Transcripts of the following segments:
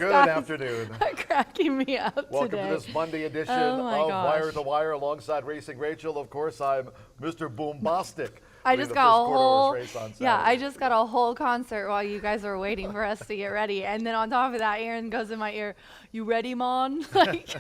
Good afternoon. Cracking me up Welcome today. to this Monday edition Oh of my Wire to Wire alongside Racing Rachel. Of course, I'm Mr. Boombastic. I Leading just the got first a quarter whole, horse race on yeah, I Saturday. just got a whole concert while you guys were waiting for us to get ready. And then on top of that, Aaron goes in my ear, "You ready, Mon?" Like,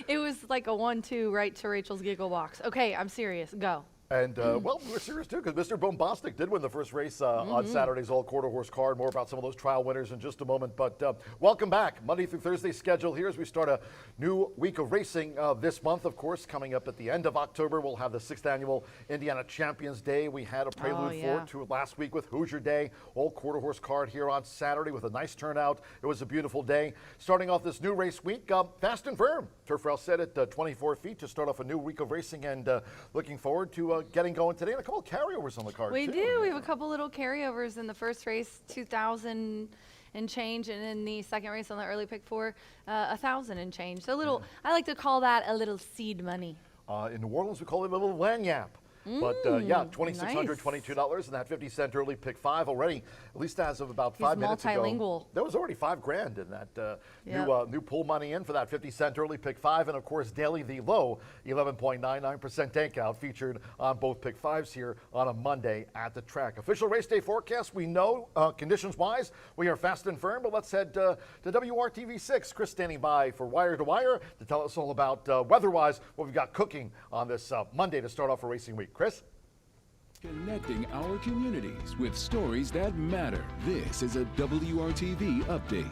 it was like a 1-2 right to Rachel's giggle box. Okay, I'm serious. Go. And, well, we're serious, too, because Mr. Boombastic did win the first race on Saturday's all-quarter horse card. More about some of those trial winners in just a moment. But welcome back. Monday through Thursday schedule here as we start a new week of racing this month, of course. Coming up at the end of October, we'll have the 6th Annual Indiana Champions Day. We had a prelude for it to last week with Hoosier Day, all-quarter horse card here on Saturday with a nice turnout. It was a beautiful day. Starting off this new race week, fast and firm. Turf rail set at 24 feet to start off a new week of racing, and looking forward to getting going today, and a couple of carryovers on the card. We too. do. We have a couple little carryovers in the first race, 2,000 and change, and in the second race on the early pick four, 1,000 and change. So a little, I like to call that a little seed money. In New Orleans, we call it a little lagniappe. But yeah, $2,622 and that 50-cent early pick five already, at least as of about 5 minutes ago. Multilingual. There was already $5,000 in that new pool money in for that 50-cent early pick five. And of course, daily the low 11.99% takeout featured on both pick fives here on a Monday at the track. Official race day forecast, we know conditions-wise, we are fast and firm, but let's head to WRTV6. Chris standing by for Wire to Wire to tell us all about weather-wise what we've got cooking on this Monday to start off a racing week. Chris? Connecting our communities with stories that matter. This is a WRTV update.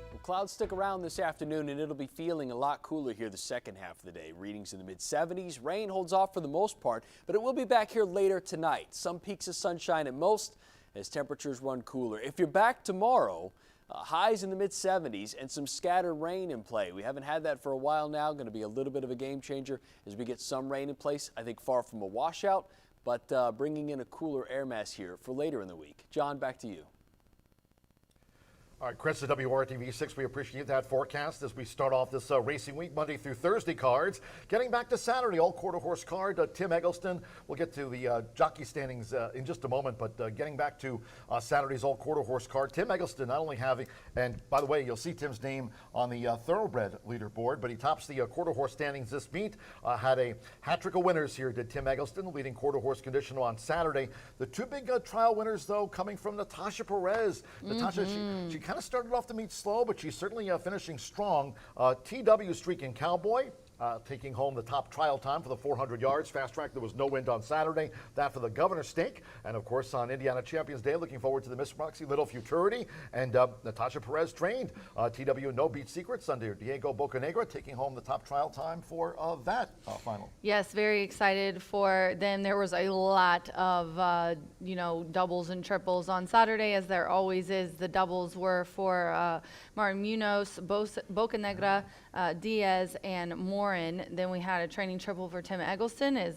Well, clouds stick around this afternoon and it'll be feeling a lot cooler here the second half of the day. Readings in the mid-70s. Rain holds off for the most part, but it will be back here later tonight. Some peaks of sunshine at most as temperatures run cooler. If you're back tomorrow, highs in the mid-70s and some scattered rain in play. We haven't had that for a while now. Going to be a little bit of a game changer as we get some rain in place. I think far from a washout, but bringing in a cooler air mass here for later in the week. John, back to you. All right, Chris at WRTV6, we appreciate that forecast as we start off this racing week, Monday through Thursday cards. Getting back to Saturday, all-quarter horse card, Tim Eggleston. We'll get to the jockey standings in just a moment, but getting back to Saturday's all-quarter horse card, Tim Eggleston not only having, and by the way, you'll see Tim's name on the thoroughbred leaderboard, but he tops the quarter horse standings this meet. Had a hat trick of winners here, did Tim Eggleston, leading quarter horse condition on Saturday. The two big trial winners, though, coming from Natasha Perez. Natasha, she kind of started off the meet slow, but she's certainly finishing strong. TW Streaking Cowboy taking home the top trial time for the 400 yards. Fast track, there was no wind on Saturday. That for the Governor's Stake. And of course, on Indiana Champions Day, looking forward to the Miss Roxy Little Futurity. And Natasha Perez trained TW No Beach Secrets under Diego Bocanegra, taking home the top trial time for that final. Yes, very excited for them. There was a lot of, doubles and triples on Saturday, as there always is. The doubles were for Martin Munoz, Bocanegra, Diaz, and Morin. Then we had a training triple for Tim Eggleston. As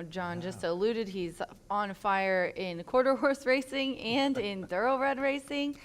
John just alluded, he's on fire in quarter horse racing and in thoroughbred racing.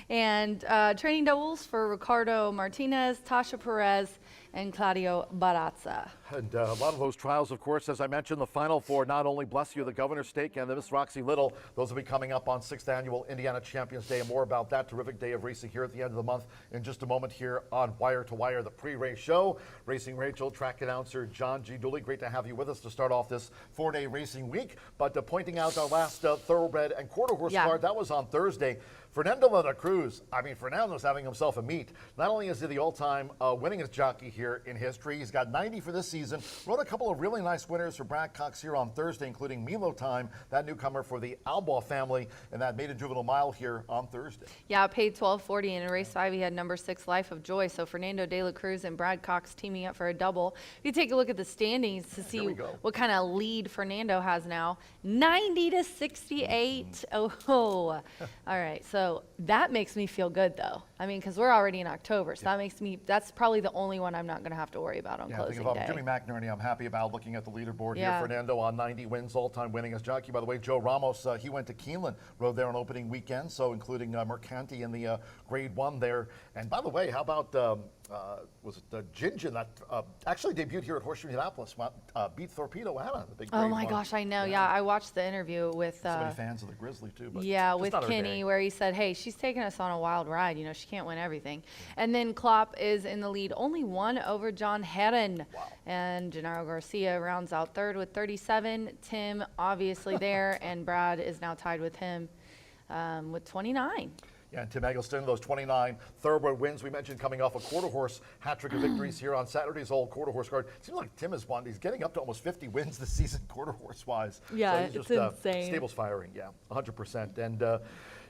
And training doubles for Ricardo Martinez, Tasha Perez, and Claudio Barazza. And a lot of those trials, of course, as I mentioned, the final for not only Bless You, the Governor's Stake, and the Miss Roxy Little, those will be coming up on 6th Annual Indiana Champions Day. And more about that terrific day of racing here at the end of the month in just a moment here on Wire to Wire, the pre-race show. Racing Rachel, track announcer John G. Dooley, great to have you with us to start off this 4-day racing week. But pointing out our last thoroughbred and quarter horse card, that was on Thursday. Fernando de la Cruz, Fernando's having himself a meet. Not only is he the all-time winningest jockey here in history, he's got 90 for this season. Rode a couple of really nice winners for Brad Cox here on Thursday, including Milo Time, that newcomer for the Albaugh family, and that maiden juvenile mile here on Thursday. Yeah, paid $12.40, and in race 5 he had number 6, Life of Joy. So Fernando de la Cruz and Brad Cox teaming up for a double. If you take a look at the standings to see what kind of lead Fernando has now, 90-68. Oh, all right. So that makes me feel good, though. Because we're already in October, so that's probably the only one I'm not going to have to worry about on closing day. Jimmy McNerney, I'm happy about looking at the leaderboard here. Fernando on 90 wins, all-time winningest jockey. By the way, Joe Ramos, he went to Keeneland, rode there on opening weekend, so including Mercanti in the Grade 1 there. And by the way, how about was it Gingen that actually debuted here at Horseshoe Indianapolis, beat Torpedo Anna, the big Oh grade my one. gosh, I know. Yeah, I watched the interview with So many fans of the Grizzly too. But yeah, just with not her Kenny, day. where he said, "Hey, she's taking us on a wild ride. You know, she can't win everything." And then Klopp is in the lead, only one over John Herron. Wow. And Gennaro Garcia rounds out third with 37. Tim obviously there, and Brad is now tied with him with 29. Yeah, and Tim Eggleston, those 29 thoroughbred wins we mentioned coming off a quarter horse hat trick of victories here on Saturday's old quarter horse card. Seems like Tim has won. He's getting up to almost 50 wins this season, quarter horse wise. Yeah, so he's it's just, insane. Stable's firing, yeah, 100%. And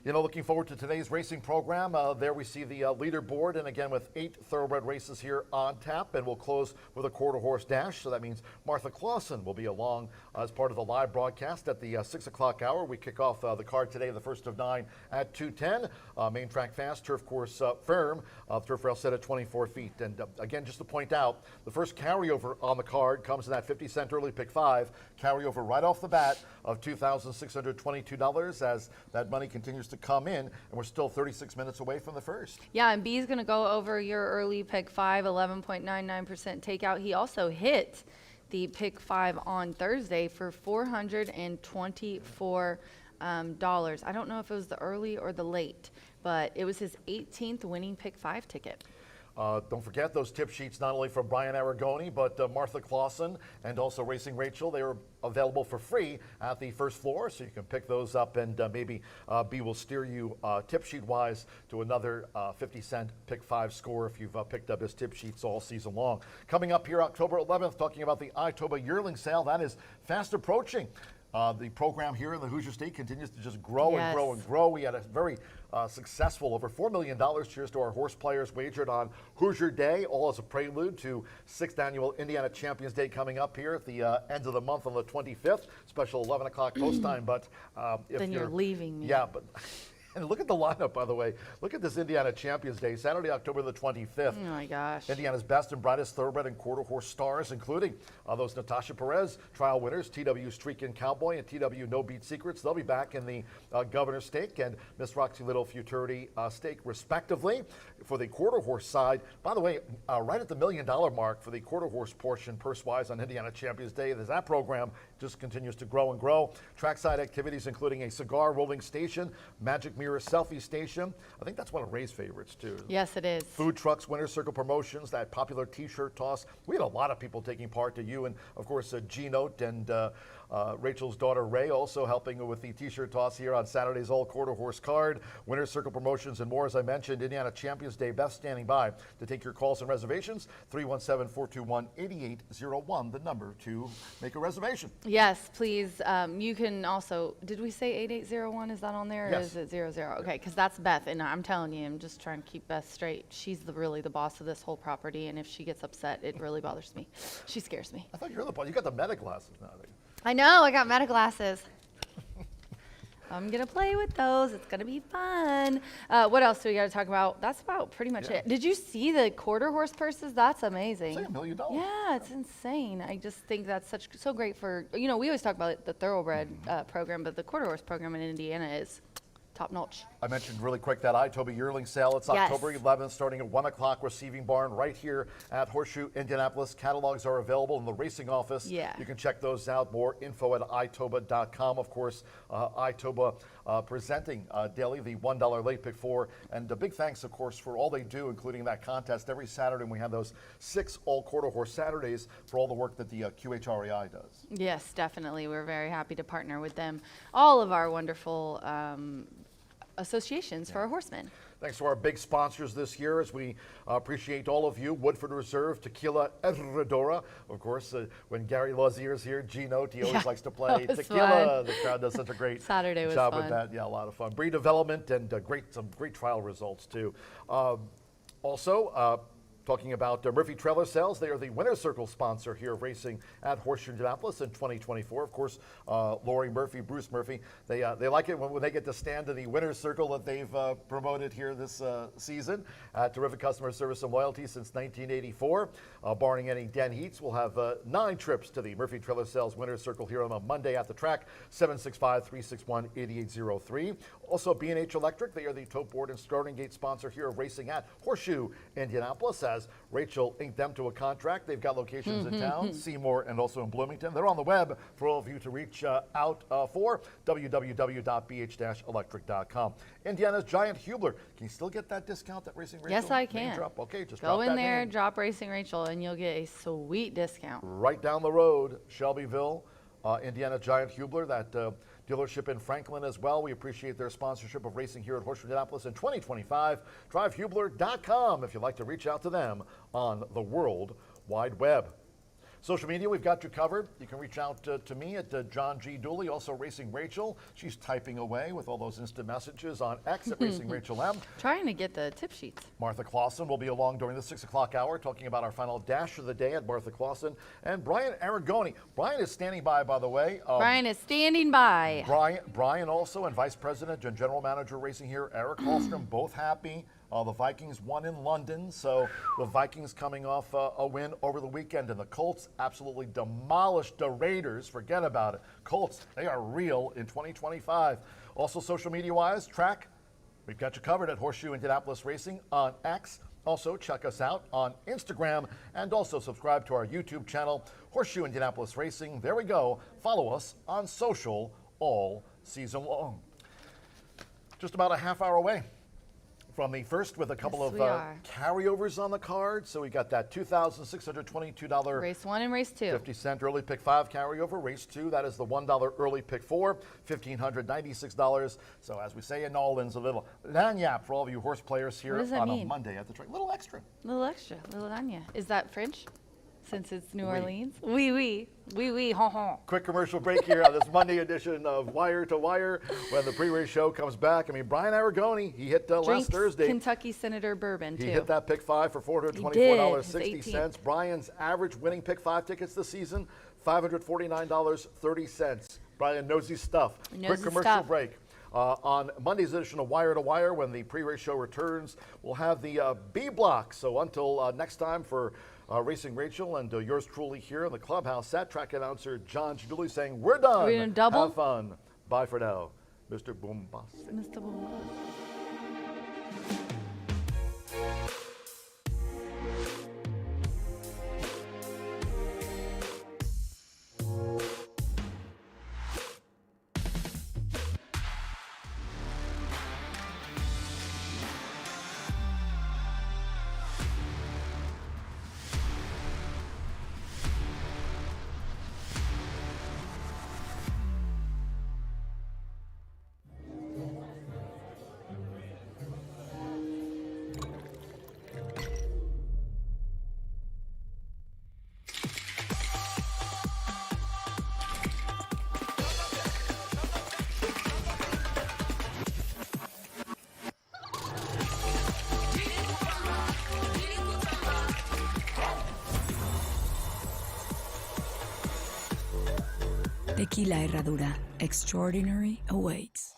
you know, looking forward to today's racing program. There we see the leaderboard, and again with 8 thoroughbred races here on tap, and we'll close with a quarter horse dash. So that means Martha Clausen will be along as part of the live broadcast at the 6 o'clock hour. We kick off the card today, the first of 9 at 2:10. Main track fast, turf course firm, turf rail set at 24 feet. And again, just to point out, the first carryover on the card comes in that 50-cent early pick 5 carryover right off the bat of $2,622 as that money continues to come in, and we're still 36 minutes away from the first. Yeah, and B's going to go over your early pick 5, 11.99% takeout. He also hit the pick 5 on Thursday for $424. I don't know if it was the early or the late, but it was his 18th winning pick 5 ticket. Don't forget those tip sheets, not only from Brian Aragoni, but Martha Clausen and also Racing Rachel. They are available for free at the first floor, so you can pick those up, and maybe B will steer you tip sheet wise to another 50-cent pick 5 score if you've picked up his tip sheets all season long. Coming up here October 11th, talking about the Itoba yearling sale. That is fast approaching. The program here in the Hoosier State continues to just grow and grow and grow. We had a very successful, over $4 million, cheers to our horse players, wagered on Hoosier Day, all as a prelude to 6th Annual Indiana Champions Day coming up here at the end of the month on the 25th. Special 11 o'clock post time, but if Then you're leaving me. Yeah, but... And look at the lineup, by the way. Look at this Indiana Champions Day, Saturday, October the 25th. Oh my gosh. Indiana's best and brightest thoroughbred and quarter horse stars, including those Natasha Perez trial winners, TW Streak and Cowboy and TW No Beat Secrets. They'll be back in the Governor's Stake and Miss Roxy Little Futurity Stake, respectively. For the quarter horse side, by the way, right at the $1 million mark for the quarter horse portion, purse-wise, on Indiana Champions Day. That program just continues to grow and grow. Trackside activities including a cigar rolling station, Magic Mirror selfie station. I think that's one of Ray's favorites too. Yes, it is. Food trucks, Winner's Circle promotions, that popular T-shirt toss. We had a lot of people taking part. To you and of course G-Note and Rachel's daughter Ray also helping with the T-shirt toss here on Saturday's All Quarter Horse card. Winner's Circle promotions and more. As I mentioned, Indiana Champions Day. Beth standing by to take your calls and reservations. 317-421-8801, the number to make a reservation. Yes, please. You can also, did we say 8801? Is that on there? Or Yes. is it 00? Okay, because that's Beth, and I'm telling you, I'm just trying to keep Beth straight. She's really the boss of this whole property, and if she gets upset, it really bothers me. She scares me. I thought you're the boss. You got the meta glasses now. I know, I got meta glasses. I'm going to play with those. It's going to be fun. What else do we got to talk about? That's about pretty much it. Did you see the quarter horse purses? That's amazing. It's like $1 million. Yeah, it's insane. I just think that's so great for, you know, we always talk about the thoroughbred program, but the quarter horse program in Indiana is top notch. I mentioned really quick that Itoba yearling sale. It's Yes. October 11th, starting at 1 o'clock, receiving barn right here at Horseshoe Indianapolis. Catalogs are available in the racing office. Yeah. You can check those out. More info at itoba.com. Of course, Itoba presenting daily the $1 late pick 4. And a big thanks, of course, for all they do, including that contest every Saturday. And we have those 6 all quarter horse Saturdays for all the work that the QHREI does. Yes, definitely. We're very happy to partner with them. All of our wonderful associations for our horsemen. Thanks to our big sponsors this year, as we appreciate all of you. Woodford Reserve, Tequila Herradura. Of course, when Gary Lazier's here, G-Note, he always likes to play that was tequila. fun. The crowd does such a great Saturday was job fun. with that. Yeah, a lot of fun. Breed development and some great trial results, too. Also, talking about Murphy Trailer Sales, they are the Winner's Circle sponsor here of racing at Horseshoe Indianapolis in 2024. Of course, Lori Murphy, Bruce Murphy, they like it when they get to stand in the Winner's Circle that they've promoted here this season. Terrific customer service and loyalty since 1984. Barring any den heats, we'll have 9 trips to the Murphy Trailer Sales Winner's Circle here on a Monday at the track, 765-361-8803. Also, B&H Electric, they are the tote board and starting gate sponsor here of racing at Horseshoe Indianapolis. As Rachel inked them to a contract, they've got locations in town, Seymour, and also in Bloomington. They're on the web for all of you to reach out for, www.bh-electric.com. Indiana's Giant Hubler. Can you still get that discount that Racing Rachel? Yes, I name can. Drop? Okay, just Go drop in that there, name. drop Racing Rachel, and you'll get a sweet discount. Right down the road, Shelbyville, Indiana Giant Hubler, that dealership in Franklin as well. We appreciate their sponsorship of racing here at Horseshoe Indianapolis in 2025. DriveHubler.com if you'd like to reach out to them on the World Wide Web. Social media, we've got you covered. You can reach out to me at John G. Dooley, also Racing Rachel. She's typing away with all those instant messages on X at Racing Rachel M. Trying to get the tip sheets. Martha Clausen will be along during the 6 o'clock hour talking about our final dash of the day at Martha Clausen. And Brian Aragoni. Brian is standing by the way. Brian is standing by. Brian also, and Vice President and General Manager Racing here, Eric Hallstrom, both happy. The Vikings won in London, so the Vikings coming off a win over the weekend, and the Colts absolutely demolished the Raiders. Forget about it. Colts, they are real in 2025. Also, social media-wise, track, we've got you covered at Horseshoe Indianapolis Racing on X. Also, check us out on Instagram, and also subscribe to our YouTube channel, Horseshoe Indianapolis Racing. There we go. Follow us on social all season long. Just about a half hour away from the first with a couple Yes, of we are. carryovers on the card. So we got that $2,622 Race 1 and race 2. 50-cent early pick 5 carryover. Race 2, that is the $1 early pick 4, $1,596. So as we say in Nolans, a little lagniappe for all of you horse players here What does that on a mean? Monday at the track. Little extra. Little extra, little Anya. Is that French? Since it's New Oui. Orleans? Oui, oui. Oui, oui, hon, hon. Quick commercial break here on this Monday edition of Wire to Wire. When the pre-race show comes back, I mean, Brian Aragoni, he hit last Drinks Thursday. Kentucky Senator bourbon, too. He hit that pick 5 for $424.60. Brian's average winning pick 5 tickets this season, $549.30. Brian knows his stuff. Knows Quick his commercial stuff. break. On Monday's edition of Wire to Wire, when the pre-race show returns, we'll have the B block. So until next time for Racing Rachel and yours truly here in the clubhouse, set track announcer John Dooley saying, we're done. We're gonna double? Have fun. Bye for now. Mr. Boombastic. Mr. Boom. Tequila Herradura. Extraordinary awaits.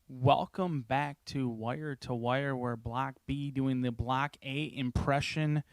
Welcome back to Wire, where Block B doing the Block A impression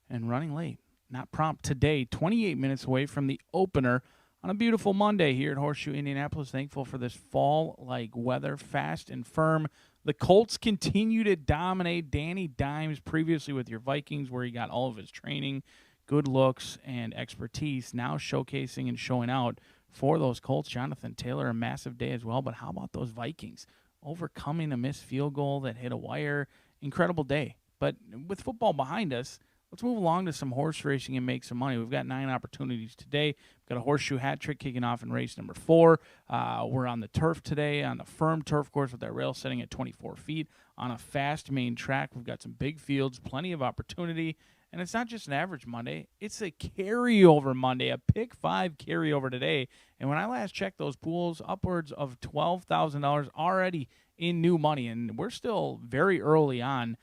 and running late. Not prompt today, 28 minutes away from the opener on a beautiful Monday here at Horseshoe Indianapolis. Thankful for this fall-like weather, fast and firm. The Colts continue to dominate. Danny Dimes, previously with your Vikings, where he got all of his training, good looks, and expertise, now showcasing and showing out for those Colts. Jonathan Taylor, a massive day as well. But how about those Vikings? Overcoming a missed field goal that hit a wire. Incredible day. But with football behind us, Let's move along to some horse racing and make some money. We've got 9 opportunities today. We've got a horseshoe hat trick kicking off in race number 4. We're on the turf today, on the firm turf course with that rail setting at 24 feet. On a fast main track, we've got some big fields, plenty of opportunity. And it's not just an average Monday, it's a carryover Monday, a pick 5 carryover today. And when I last checked those pools, upwards of $12,000 already in new money. And we're still very early on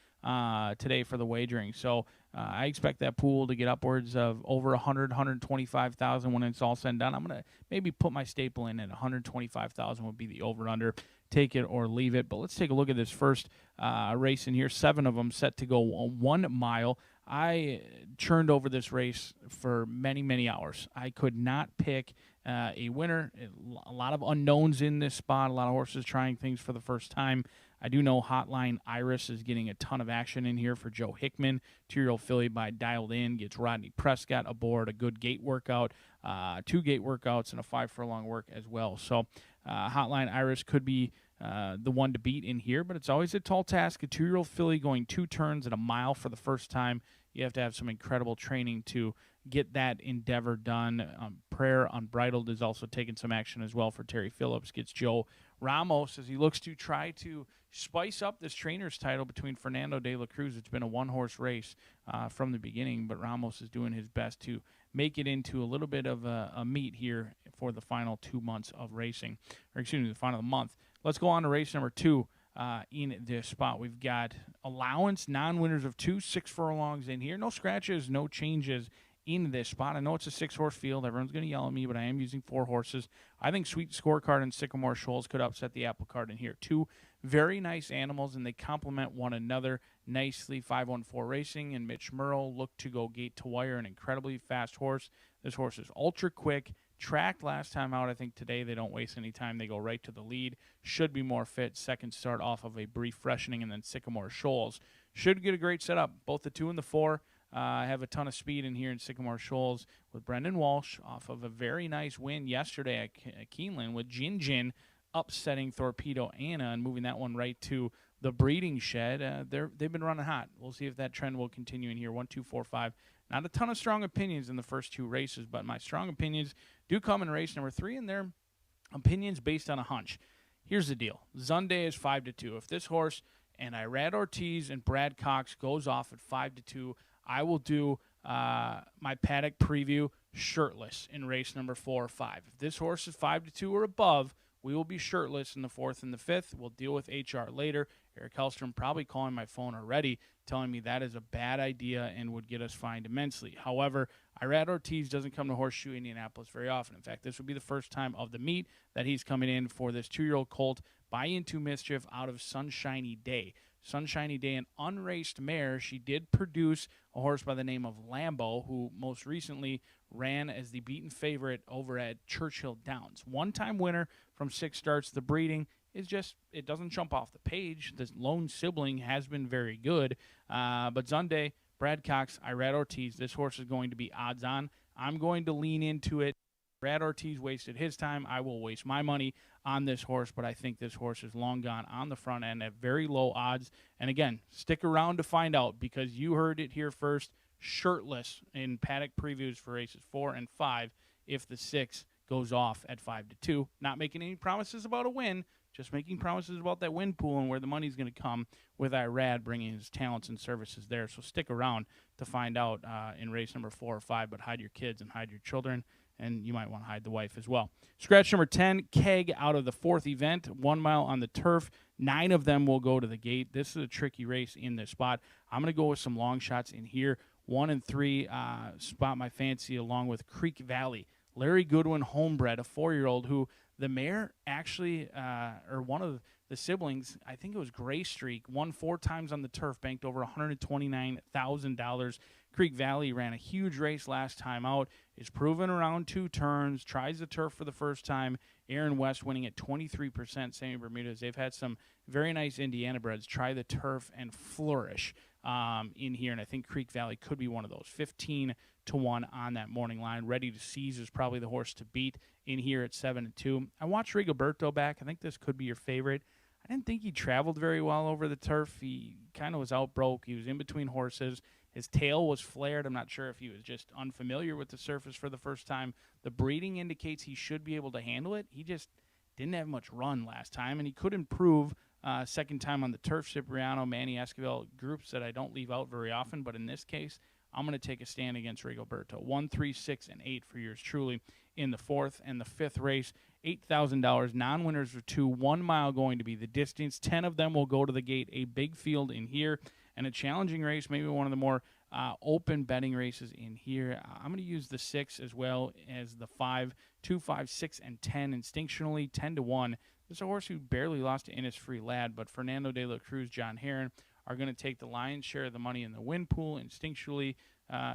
today for the wagering. So I expect that pool to get upwards of over 125,000 when it's all said and done. I'm going to maybe put my staple in at 125,000 would be the over-under. Take it or leave it. But let's take a look at this first race in here. 7 of them set to go 1 mile. I churned over this race for many, many hours. I could not pick a winner. A lot of unknowns in this spot. A lot of horses trying things for the first time. I do know Hotline Iris is getting a ton of action in here for Joe Hickman. 2-year-old filly by Dialed In gets Rodney Prescott aboard. A good gate workout, 2 gate workouts, and a 5 furlong work as well. So Hotline Iris could be the one to beat in here, but it's always a tall task. A 2-year-old filly going 2 turns at a mile for the first time. You have to have some incredible training to get that endeavor done. Prayer Unbridled is also taking some action as well for Terry Phillips. Gets Joe Ramos as he looks to try to spice up this trainer's title between Fernando de la Cruz. It's been a 1-horse race from the beginning, but Ramos is doing his best to make it into a little bit of a meet here for the final 2 months of racing, or excuse me, the final month. Let's go on to race number 2. In this spot, we've got allowance, non-winners of 2, 6 furlongs in here. No scratches, no changes in this spot. I know it's a 6-horse field. Everyone's going to yell at me, but I am using 4 horses. I think Sweet Scorecard and Sycamore Shoals could upset the apple cart in here. 2 very nice animals, and they complement one another nicely. 514 Racing and Mitch Murrow look to go gate to wire, an incredibly fast horse. This horse is ultra quick. Tracked last time out. I think today they don't waste any time. They go right to the lead. Should be more fit. Second start off of a brief freshening, and then Sycamore Shoals should get a great setup. Both the 2 and the 4 have a ton of speed in here in Sycamore Shoals with Brendan Walsh off of a very nice win yesterday at Keeneland with Jin Jin upsetting Torpedo Anna and moving that one right to the breeding shed. They've been running hot. We'll see if that trend will continue in here. 1, 2, 4, 5. Not a ton of strong opinions in the first 2 races, but my strong opinions do come in race number 3, and they're opinions based on a hunch. Here's the deal. Zunde is 5-2. If this horse and Irad Ortiz and Brad Cox goes off at 5-2, I will do my paddock preview shirtless in race number 4 or 5. If this horse is 5-2 or above, we will be shirtless in the 4th and the 5th. We'll deal with HR later. Eric Hellstrom probably calling my phone already, telling me that is a bad idea and would get us fined immensely. However, Irad Ortiz doesn't come to Horseshoe Indianapolis very often. In fact, this would be the first time of the meet that he's coming in for this 2-year-old colt by Into Mischief out of Sunshiny Day. Sunshiny Day, an unraced mare. She did produce a horse by the name of Lambo, who most recently ran as the beaten favorite over at Churchill Downs. 1-time winner from 6 starts. The breeding is just, it doesn't jump off the page. The lone sibling has been very good. But Zunde, Brad Cox, Irad Ortiz, this horse is going to be odds on. I'm going to lean into it. Brad Ortiz wasted his time. I will waste my money on this horse, but I think this horse is long gone on the front end at very low odds. And again, stick around to find out, because you heard it here first. Shirtless in paddock previews for races 4 and 5 if the 6 goes off at 5-2. Not making any promises about a win, just making promises about that win pool and where the money's going to come with Irad bringing his talents and services there. So stick around to find out in race number 4 or 5, but hide your kids and hide your children, and you might want to hide the wife as well. Scratch number 10, Keg out of the 4th event, 1 mile on the turf. 9 of them will go to the gate. This is a tricky race in this spot. I'm going to go with some long shots in here. 1 and 3 spot my fancy along with Creek Valley. Larry Goodwin, homebred, a 4-year-old who the mare actually, or one of the siblings, I think it was Gray Streak, won 4 times on the turf, banked over $129,000. Creek Valley ran a huge race last time out, is proven around 2 turns, tries the turf for the first time. Aaron West winning at 23%. Sammy Bermudez, they've had some very nice Indiana breds try the turf and flourish in here, and I think Creek Valley could be one of those. 15-1 on that morning line. Ready to Seize is probably the horse to beat in here at 7-2. I watched Rigoberto back. I think this could be your favorite. I didn't think he traveled very well over the turf. He kind of was out broke. He was in between horses, His tail was flared. I'm not sure if he was just unfamiliar with the surface for the first time. The breeding indicates he should be able to handle it. He just didn't have much run last time, and he could improve second time on the turf. Cipriano, Manny Esquivel, groups that I don't leave out very often, but in this case, I'm going to take a stand against Rigoberto. 1, 3, 6, and 8 for yours truly in the fourth and the fifth race. $8,000. Non-winners are 2. 1 mile going to be the distance. 10 of them will go to the gate. A big field in here and a challenging race, maybe one of the more open betting races in here. I'm going to use the 6 as well as the 5, 2, 5, 6, and 10 instinctually, 10-1. This is a horse who barely lost to Innisfree Lad, but Fernando de la Cruz, John Herron are going to take the lion's share of the money in the win pool. Instinctually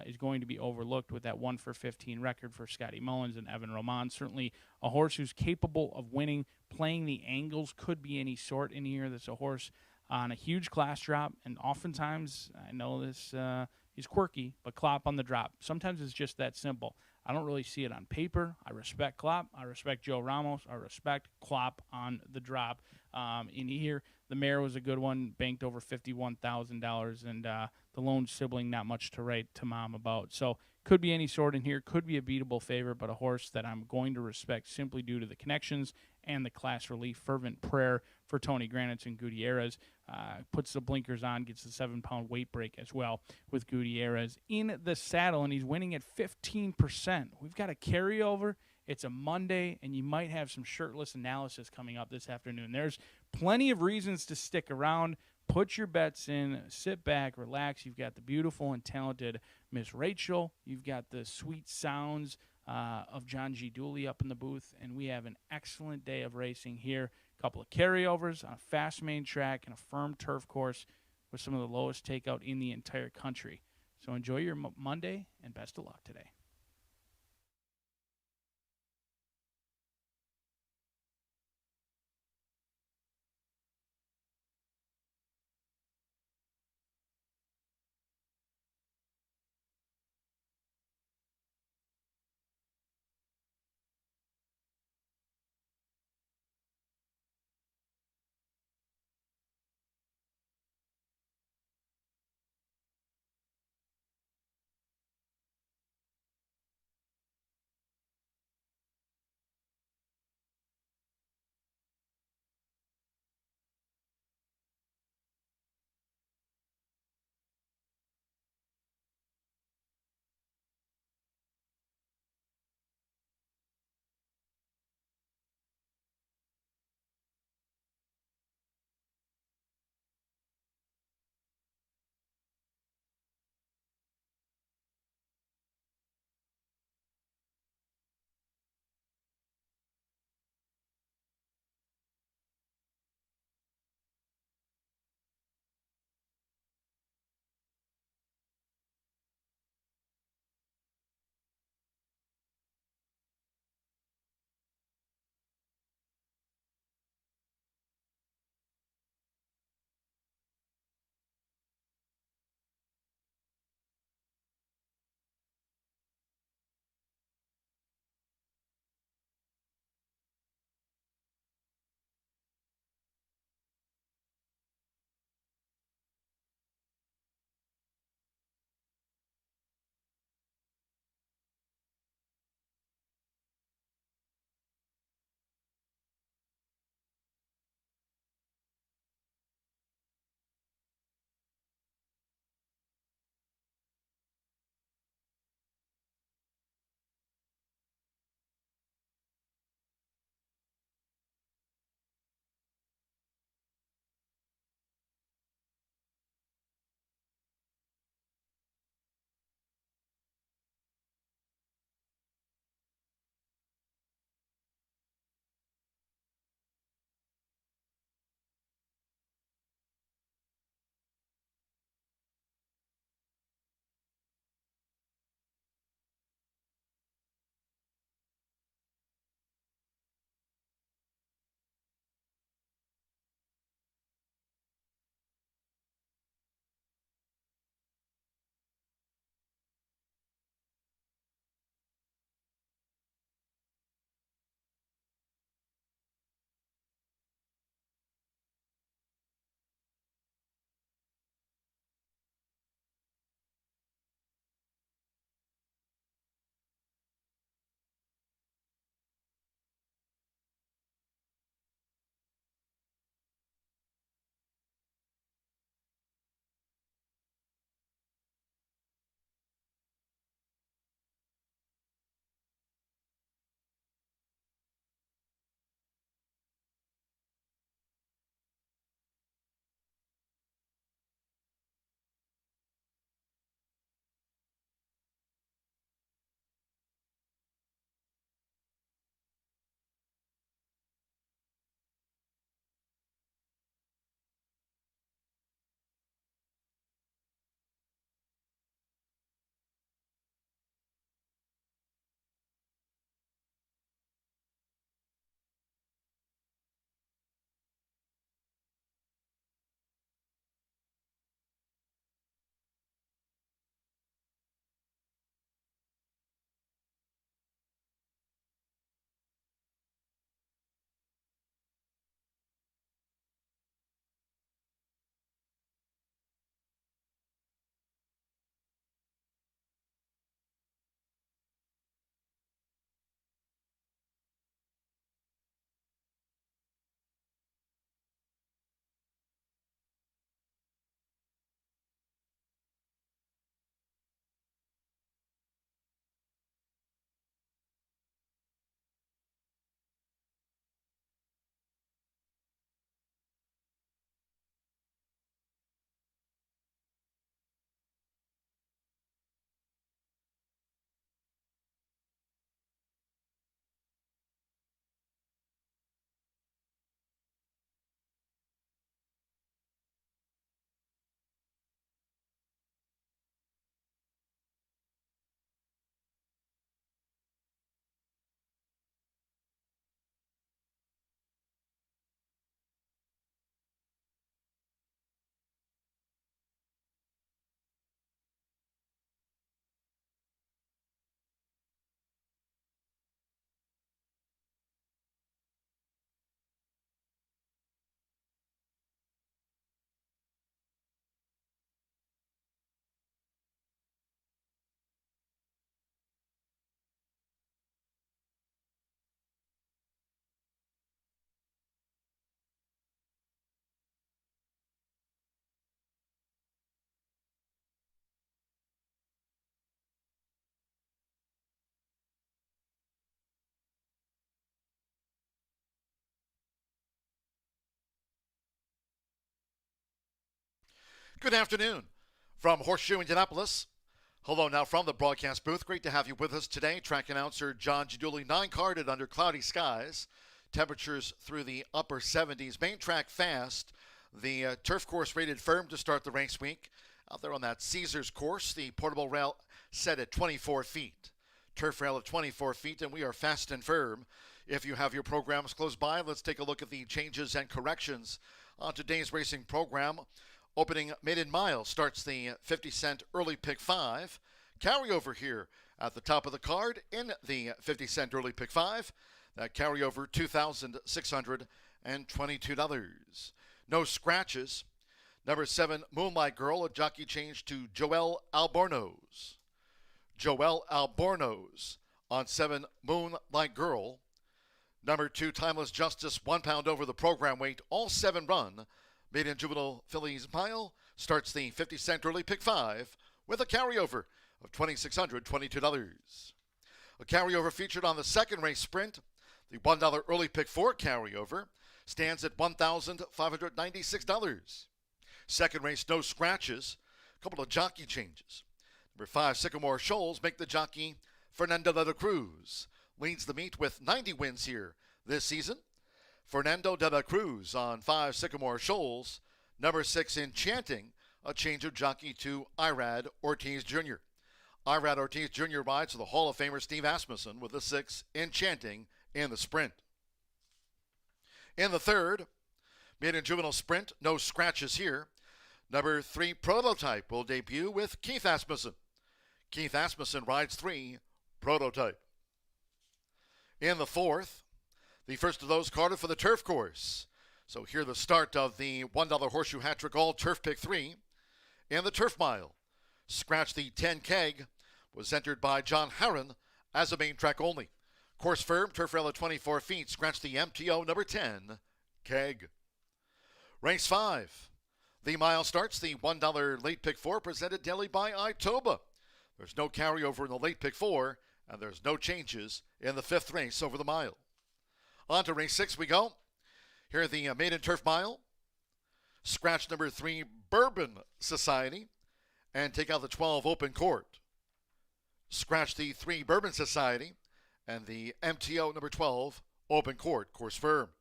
is going to be overlooked with that 1 for 15 record for Scotty Mullins and Evan Roman. Certainly a horse who's capable of winning. Playing the angles could be any sort in here. That's a horse on a huge class drop, and oftentimes, I know this is quirky, but Klopp on the drop. Sometimes it's just that simple. I don't really see it on paper. I respect Klopp. I respect Joe Ramos. I respect Klopp on the drop. In here, the mare was a good one, banked over $51,000, and the lone sibling not much to write to mom about. So could be any sort in here, could be a beatable favorite, but a horse that I'm going to respect simply due to the connections and the class relief. Fervent Prayer for Tony Granitz and Gutierrez. Puts the blinkers on, gets the 7-pound weight break as well with Gutierrez in the saddle, and he's winning at 15%. We've got a carryover. It's a Monday, and you might have some shirtless analysis coming up this afternoon. There's plenty of reasons to stick around. Put your bets in, sit back, relax. You've got the beautiful and talented Miss Rachel. You've got the sweet sounds of John G. Dooley up in the booth, and we have an excellent day of racing here. A couple of carryovers on a fast main track and a firm turf course with some of the lowest takeout in the entire country. So enjoy your Monday, and best of luck today. Good afternoon from Horseshoe Indianapolis. Hello now from the broadcast booth. Great to have you with us today. Track announcer John Giuduli, 9-carded under cloudy skies. Temperatures through the upper 70s. Main track fast. The turf course rated firm to start the race week. Out there on that Caesars course, the portable rail set at 24 feet. Turf rail at 24 feet, and we are fast and firm. If you have your programs close by, let's take a look at the changes and corrections on today's racing program. Opening maiden mile starts the 50-cent early pick 5. Carryover here at the top of the card in the 50-cent early pick 5. That carryover $2,622. No scratches. Number 7, Moonlight Girl, a jockey change to Joel Albornoz. Joel Albornoz on 7, Moonlight Girl. Number 2, Timeless Justice, 1 pound over the program weight, all 7 run. Maiden Juvenile Fillies Mile starts the 50-cent early pick 5 with a carryover of $2,622. A carryover featured on the second race sprint. The $1 early pick 4 carryover stands at $1,596. Second race, no scratches. A couple of jockey changes. Number 5, Sycamore Shoals, make the jockey Fernando de la Cruz. Leads the meet with 90 wins here this season. Fernando de la Cruz on 5, Sycamore Shoals. Number 6, Enchanting, a change of jockey to Irad Ortiz Jr. Irad Ortiz Jr. rides to the Hall of Famer Steve Asmussen with the 6, Enchanting, in the sprint. In the third, maiden juvenile sprint, no scratches here. Number 3, Prototype, will debut with Keith Asmussen. Keith Asmussen rides 3, Prototype. In the fourth, the first of those carded for the turf course. So here the start of the $1 Horseshoe Hat-Trick All Turf Pick 3 in the Turf Mile. Scratch the 10 keg was entered by John Harron as a main track only. Course firm, turf rail at 24 feet. Scratch the MTO number 10 keg. Race 5. The mile starts the $1 late pick 4 presented daily by Itoba. There's no carryover in the late pick 4, and there's no changes in the 5th race over the mile. On to race 6 we go. Here the maiden turf mile. Scratch number 3, Bourbon Society, and take out the 12 Open Court. Scratch the 3 Bourbon Society and the MTO number 12 Open Court, course firm.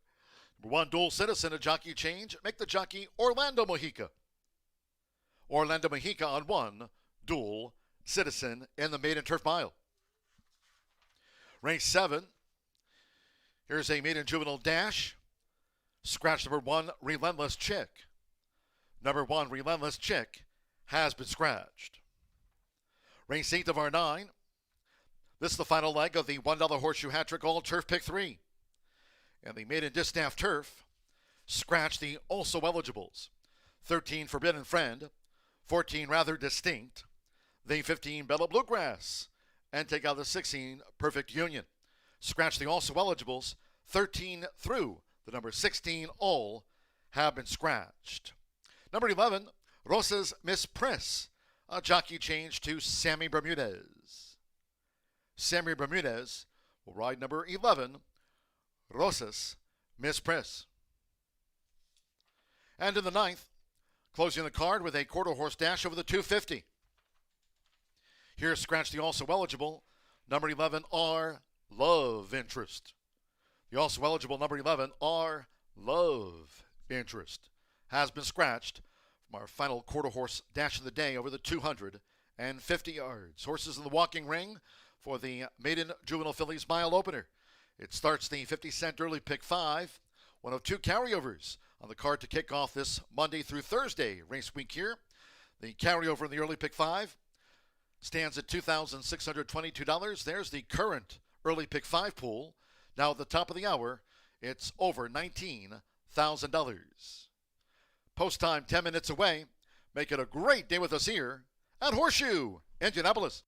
Number 1, Dual Citizen, a jockey change. Make the jockey Orlando Mojica. Orlando Mojica on 1, Dual Citizen in the maiden turf mile. Race 7. Here's a maiden juvenile dash. Scratch number 1, Relentless Chick. Number 1, Relentless Chick, has been scratched. Race 8 of our 9. This is the final leg of the $1 Horseshoe Hat-Trick All Turf Pick 3. And the maiden distaff turf. Scratch the also eligibles. 13, Forbidden Friend. 14, Rather Distinct. The 15, Bella Bluegrass. And take out the 16, Perfect Union. Scratch the also eligibles. 13 through the number 16, all have been scratched. Number 11, Rosas Miss Press, a jockey change to Sammy Bermudez. Sammy Bermudez will ride number 11, Rosas Miss Press. And in the 9th, closing the card with a quarter horse dash over the 250. Here, scratch the also eligible, number 11, R. Love Interest. The also eligible number 11, R. Love Interest, has been scratched from our final quarter horse dash of the day over the 250 yards. Horses in the walking ring for the maiden juvenile fillies mile opener. It starts the 50-cent early pick 5, one of 2 carryovers on the card to kick off this Monday through Thursday race week here. The carryover in the early pick 5 stands at $2,622. There's the current early pick 5 pool. Now at the top of the hour, it's over $19,000. Post time 10 minutes away. Make it a great day with us here at Horseshoe Indianapolis.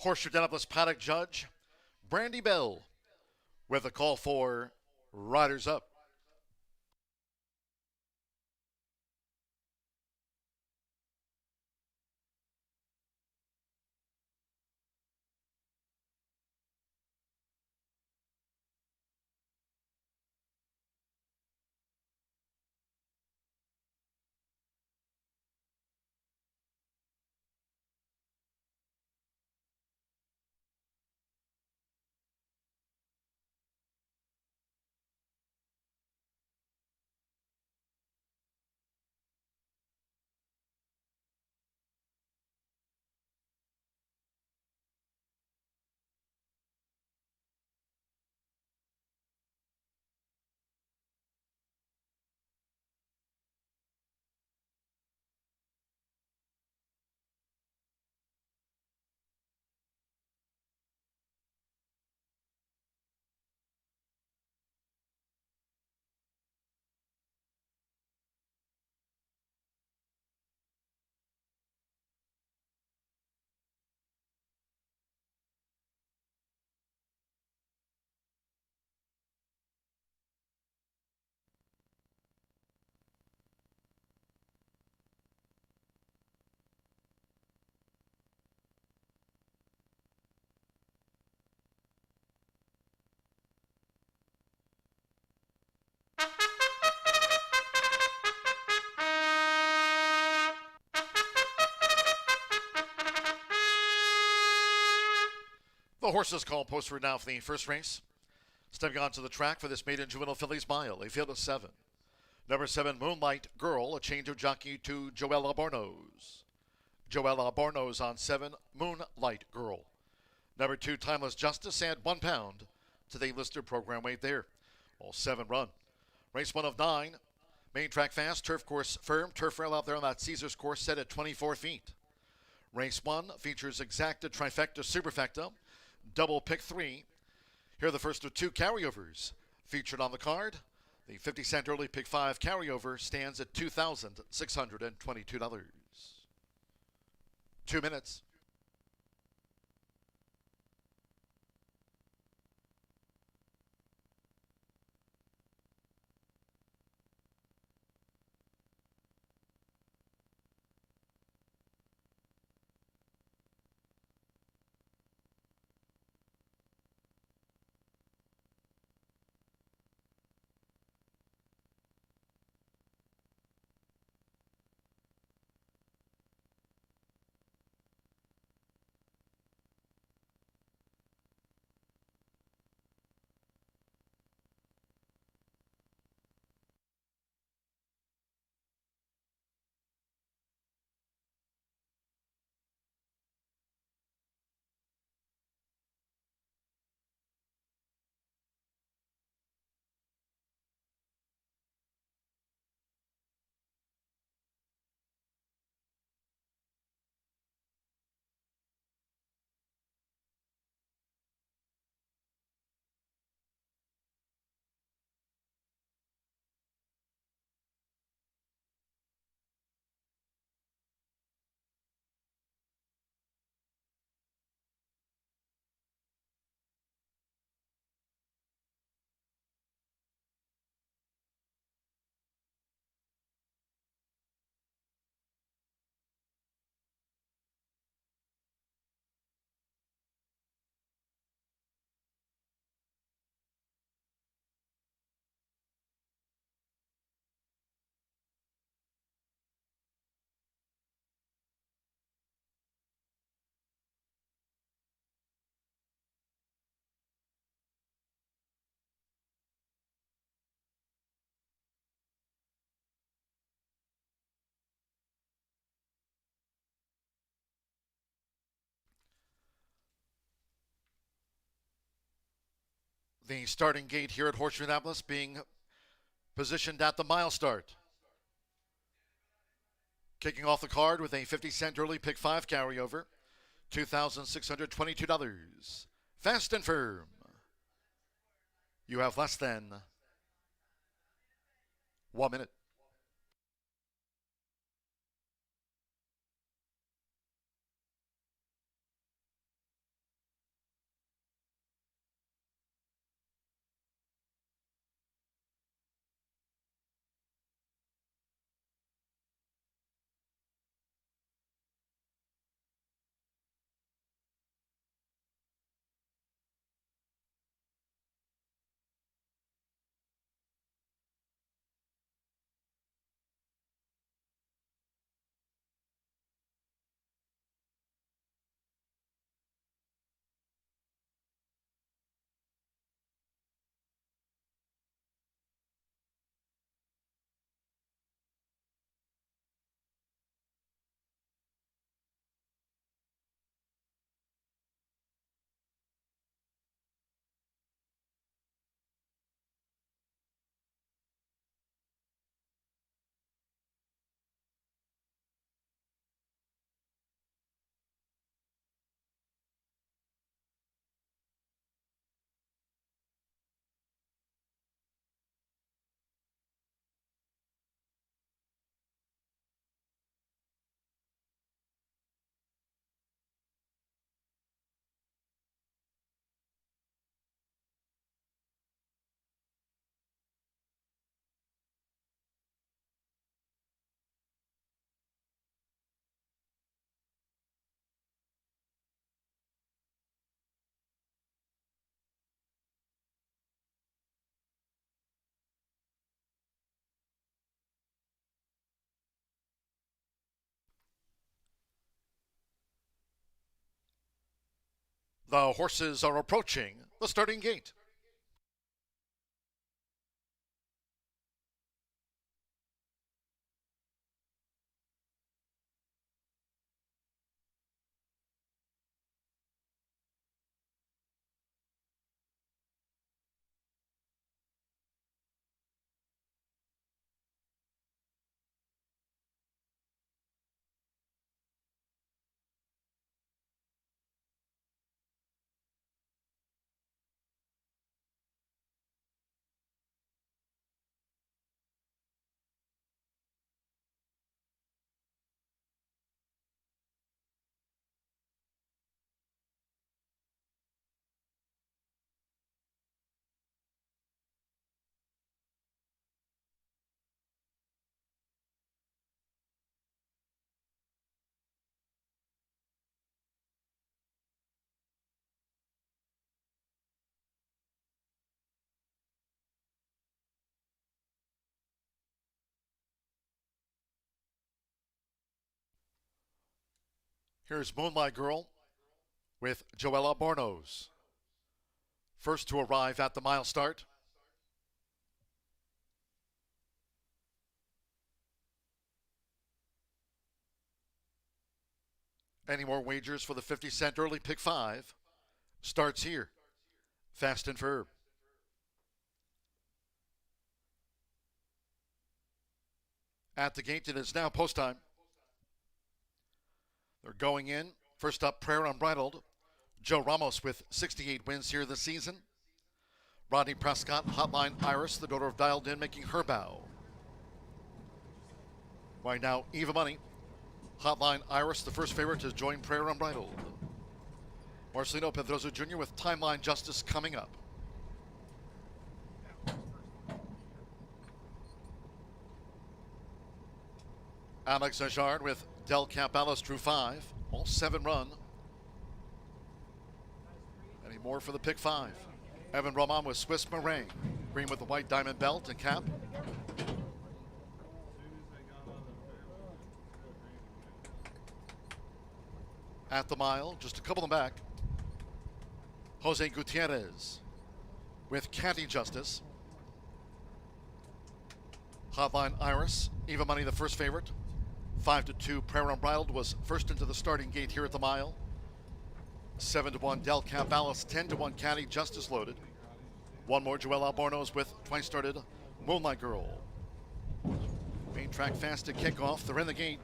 Horseshoe Indianapolis paddock judge Brandy Bell with a call for Riders Up. The horses call posted now for the first race. Stepping onto the track for this maiden juvenile fillies mile, a field of 7. Number 7, Moonlight Girl, a change of jockey to Joella Bornos. Joella Bornos on 7, Moonlight Girl. Number 2, Timeless Justice, add 1 pound to the listed program weight there. All 7 run. Race 1 of 9. Main track fast, turf course firm. Turf rail out there on that Caesars course set at 24 feet. Race 1 features exacta, trifecta, superfecta, double pick 3. Here are the first of 2 carryovers featured on the card. The 50-cent early pick 5 carryover stands at $2,622. 2 minutes. The starting gate here at Horseshoe Indianapolis being positioned at the mile start. Kicking off the card with a 50-cent early pick 5 carryover, $2,622. Fast and firm. You have less than 1 minute. The horses are approaching the starting gate. Here's Moonlight Girl with Joella Bornos. First to arrive at the mile start. Any more wagers for the 50-cent early pick 5? Starts here. Fast and Firm. At the gate, it is now post time. They're going in. First up, Prayer Unbridled. Joe Ramos with 68 wins here this season. Rodney Prescott, Hotline Iris, the daughter of Dialed In, making her bow. Right now, Eva Money. Hotline Iris, the first favorite to join Prayer Unbridled. Marcelino Pedroza Jr. with Timeline Justice coming up. Alex Ajard with Del Cap Alice drew 5. All 7 run. Any more for the pick 5? Evan Roman with Swiss Meringue. Green with the white diamond belt and cap. At the mile, just a couple of them back. Jose Gutierrez with Candy Justice. Hotline Iris, Eva Money the first favorite. 5-2, Prayer Unbridled was first into the starting gate here at the mile. 7-1, Del Cap Alice, 10-1, Candy Justice loaded. One more, Joella Bornos with twice started Moonlight Girl. Main track fast to kickoff. They're in the gate.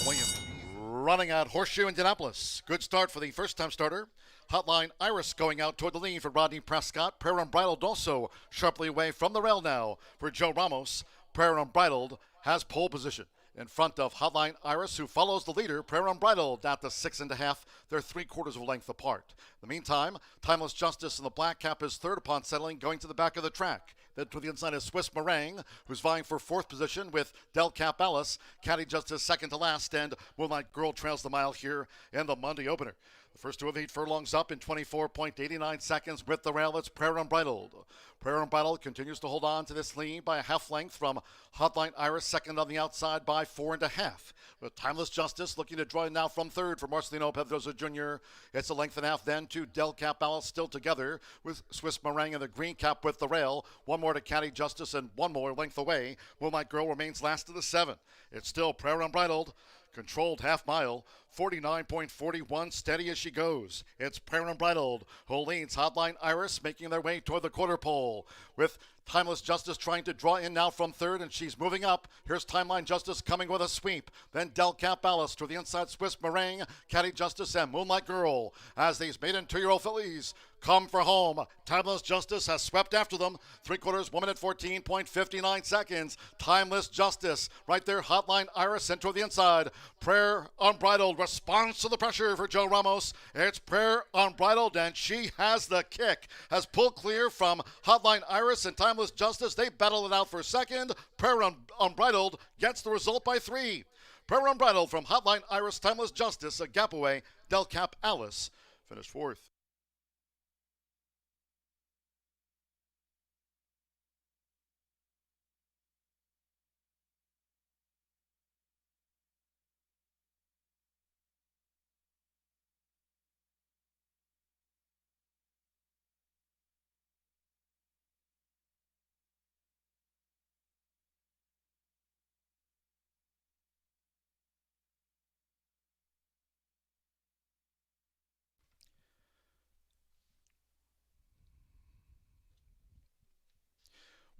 Williams running out Horseshoe Indianapolis. Good start for the first-time starter. Hotline Iris going out toward the lead for Rodney Prescott. Prayer Unbridled also sharply away from the rail now for Joe Ramos. Prayer Unbridled has pole position in front of Hotline Iris, who follows the leader, Prayer Unbridled, at the 6.5. They're 3/4 of a length apart. In the meantime, Timeless Justice in the black cap is third upon settling, going to the back of the track. Then to the inside is Swiss Meringue, who's vying for 4th position with Del Cap Alice. Caddy Justice second to last, and Moonlight Girl trails the mile here in the Monday opener. The first 2 of 8 furlongs up in 24.89 seconds with the rail. It's Prayer Unbridled. Prayer Unbridled continues to hold on to this lead by a half length from Hotline Iris, second on the outside by 4.5. With Timeless Justice looking to draw in now from third for Marcelino Pedroza Jr. It's a length and a half then to Del Cap Alice, still together with Swiss Meringue and the green cap with the rail. One more to Caddy Justice and one more length away. Moonlight Girl remains last of the 7. It's still Prayer Unbridled. Controlled half mile, 49.41, steady as she goes. It's Prayer Unbridled who leads Hotline Iris, making their way toward the quarter pole. With Timeless Justice trying to draw in now from third, and she's moving up. Here's Timeline Justice coming with a sweep. Then Del Cap Alice to the inside, Swiss Meringue, Caddy Justice, and Moonlight Girl. As these maiden 2-year-old fillies come for home, Timeless Justice has swept after them. 3/4, 1 minute 14.59 seconds. Timeless Justice right there. Hotline Iris into the inside. Prayer Unbridled responds to the pressure for Joe Ramos. It's Prayer Unbridled, and she has the kick. Has pulled clear from Hotline Iris and Timeless Justice. They battle it out for second. Prayer Unbridled gets the result by 3. Prayer Unbridled from Hotline Iris, Timeless Justice, a gap away. Del Cap Alice finished 4th.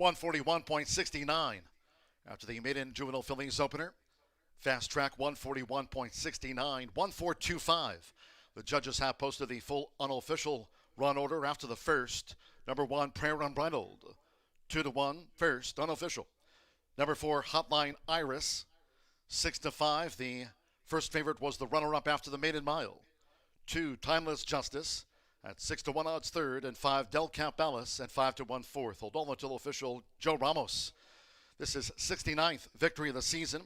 141.69. After the maiden juvenile fillies opener, fast track 141.69, 1425. The judges have posted the full unofficial run order after the first. Number 1, Prayer Unbridled. 2-1, first, unofficial. Number 4, Hotline Iris. 6-5, the first favorite was the runner-up after the maiden mile. 2, Timeless Justice at 6-1 odds third, and 5, Del Cap Alice at 5-1 fourth. Hold on until official Joe Ramos. This is 69th victory of the season.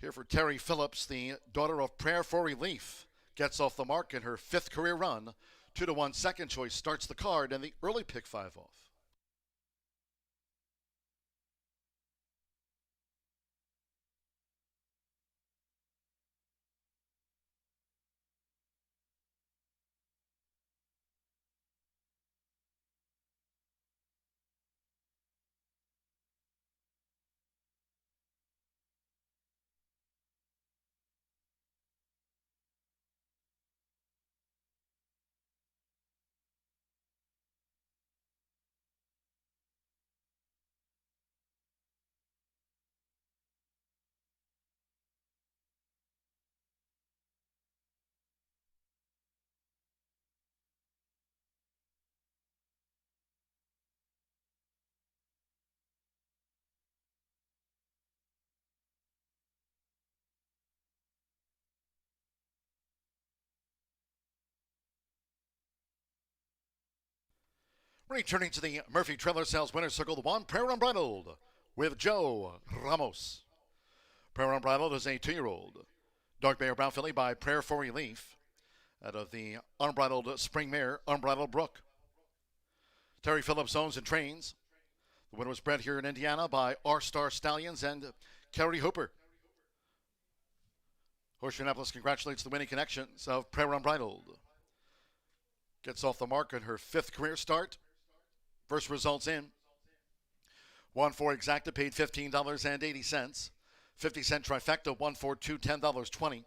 Here for Terry Phillips, the daughter of Prayer for Relief. Gets off the mark in her 5th career run. 2-1 second choice starts the card, and the early pick 5 off. Returning to the Murphy Trailer Sales Winner's Circle, the 1, Prayer Unbridled with Joe Ramos. Prayer Unbridled is a 2-year-old dark bay or brown filly by Prayer for Relief out of the unbridled spring mare, Unbridled Brook. Terry Phillips owns and trains. The winner was bred here in Indiana by R-Star Stallions and Kerry Hooper. Horseshoe Indianapolis congratulates the winning connections of Prayer Unbridled. Gets off the mark in her 5th career start. First results in. 1-4 exacta paid $15.80. 50-cent trifecta, 1-4 $10.20.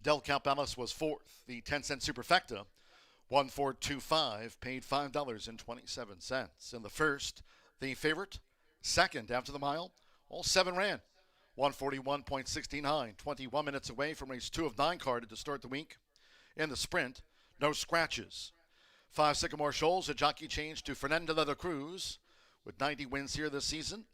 Del Cap Alice was 4th. The 10-cent superfecta, 1-4 paid $5.27. In the first, the favorite, second after the mile, all 7 ran. 141.69, 21 minutes away from race 2 of 9 carded to start the week. In the sprint, no scratches. 5 Sycamore Shoals, a jockey change to Fernando de la Cruz with 90 wins here this season.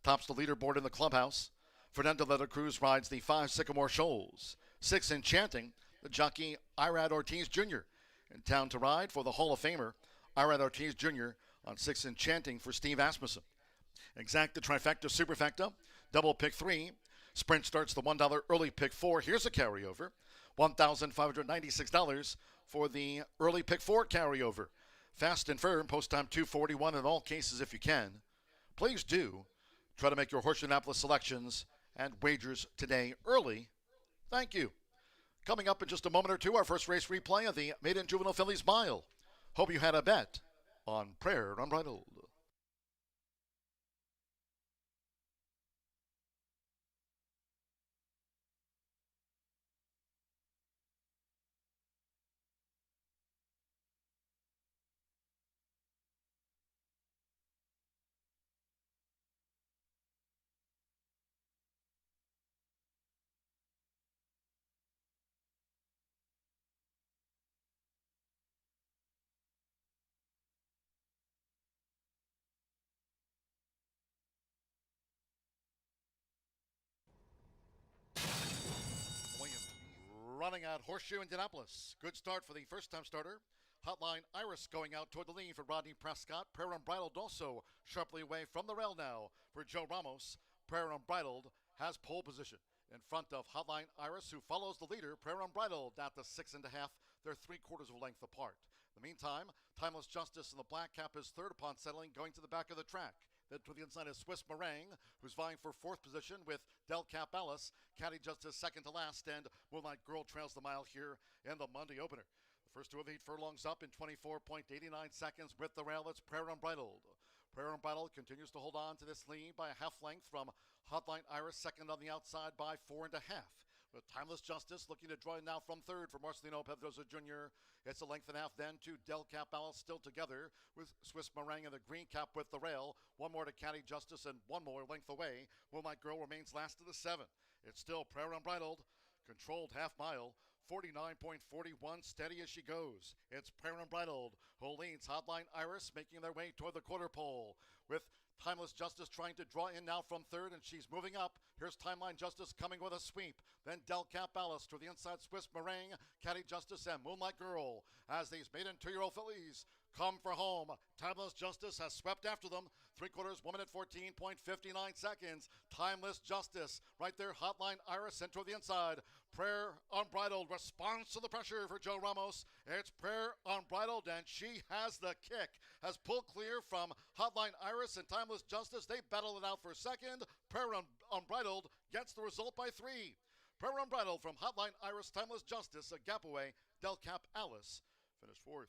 Tops the leaderboard in the clubhouse. Fernando de la Cruz rides the 5 Sycamore Shoals. 6 Enchanting, the jockey Irad Ortiz Jr. in town to ride for the Hall of Famer Irad Ortiz Jr. on 6 Enchanting for Steve Asmussen. Exacta trifecta superfecta, double pick 3. Sprint starts the $1 early pick 4. Here's a carryover. $1,596 for the early pick 4 carryover. Fast and firm, post time 2:41 in all cases if you can. Please do try to make your Horseshoe Indianapolis selections and wagers today early. Thank you. Coming up in just a moment or two, our first race replay of the Maiden Juvenile Fillies Mile. Hope you had a bet on Prayer Unbridled. Running out Horseshoe Indianapolis. Good start for the first-time starter. Hotline Iris going out toward the lead for Rodney Prescott. Prayer Unbridled also sharply away from the rail now for Joe Ramos. Prayer Unbridled has pole position in front of Hotline Iris, who follows the leader, Prayer Unbridled, at the 6.5. They're 3/4 of a length apart. In the meantime, Timeless Justice in the black cap is third upon settling, going to the back of the track. Then to the inside is Swiss Meringue, who's vying for 4th position with Del Cap Alice. Caddy Justice second to last, and Moonlight Girl trails the mile here in the Monday opener. The first 2 of 8 furlongs up in 24.89 seconds with the rail. It's Prayer Unbridled. Prayer Unbridled continues to hold on to this lead by a half length from Hotline Iris, second on the outside by 4.5. With Timeless Justice looking to draw in now from third for Marcelino Pedrosa Jr. It's a length and a half then to Del Cap Alice still together with Swiss Meringue and the green cap with the rail. One more to Caddy Justice and one more length away. Moonlight Girl remains last of the 7. It's still Prayer Unbridled. Controlled half mile, 49.41, steady as she goes. It's Prayer Unbridled, who leads Hotline Iris, making their way toward the quarter pole. With Timeless Justice trying to draw in now from third, and she's moving up. Here's Timeline Justice coming with a sweep. Then Del Cap Alice to the inside, Swiss Meringue, Caddy Justice, and Moonlight Girl. As these maiden 2-year-old fillies come for home, Timeless Justice has swept after them. 3/4, 1 minute 14.59 seconds. Timeless Justice right there. Hotline Iris into the inside. Prayer Unbridled responds to the pressure for Joe Ramos. It's Prayer Unbridled, and she has the kick. Has pulled clear from Hotline Iris and Timeless Justice. They battle it out for second. Prayer Unbridled gets the result by 3. Prayer Unbridled from Hotline Iris, Timeless Justice, a gap away. Del Cap Alice finished 4th.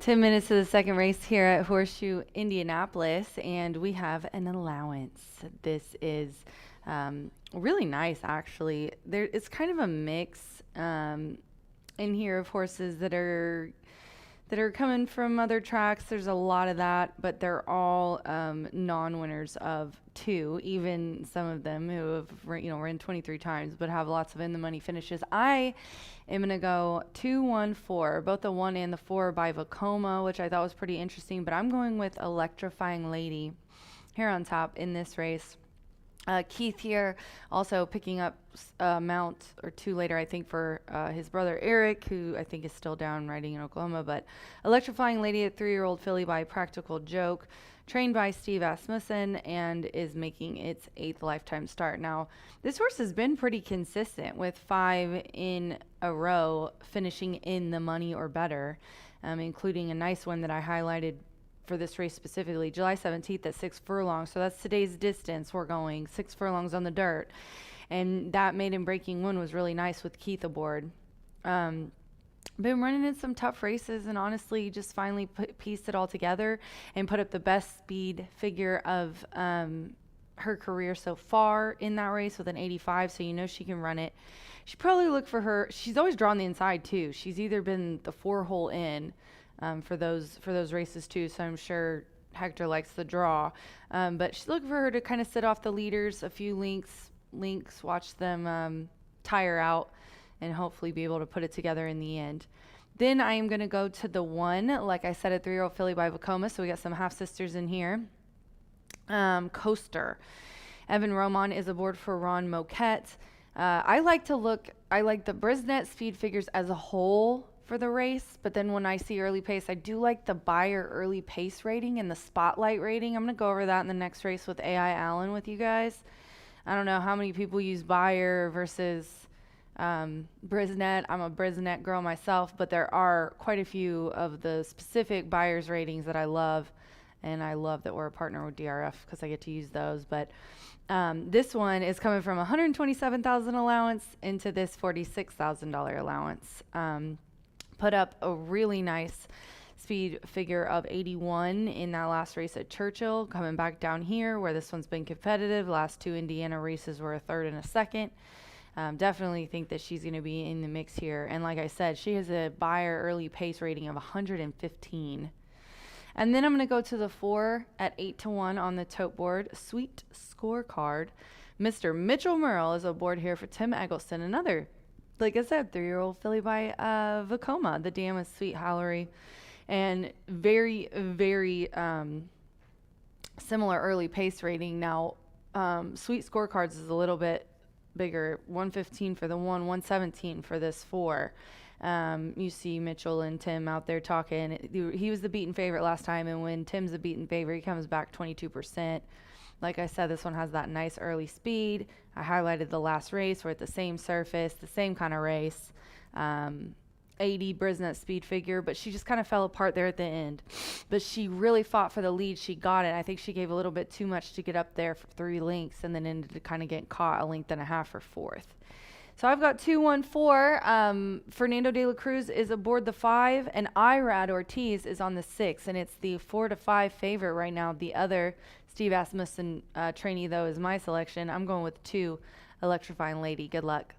10 minutes to the second race here at Horseshoe Indianapolis, and we have an allowance. This is really nice, actually. It's kind of a mix in here of horses that are coming from other tracks. There's a lot of that, but they're all non-winners of 2. Even some of them who have ran 23 times, but have lots of in the money finishes. I am gonna go 2, 1, 4. Both the 1 and the 4 by Vekoma, which I thought was pretty interesting. But I'm going with Electrifying Lady here on top in this race. Keith here also picking up a mount or 2 later, I think, for his brother Eric, who I think is still down riding in Oklahoma. But Electrifying Lady, a 3-year-old filly by Practical Joke, trained by Steve Asmussen, and is making its 8th lifetime start. Now, this horse has been pretty consistent with 5 in a row finishing in the money or better, including a nice one that I highlighted for this race specifically, July 17th at 6 furlongs. So that's today's distance. We're going 6 furlongs on the dirt. And that maiden breaking one was really nice with Keith aboard. Been running in some tough races, and honestly just finally pieced it all together and put up the best speed figure of her career so far in that race with an 85, so she can run it. She probably look for her. She's always drawn the inside too. She's either been the 4-hole in for those races too, so I'm sure Hector likes the draw. But she's looking for her to kind of sit off the leaders a few links, watch them tire out, and hopefully be able to put it together in the end. Then I am going to go to the 1, like I said, a 3-year-old filly by Vekoma, so we got some half-sisters in here. Coaster. Evan Roman is aboard for Ron Moquette. I like the Brisnet speed figures as a whole for the race, but then when I see early pace, I do like the Beyer early pace rating and the spotlight rating. I'm going to go over that in the next race with AI Allen with you guys. I don't know how many people use Beyer versus Brisnet. I'm a Brisnet girl myself, but there are quite a few of the specific Beyer's ratings that I love, and I love that we're a partner with DRF because I get to use those. But this one is coming from $127,000 allowance into this $46,000 allowance. Put up a really nice speed figure of 81 in that last race at Churchill, coming back down here where this one's been competitive. Last 2 Indiana races were a 3rd and a 2nd. Definitely think that she's going to be in the mix here. And like I said, she has a Beyer early pace rating of 115. And then I'm going to go to the 4 at 8-1 on the tote board. Sweet Scorecard. Mr. Mitchell Merle is aboard here for Tim Eggleston. Another, like I said, 3-year-old filly by Vekoma, the dam is Sweet Hallery. And very, very similar early pace rating. Now, Sweet Scorecards is a little bit bigger, 115 for the 1, 117 for this 4. You see Mitchell and Tim out there talking. He was the beaten favorite last time, and when Tim's the beaten favorite, he comes back 22%. Like I said, this one has that nice early speed. I highlighted the last race. We're at the same surface, the same kind of race. 80 Brisnet speed figure, but she just kind of fell apart there at the end. But she really fought for the lead. She got it. I think she gave a little bit too much to get up there for 3 lengths, and then ended up kind of getting caught a length and a half for 4th. So I've got 2-1-4. Fernando de la Cruz is aboard the 5, and Irad Ortiz is on the 6, and it's the 4-5 favorite right now. The other Steve Asmussen trainee, though, is my selection. I'm going with 2, Electrifying Lady. Good luck.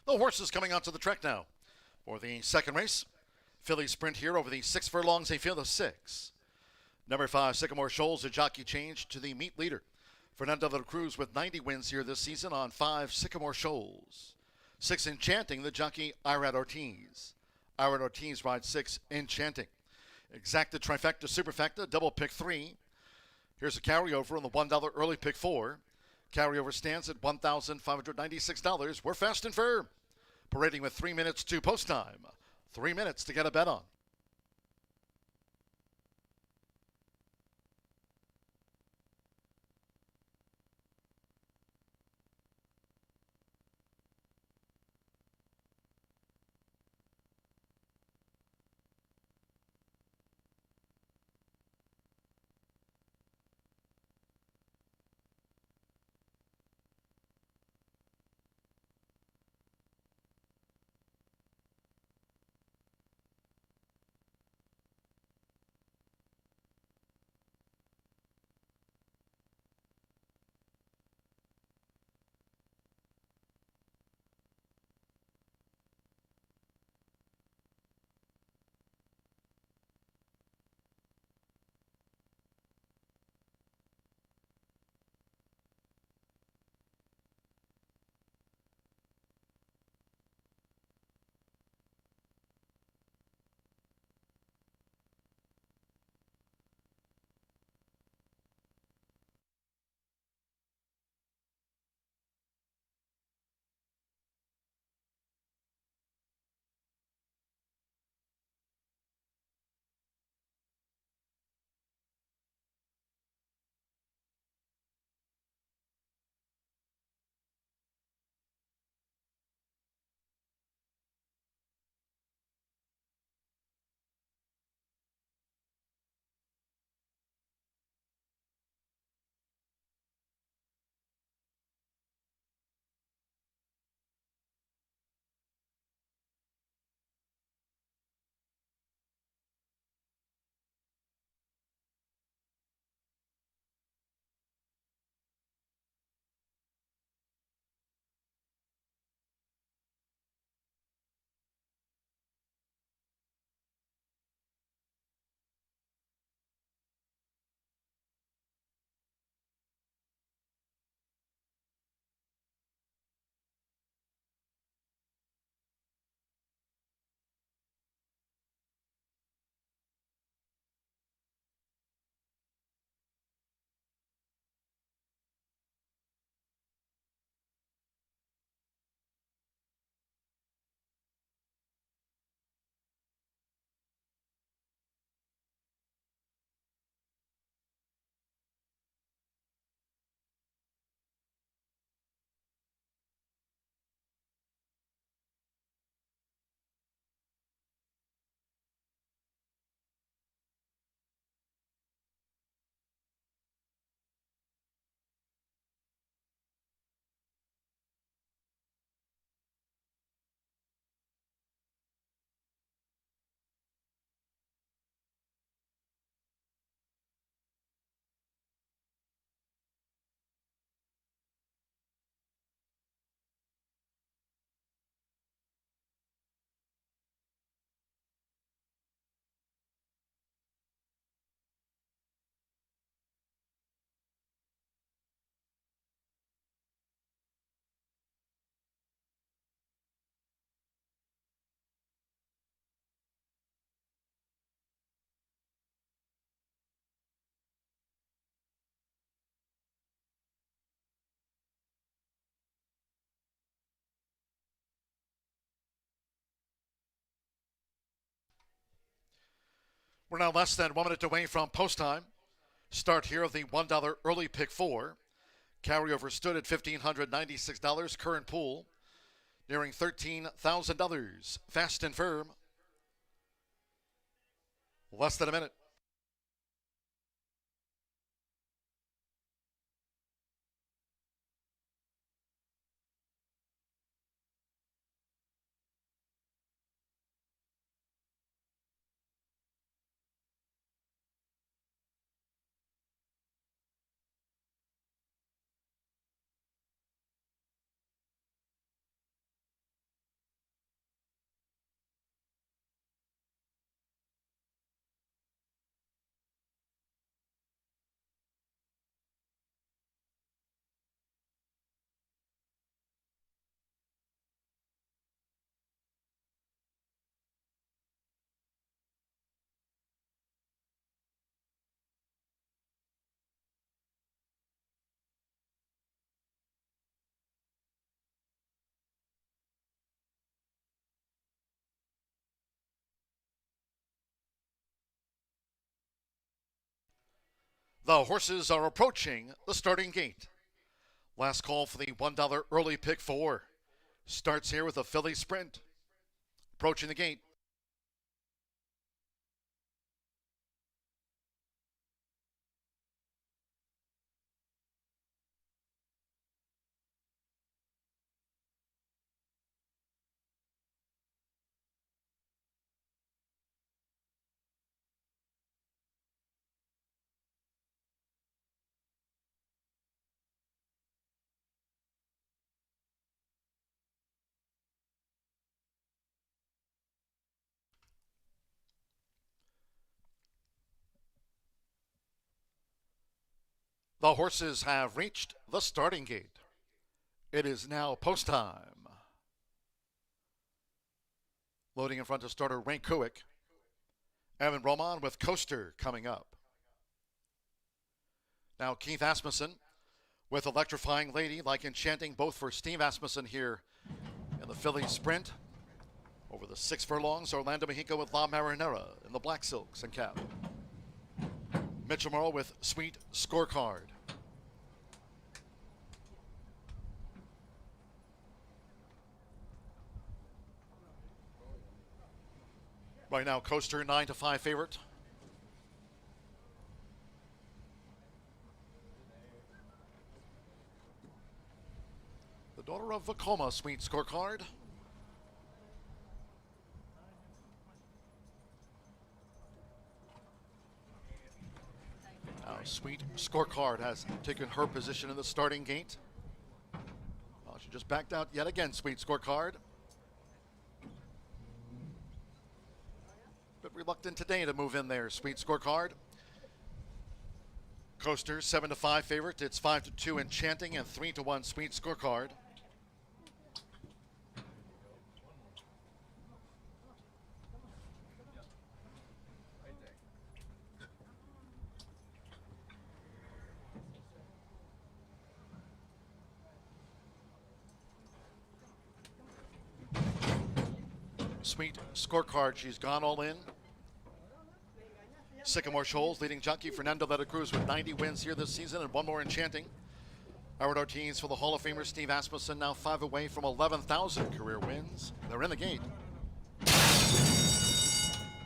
The horses coming onto the track now for the second race. Filly sprint here over the 6 furlongs, a field of 6. Number 5, Sycamore Shoals, a jockey change to the meet leader. Fernando de la Cruz with 90 wins here this season on 5, Sycamore Shoals. 6, Enchanting, the jockey Irad Ortiz. Irad Ortiz rides 6, Enchanting. Exacta, Trifecta, Superfecta, double pick 3. Here's a carryover on the $1 early pick 4. Carryover stands at $1,596. We're fast and firm. Parading with 3 minutes to post time. 3 minutes to get a bet on. We're now less than 1 minute away from post time. Start here of the $1 early pick 4. Carryover stood at $1,596. Current pool nearing $13,000. Fast and firm. Less than a minute. The horses are approaching the starting gate. Last call for the $1 early pick 4. Starts here with a filly sprint. Approaching the gate. The horses have reached the starting gate. It is now post time. Loading in front of starter Rank Kuick. Evan Roman with Coaster coming up. Now Keith Asmussen with Electrifying Lady, like Enchanting, both for Steve Asmussen here in the filly sprint. Over the 6 furlongs, Orlando Mexico with La Marinera in the black silks and cap. Mitchell Morrow with Sweet Scorecard. Right now, Coaster 9-5 favorite. The daughter of Vacoma, Sweet Scorecard. Now, Sweet Scorecard has taken her position in the starting gate. Well, she just backed out yet again, Sweet Scorecard. Bit reluctant today to move in there, Sweet Scorecard. Coaster 7-5 favorite. It's 5-2 Enchanting and 3-1 Sweet Scorecard. Sweet Scorecard, she's gone all in. Sycamore Shoals leading jockey Fernando de la Cruz with 90 wins here this season and 1 more Enchanting. Howard Ortiz for the Hall of Famer Steve Asmussen, now 5 away from 11,000 career wins. They're in the gate.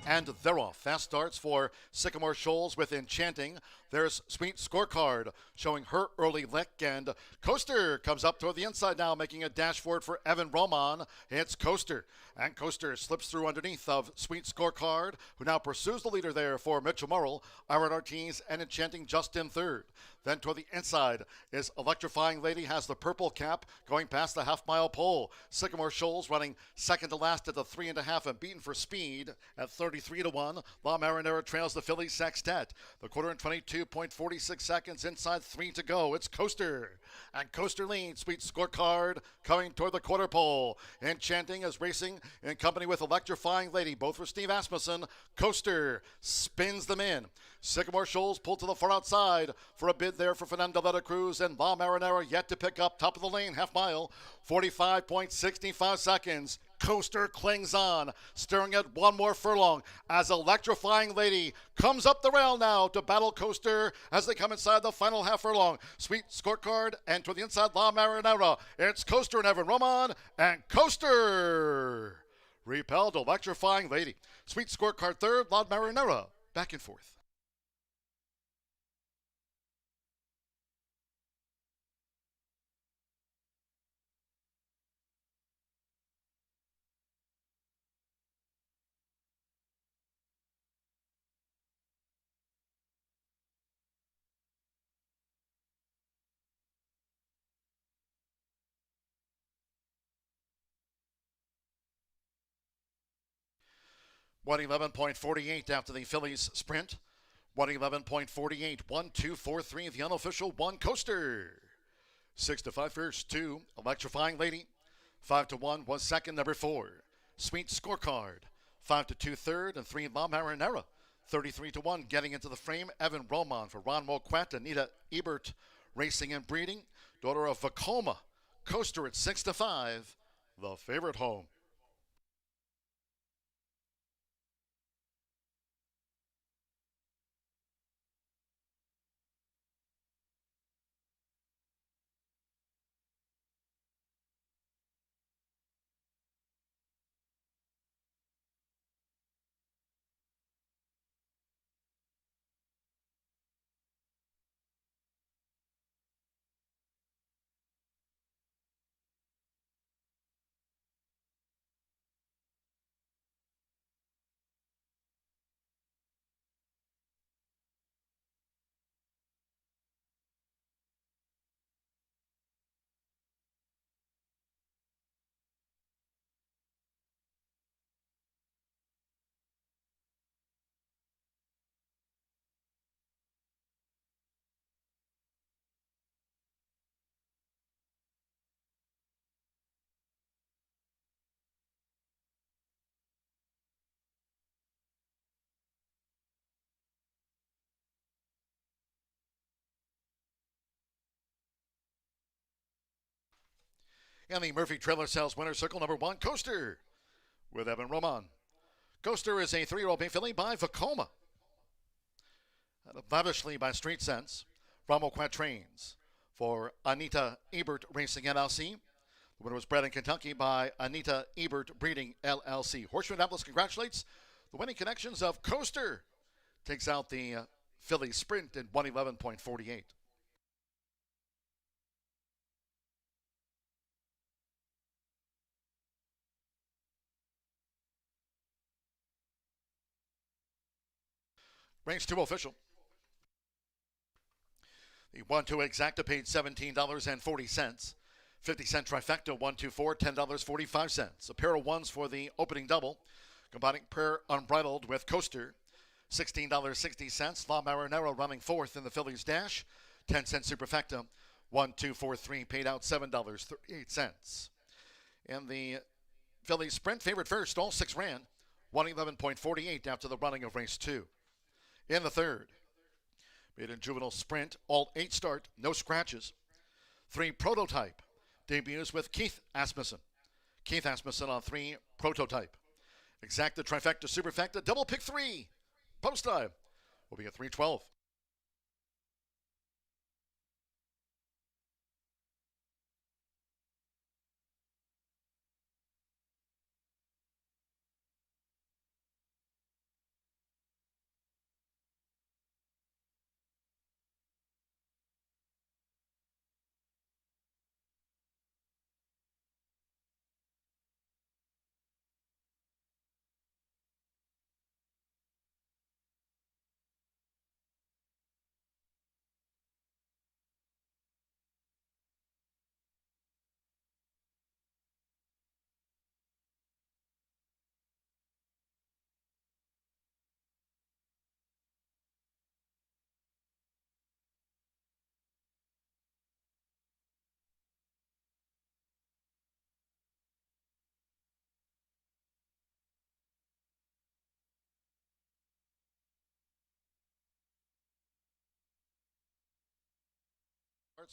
And they're off. Fast starts for Sycamore Shoals with Enchanting. There's Sweet Scorecard showing her early lick. And Coaster comes up toward the inside now, making a dash forward for Evan Roman. It's Coaster. And Coaster slips through underneath of Sweet Scorecard, who now pursues the leader there for Mitchell Morrill. Aaron Ortiz and Enchanting just in third. Then toward the inside is Electrifying Lady, has the purple cap going past the half-mile pole. Sycamore Shoals running second to last at the 3.5 and beaten for speed at 33-1. La Marinera trails the Philly Sextet. The quarter in 22.46 seconds, inside 3 to go. It's Coaster. And Coaster leads. Sweet Scorecard coming toward the quarter pole. Enchanting is racing in company with Electrifying Lady, both for Steve Asmussen. Coaster spins them in. Sycamore Shoals pulled to the far outside for a bid there for Fernando de la Cruz, and La Marinera yet to pick up top of the lane, half mile, 45.65 seconds. Coaster clings on, staring at 1 more furlong as Electrifying Lady comes up the rail now to battle Coaster as they come inside the final half furlong. Sweet Scorecard and to the inside La Marinera. It's Coaster and Evan Roman, and Coaster repelled Electrifying Lady. Sweet Scorecard third, La Marinera back and forth. One 11.48 after the Phillies sprint. 111.48, 1-2-4-3, the unofficial 1 Coaster. 6-5 first, 2 Electrifying Lady. 5-1 was second, number 4 Sweet Scorecard. 5-2 third, and 3 La Marinera. 33-1 getting into the frame. Evan Roman for Ron Moquette. Anita Ebert racing and breeding. Daughter of Vacoma. Coaster at 6-5, the favorite home. And the Murphy Trailer Sales winner, circle number 1, Coaster, with Evan Roman. Coaster is a 3-year-old bay filly by Vacoma. Lavishly by Street Sense. Bravo Quatrains for Anita Ebert Racing LLC. The winner was bred in Kentucky by Anita Ebert Breeding LLC. Horseshoe Indianapolis congratulates the winning connections of Coaster. Takes out the Philly Sprint in 111.48. Race 2 official. The 1-2 exacta paid $17.40. 50-cent trifecta, 1-2-4, $10.45. A pair of ones for the opening double, combining Prayer Unbridled with Coaster, $16.60. La Marinera running fourth in the Phillies Dash, 10-cent superfecta, 1-2-4-3, paid out $7.38. And the Phillies Sprint, favorite first, all 6 ran, 111.48 after the running of race 2. In the third, maiden juvenile sprint, all 8 start, no scratches. 3 prototype debuts with Keith Asmussen. Keith Asmussen on 3 prototype. Exacta, trifecta, superfecta, double pick 3. Post time will be at 3:12.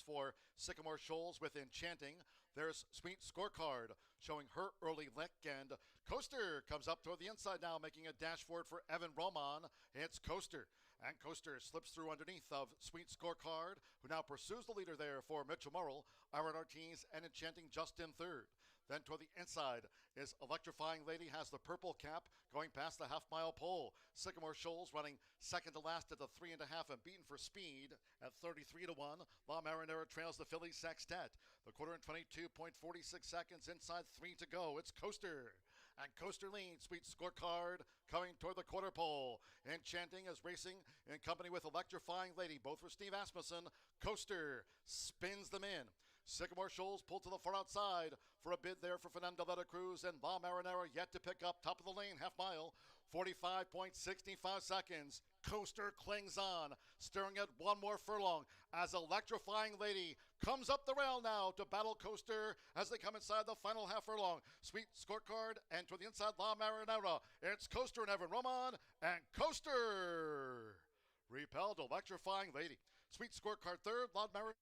For Sycamore Shoals with Enchanting. There's Sweet Scorecard showing her early lick, and Coaster comes up toward the inside now, making a dash forward for Evan Roman. It's Coaster, and Coaster slips through underneath of Sweet Scorecard, who now pursues the leader there for Mitchell Murrell. Iron Ortiz and Enchanting just in third. Then toward the inside is Electrifying Lady, has the purple cap going past the half-mile pole. Sycamore Shoals running second to last at the 3.5 and beaten for speed at 33-1. La Marinera trails the Phillies Sextet. The quarter in 22.46 seconds, inside 3 to go. It's Coaster. And Coaster leads. Sweet Scorecard coming toward the quarter pole. Enchanting is racing in company with Electrifying Lady, both for Steve Asmussen. Coaster spins them in. Sycamore Shoals pulled to the far outside for a bid there for Fernando Letta Cruz, and La Marinera yet to pick up top of the lane, half mile, 45.65 seconds. Coaster clings on, staring at one more furlong as Electrifying Lady comes up the rail now to battle Coaster as they come inside the final half furlong. Sweet Scorecard and to the inside La Marinera. It's Coaster and Evan Roman, and Coaster repelled Electrifying Lady. Sweet Scorecard third, La Marinera.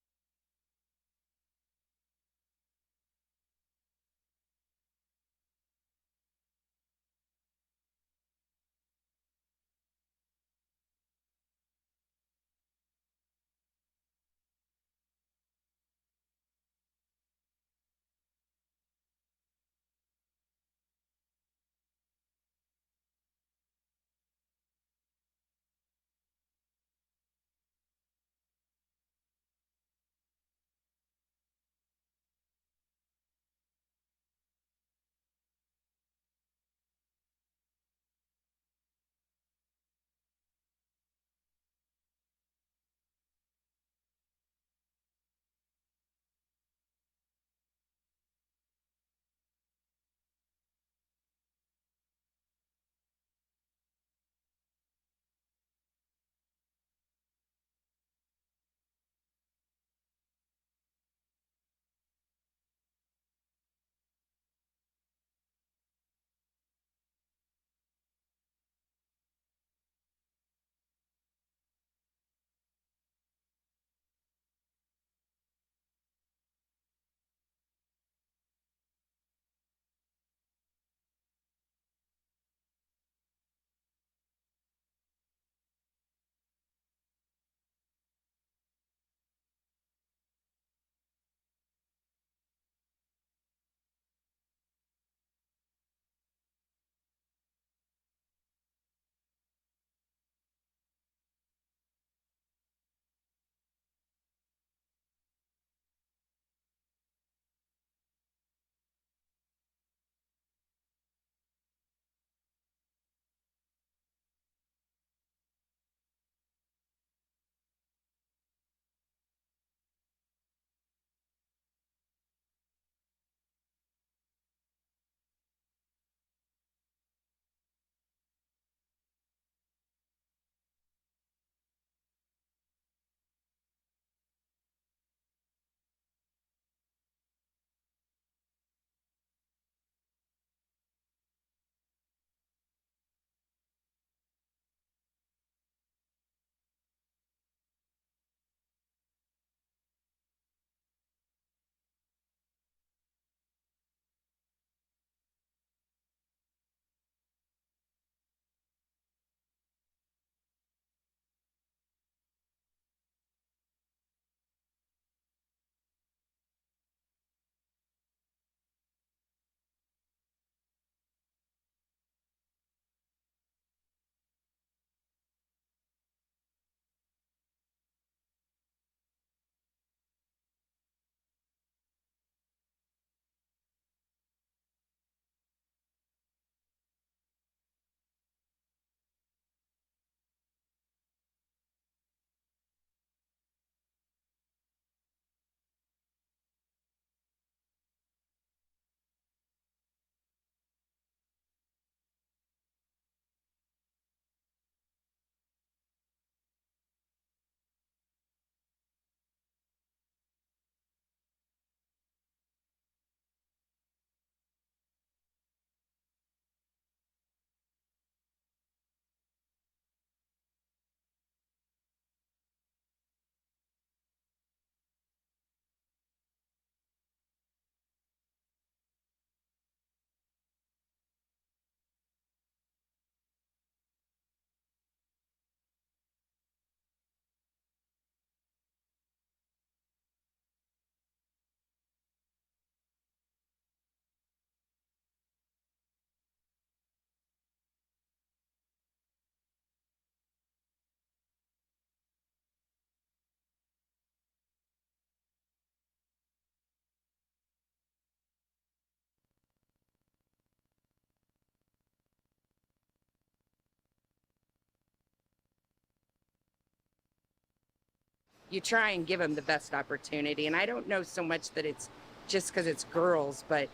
you try and give them the best opportunity. And I don't know so much that it's just because it's girls, but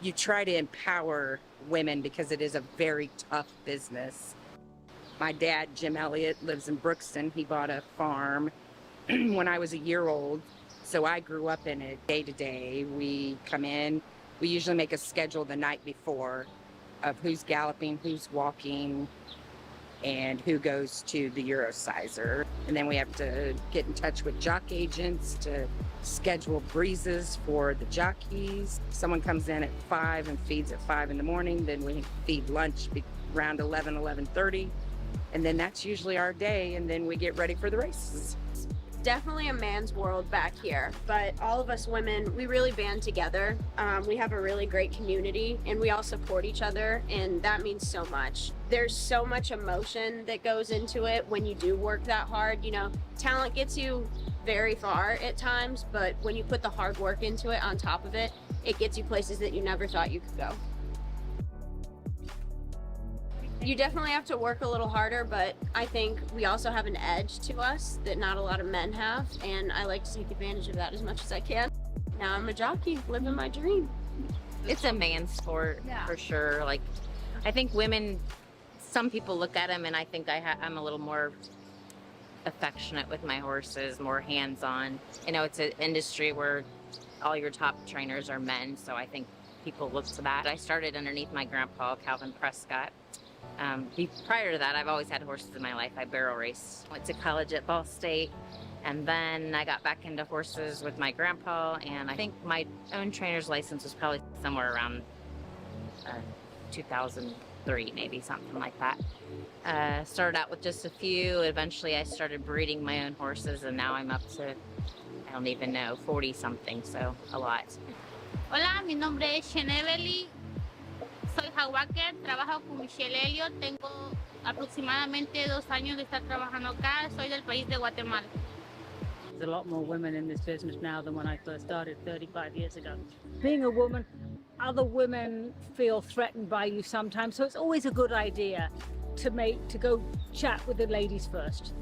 you try to empower women because it is a very tough business. My dad, Jim Elliott, lives in Brookston. He bought a farm when I was a year old. So I grew up in it day to day. We come in, we usually make a schedule the night before of who's galloping, who's walking, and who goes to the Eurosizer. And then we have to get in touch with jock agents to schedule breezes for the jockeys. Someone comes in at 5 and feeds at 5 in the morning. Then we feed lunch around 11, 11:30. And then that's usually our day. And then we get ready for the races. Definitely a man's world back here, but all of us women, we really band together. We have a really great community and we all support each other, and that means so much. There's so much emotion that goes into it when you do work that hard. You know, talent gets you very far at times, but when you put the hard work into it on top of it, it gets you places that you never thought you could go. You definitely have to work a little harder, but I think we also have an edge to us that not a lot of men have, and I like to take advantage of that as much as I can. Now I'm a jockey, living my dream. It's a man's sport, for sure. Like, I think women, some people look at them and I think I'm a little more affectionate with my horses, more hands-on. You know, it's an industry where all your top trainers are men, so I think people look to that. I started underneath my grandpa, Calvin Prescott. Prior to that, I've always had horses in my life. I barrel raced. Went to college at Ball State, and then I got back into horses with my grandpa, and I think my own trainer's license was probably somewhere around 2003, maybe, something like that. Started out with just a few. Eventually, I started breeding my own horses, and now I'm up to, I don't even know, 40-something, so a lot. Hola, mi nombre es Chenevely. Soy Jaguaker, trabajo con Michelle Elliott, tengo aproximadamente 2 años de estar trabajando acá, soy del país de Guatemala. There's a lot more women in this business now than when I first started 35 years ago. Being a woman, other women feel threatened by you sometimes, so it's always a good idea to go chat with the ladies first.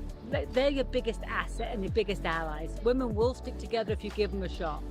They're your biggest asset and your biggest allies. Women will stick together if you give them a shot.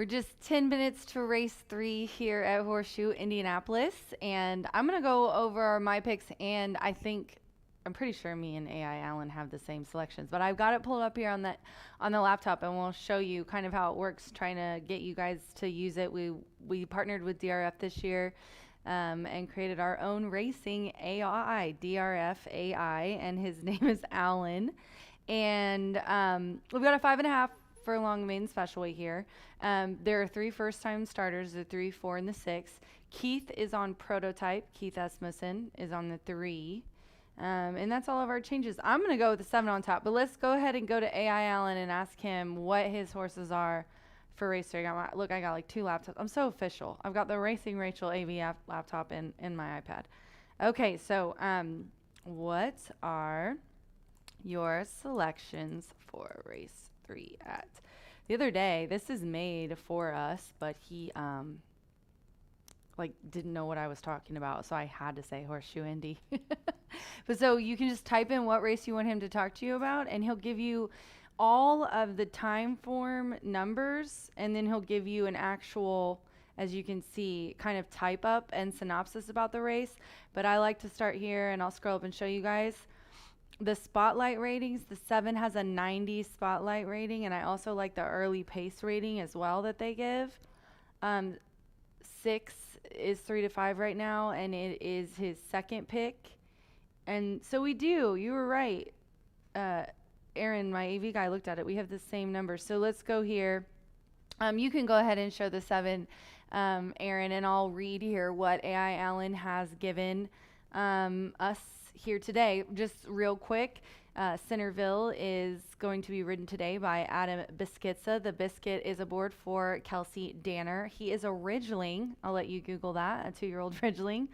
We're just 10 minutes to race 3 here at Horseshoe Indianapolis, and I'm going to go over my picks, and I'm pretty sure me and AI Allen have the same selections, but I've got it pulled up here on the laptop, and we'll show you kind of how it works, trying to get you guys to use it. We partnered with DRF this year and created our own racing AI, DRF AI, and his name is Allen. And we've got a 5.5 furlong maiden special weight here. There are 3 first-time starters, the 3, 4, and the 6. Keith is on prototype. Keith Asmussen is on the 3. And that's all of our changes. I'm going to go with the 7 on top, but let's go ahead and go to AI Allen and ask him what his horses are for race 3. I got like 2 laptops. I'm so official. I've got the Racing Rachel AV laptop in my iPad. Okay, so what are your selections for race 3 at? The other day, this is made for us, but he didn't know what I was talking about, so I had to say Horseshoe Indy. But so you can just type in what race you want him to talk to you about, and he'll give you all of the time form numbers, and then he'll give you an actual, as you can see, kind of type up and synopsis about the race. But I like to start here, and I'll scroll up and show you guys the spotlight ratings. The 7 has a 90 spotlight rating, and I also like the early pace rating as well that they give. 6 is 3 to 5 right now, and it is his second pick. And so you were right. Aaron, my AV guy, looked at it. We have the same number. So let's go here. You can go ahead and show the 7, Aaron, and I'll read here what AI Allen has given us here today. Just real quick, Centerville is going to be ridden today by Adam Biscuitza. The Biscuit is aboard for Kelsey Danner. He is a Ridgeling. I'll let you Google that, a 2-year-old Ridgeling.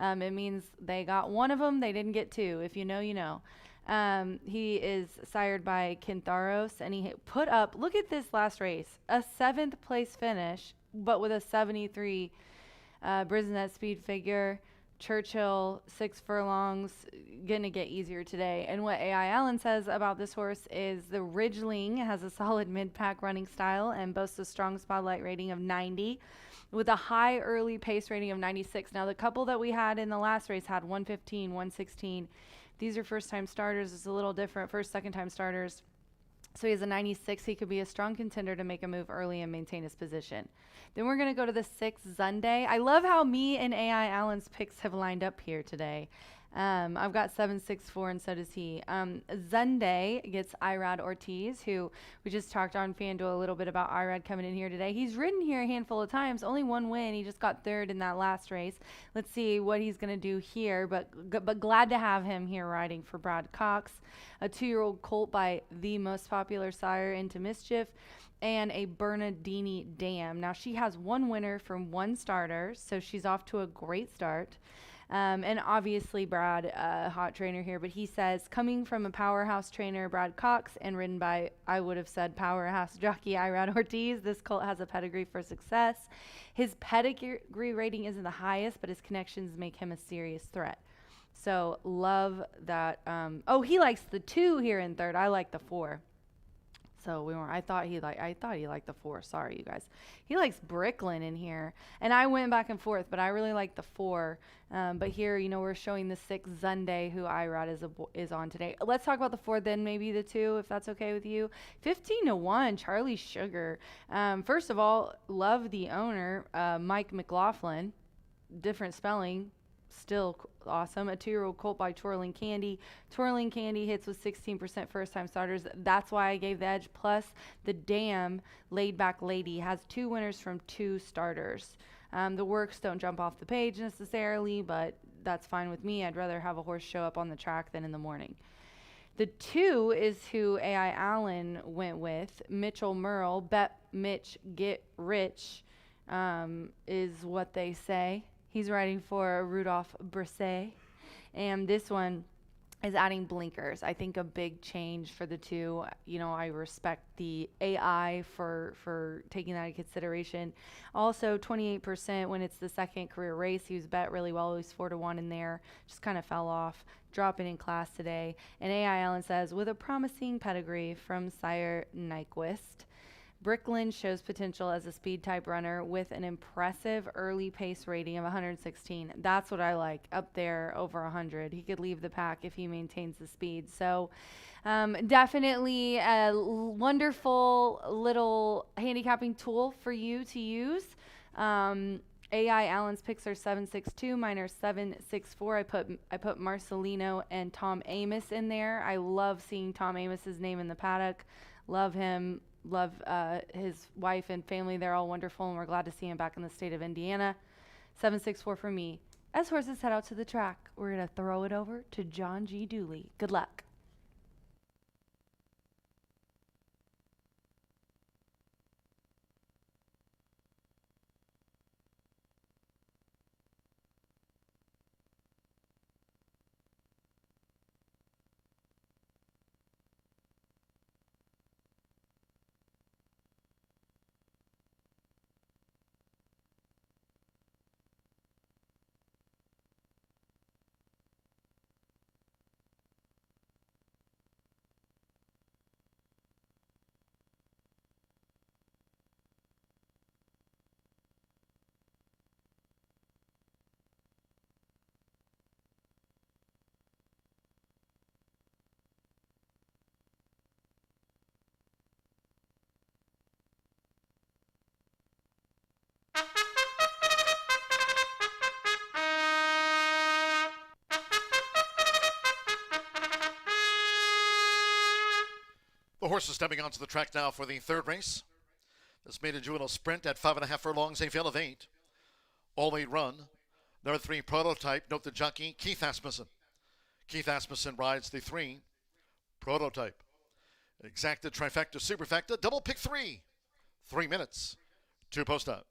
It means they got one of them, they didn't get 2. If you know, you know. He is sired by Kintharos, and he put up, look at this last race, a 7th place finish, but with a 73 Brisnet speed figure. Churchill, 6 furlongs, gonna get easier today. And what AI Allen says about this horse is the Ridgeling has a solid mid-pack running style and boasts a strong spotlight rating of 90 with a high early pace rating of 96. Now the couple that we had in the last race had 115, 116. These are first-time starters. It's a little different, first, second-time starters. So he has a 96. He could be a strong contender to make a move early and maintain his position. Then we're going to go to the 6, Zunday. I love how me and AI Allen's picks have lined up here today. I've got 7, 6, 4, and so does he. Zunday gets Irad Ortiz, who we just talked on FanDuel a little bit about Irad coming in here today. He's ridden here a handful of times, only 1 win. He just got 3rd in that last race. Let's see what he's going to do here, but glad to have him here riding for Brad Cox. A 2-year-old colt by the most popular sire, Into Mischief, and a Bernardini Dam. Now she has 1 winner from 1 starter, so she's off to a great start. And obviously Brad, hot trainer here, but he says, coming from a powerhouse trainer, Brad Cox, and ridden by, I would have said, powerhouse jockey Irad Ortiz, this colt has a pedigree for success. His pedigree rating isn't the highest, but his connections make him a serious threat. So love that. He likes the 2 here in 3rd. I like the 4. So I thought he liked the 4. Sorry, you guys. He likes Bricklin in here, and I went back and forth, but I really like the 4. But here, we're showing the 6, Zunday, who Irad is on today. Let's talk about the 4, then maybe the 2, if that's okay with you. 15 to 1, Charlie Sugar. First of all, love the owner, Mike McLaughlin. Different spelling. Still awesome. A 2-year-old colt by Twirling Candy. Twirling Candy hits with 16% first-time starters. That's why I gave the edge. Plus, the Dam, Laid Back Lady, has 2 winners from 2 starters. The works don't jump off the page necessarily, but that's fine with me. I'd rather have a horse show up on the track than in the morning. The 2 is who AI Allen went with. Mitchell Merle. Bet Mitch, get rich, is what they say. He's riding for Rudolph Brisset. And this one is adding blinkers. I think a big change for the 2. I respect the AI for taking that into consideration. Also, 28% when it's the 2nd career race. He was bet really well. He was 4 to 1 in there. Just kind of fell off. Dropping in class today. And AI Allen says, with a promising pedigree from sire Nyquist. Bricklin shows potential as a speed type runner with an impressive early pace rating of 116. That's what I like, up there over 100. He could leave the pack if he maintains the speed. So definitely a wonderful little handicapping tool for you to use. AI Allen's picks are 762, mine are 764. I put Marcelino and Tom Amos in there. I love seeing Tom Amos's name in the paddock. Love him. Love his wife and family. They're all wonderful, and we're glad to see him back in the state of Indiana. 764 for me. As horses head out to the track, we're going to throw it over to John G. Dooley. Good luck. The horses stepping onto the track now for the third race. This maiden juvenile sprint at 5.5 furlongs, a field of 8. All-weight run. Number 3, Prototype. Note the jockey, Keith Asmussen. Keith Asmussen rides the 3, Prototype. Exacta, trifecta, superfecta, double pick 3. 3 minutes. 2 post up.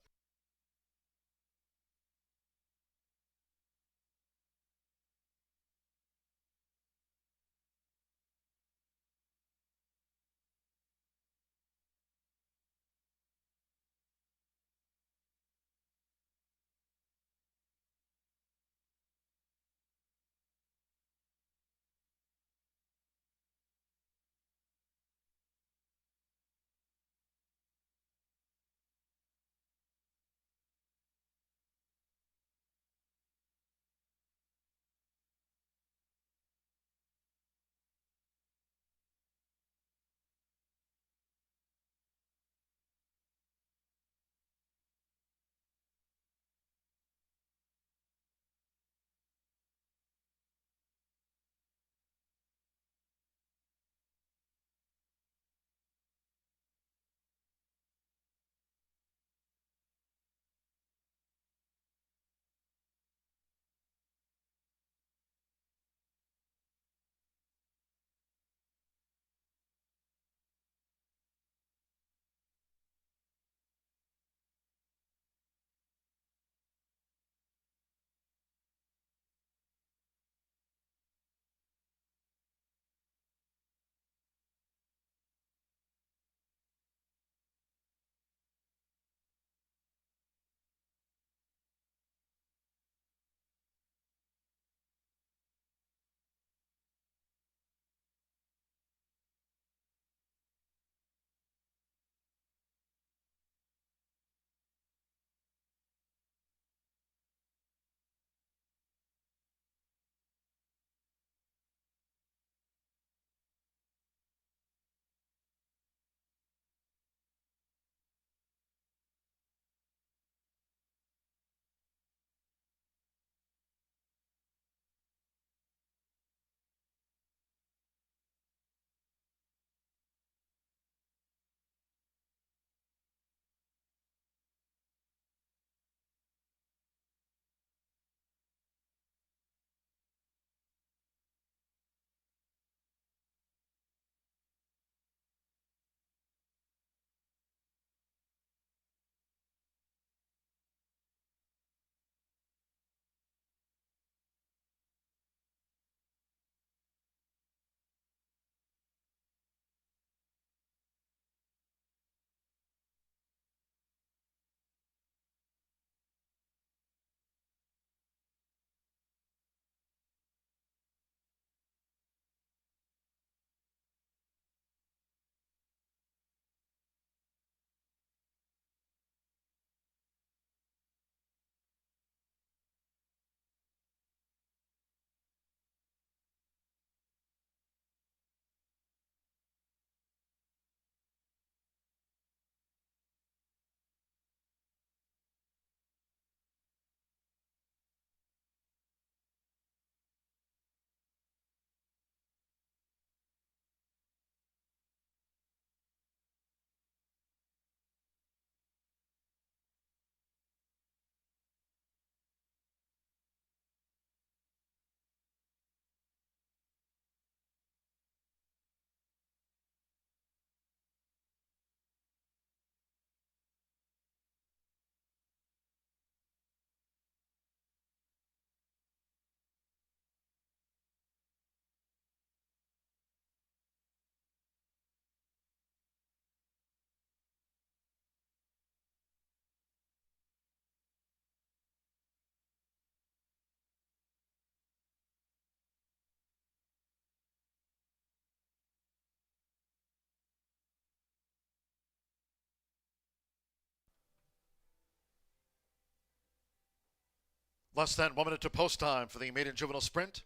Less than 1 minute to post time for the maiden juvenile sprint.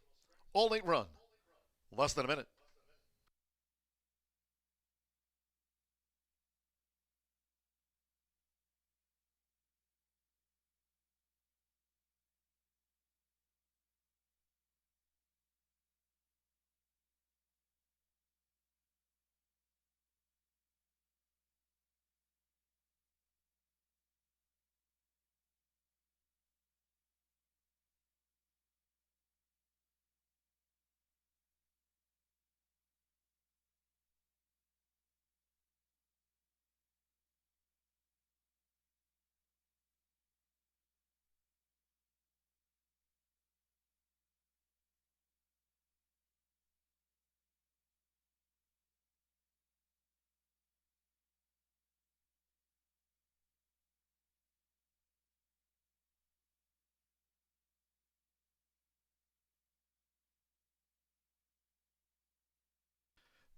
All 8 run. Less than a minute.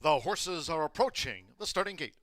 The horses are approaching the starting gate.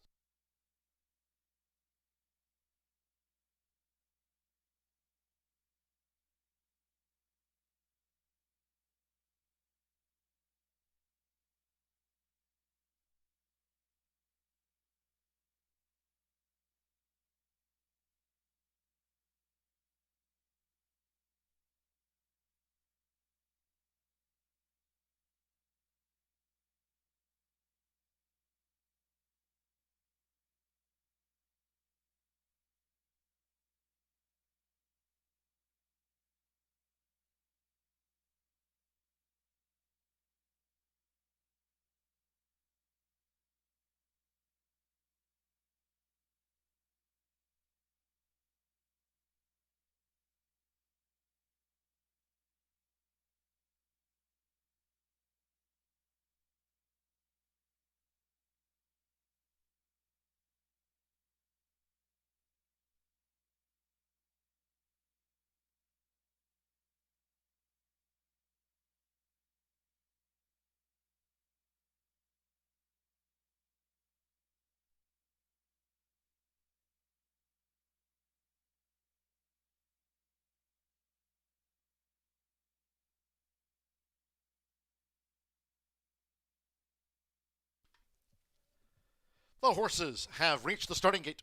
The horses have reached the starting gate.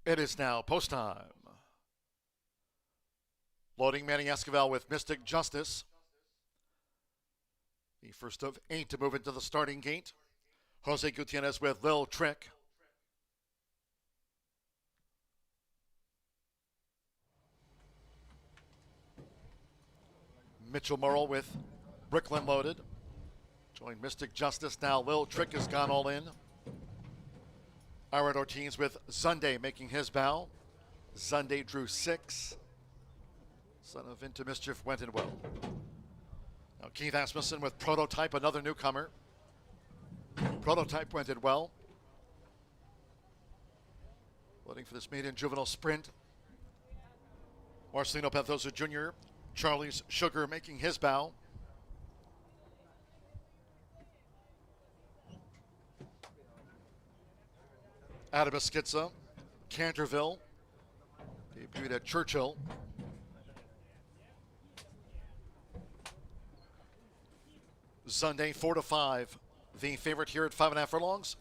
It is now post time. Loading Manny Esquivel with Mystic Justice. The first of 8 to move into the starting gate. Jose Gutierrez with Lil Trick. Mitchell Murrell with Brooklyn loaded. Join Mystic Justice now. Lil Trick has gone all in. Aaron Ortiz with Sunday making his bow. Sunday drew 6. Son of Into Mischief went in well. Now Keith Asmussen with Prototype, another newcomer. Prototype went in well. Loading for this maiden juvenile sprint. Marcelino Pantoja Jr., Charlie's Sugar making his bow. Adabaskitsa, Canterville, debuted at Churchill. Sunday 4-5, the favorite here at 5.5 furlongs.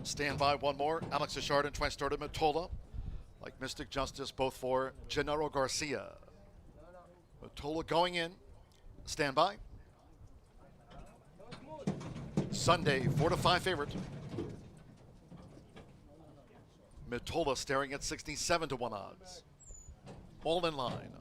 Stand by one more. Alex Achard and twice started Matola. Like Mystic Justice, both for Gennaro Garcia. Matola going in. Stand by. Sunday 4-5 favorite. Matola staring at 67-1 odds. All in line.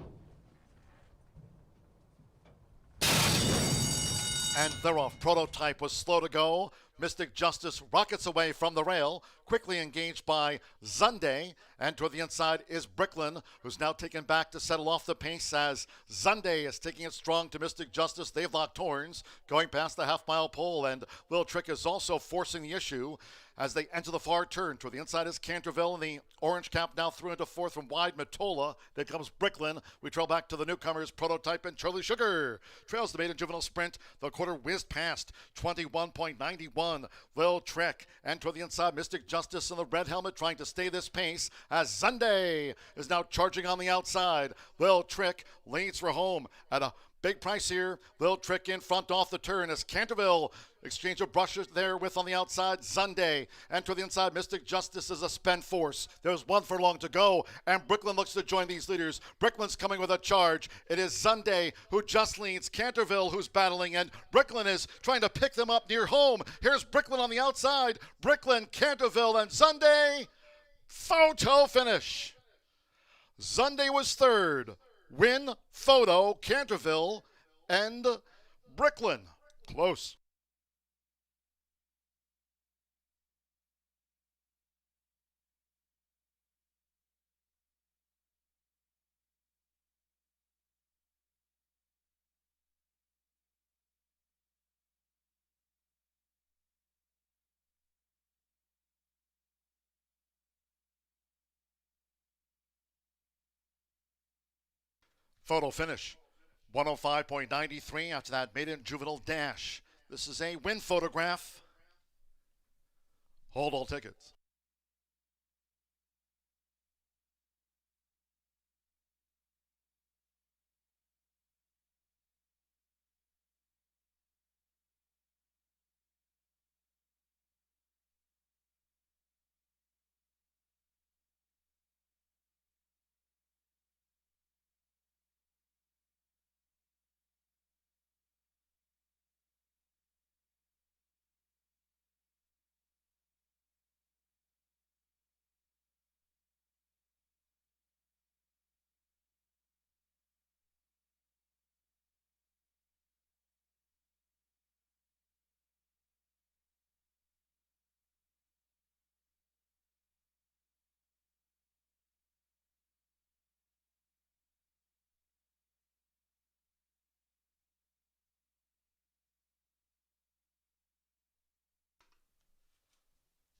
And they're off. Prototype was slow to go. Mystic Justice rockets away from the rail, quickly engaged by Sunday. And toward the inside is Bricklin, who's now taken back to settle off the pace as Sunday is taking it strong to Mystic Justice. They've locked horns, going past the half-mile pole, and Lil Trick is also forcing the issue. as they enter the far turn. Toward the inside is Canterville, and the orange cap now through into fourth from wide Matola. There comes Bricklin. We trail back to the newcomers, Prototype and Charlie Sugar. Trails the maiden juvenile sprint. The quarter whizzed past 21.91. Lil Trick. And toward the inside, Mystic Justice in the red helmet trying to stay this pace as Sunday is now charging on the outside. Lil Trick leads for home at a big price here. Lil Trick in front off the turn as Canterville exchange of brushes there with on the outside Sunday. And to the inside, Mystic Justice is a spent force. There's 1 furlong to go, and Bricklin looks to join these leaders. Bricklin's coming with a charge. It is Sunday who just leads. Canterville who's battling, and Bricklin is trying to pick them up near home. Here's Bricklin on the outside. Bricklin, Canterville, and Sunday. Photo finish. Sunday was third. Win, Photo, Canterville, and Bricklin. Close. Photo finish, 105.93 after that maiden juvenile dash. This is a win photograph. Hold all tickets.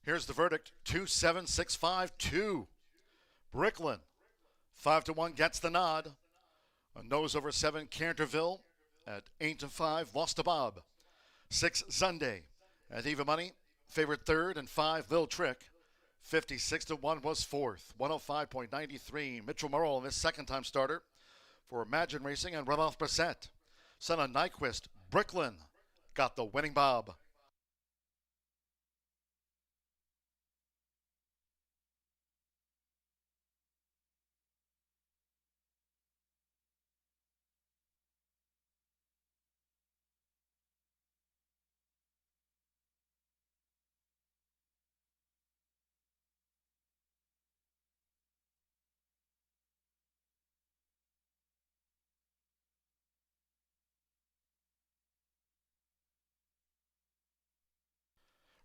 Here's the verdict, 27652. Bricklin, 5-1 gets the nod. A nose over 7, Canterville at 8-5, lost to Bob. 6, Sunday at even money, favorite third, and 5, Lil Trick. 56-1 was fourth, 105.93. Mitchell Murrell in this second time starter for Imagine Racing and Rudolph Brissett. Son of Nyquist, Bricklin got the winning bob.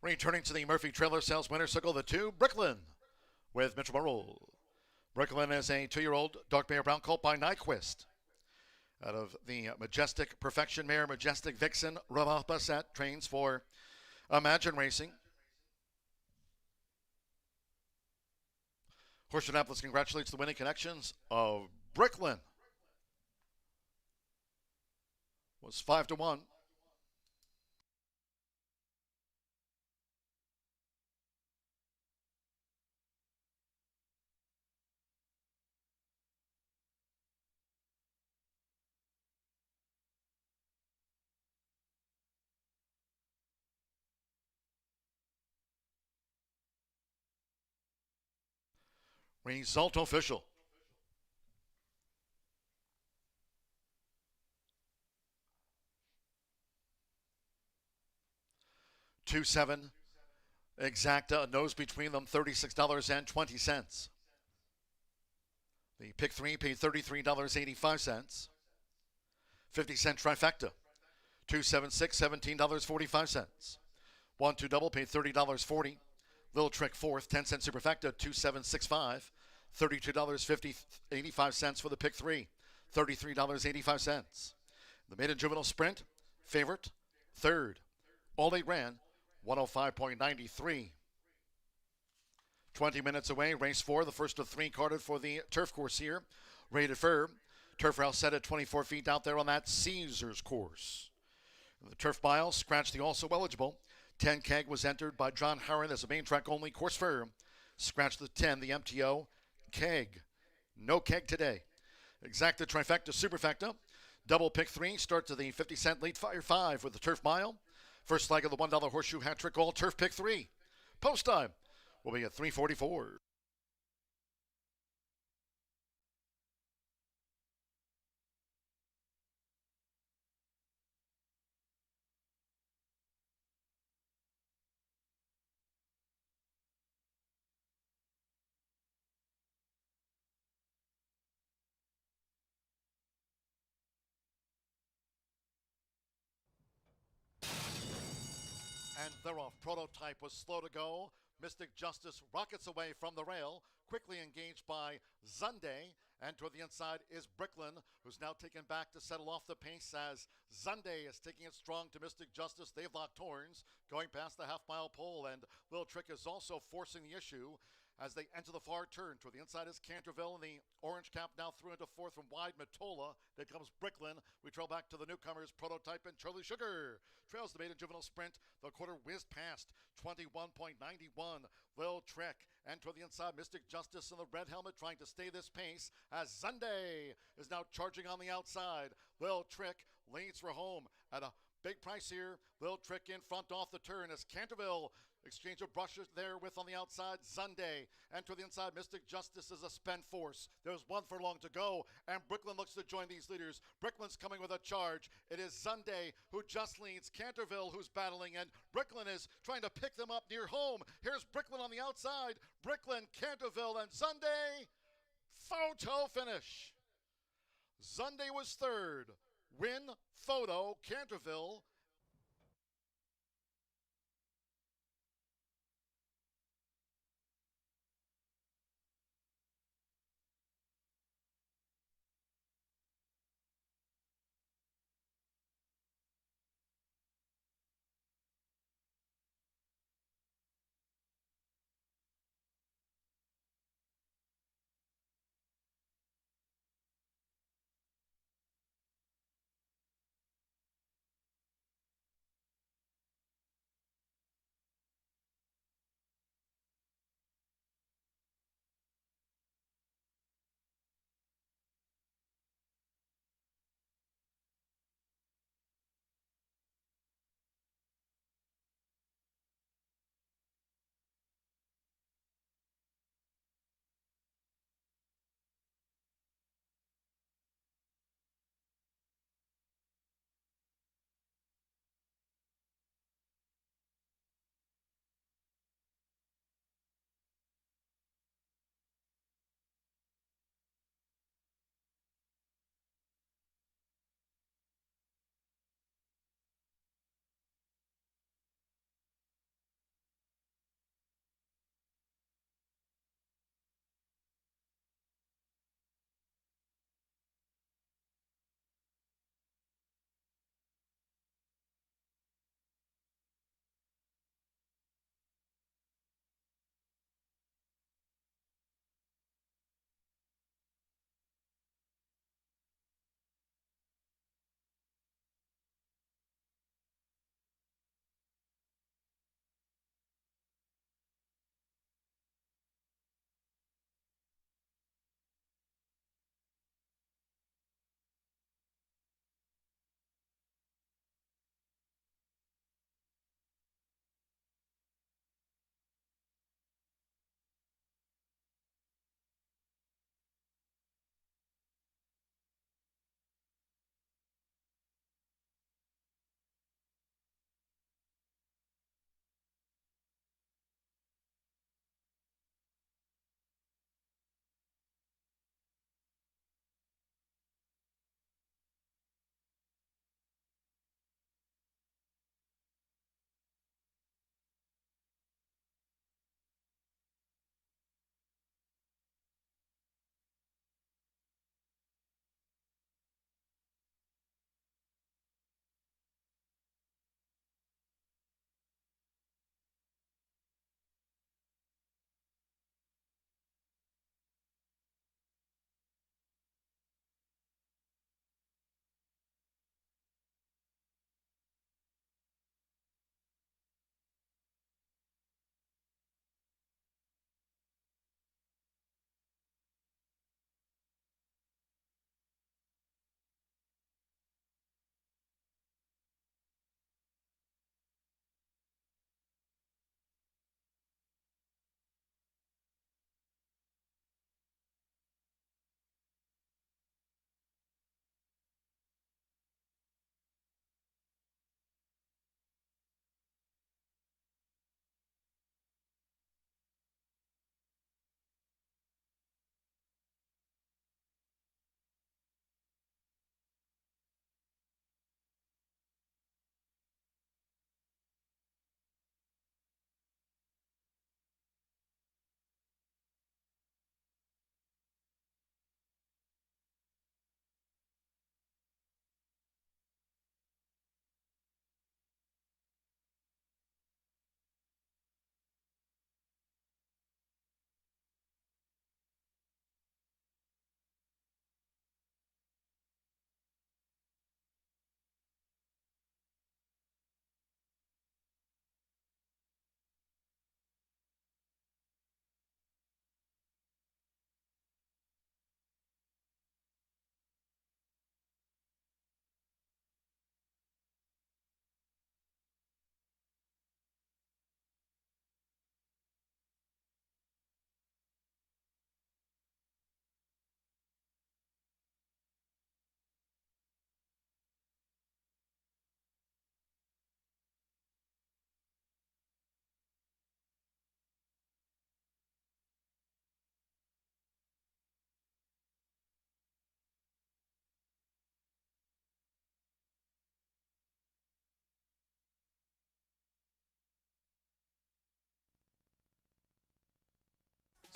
Returning to the Murphy Trailer Sales winner circle, the 2, Bricklin with Mitchell Murrell. Bricklin is a 2-year-old dark bear brown colt by Nyquist. Out of the Majestic Perfection mare, Majestic Vixen, Rudolph Brissett trains for Imagine Racing. Horseshoe Indianapolis congratulates the winning connections of Bricklin. Was 5-1. Result official. $2-7 exacta, nose between them, $36.20. The pick 3 paid $33.85. 50-cent trifecta, 276, $17.45. 1-2 double paid $30.40. Little Trick fourth, 10-cent superfecta, 2765, $32.85 for the pick 3, $33.85. The maiden juvenile sprint, favorite, third. All 8 ran, 105.93. 20 minutes away, race 4, the first of 3 carded for the turf course here. Rated Fur. Turf rail set at 24 feet out there on that Caesars course. The turf mile scratched the also eligible. 10 keg was entered by John Harron as a main track only course fur. Scratched the 10, the MTO keg. No keg today. Exacta trifecta superfecta. Double pick 3 start to the 50-cent late fire 5 with the turf mile. First leg of the $1 horseshoe hat trick all turf pick 3. Post time will be at 3:44. And they're off. Prototype was slow to go. Mystic Justice rockets away from the rail, quickly engaged by Zunday. And toward the inside is Bricklin, who's now taken back to settle off the pace as Zunday is taking it strong to Mystic Justice. They've locked horns, going past the half-mile pole, and Little Trick is also forcing the issue as they enter the far turn. Toward the inside is Canterville, and the orange cap now through into fourth from wide Matola. There comes Bricklin. We trail back to the newcomers, Prototype and Charlie Sugar. Trails the maiden juvenile sprint. The quarter whizzed past 21.91. Lil Trick. And toward the inside, Mystic Justice in the red helmet trying to stay this pace as Sunday is now charging on the outside. Lil Trick leads for home at a big price here. Lil Trick in front off the turn as Canterville exchange of brushes there with on the outside Sunday. And to the inside, Mystic Justice is a spent force. There's 1 furlong to go, and Bricklin looks to join these leaders. Bricklin's coming with a charge. It is Sunday who just leads. Canterville who's battling, and Bricklin is trying to pick them up near home. Here's Bricklin on the outside. Bricklin, Canterville, and Sunday. Photo finish. Sunday was third. Win, photo, Canterville.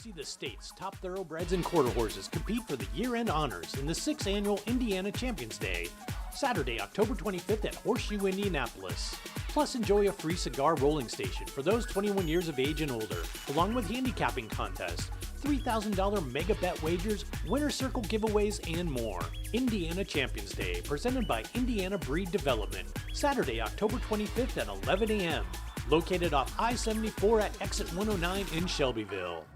See the state's top thoroughbreds and quarter horses compete for the year-end honors in the 6th Annual Indiana Champions Day, Saturday, October 25th at Horseshoe, Indianapolis. Plus, enjoy a free cigar rolling station for those 21 years of age and older, along with handicapping contest, $3,000 mega bet wagers, winner circle giveaways, and more. Indiana Champions Day, presented by Indiana Breed Development, Saturday, October 25th at 11 a.m. Located off I-74 at exit 109 in Shelbyville.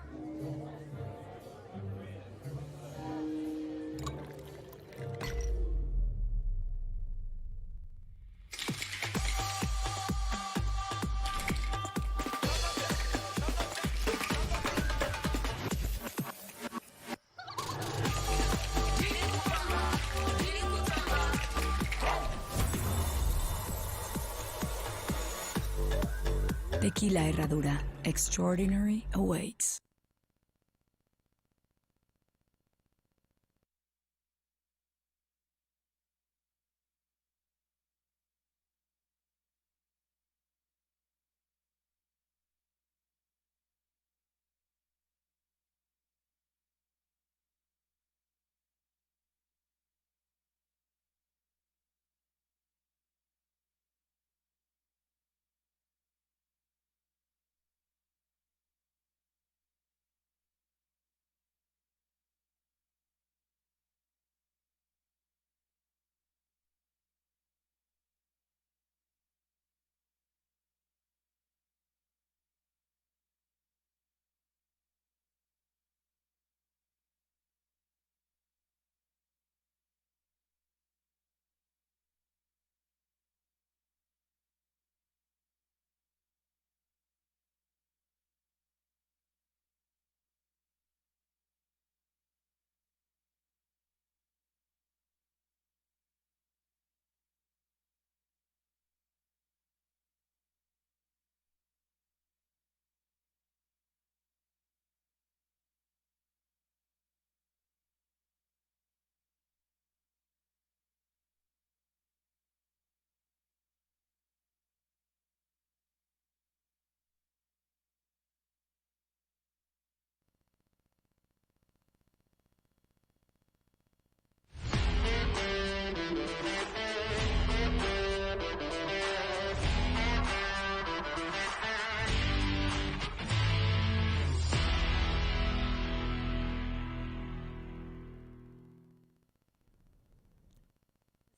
Tequila Herradura. Extraordinary awaits.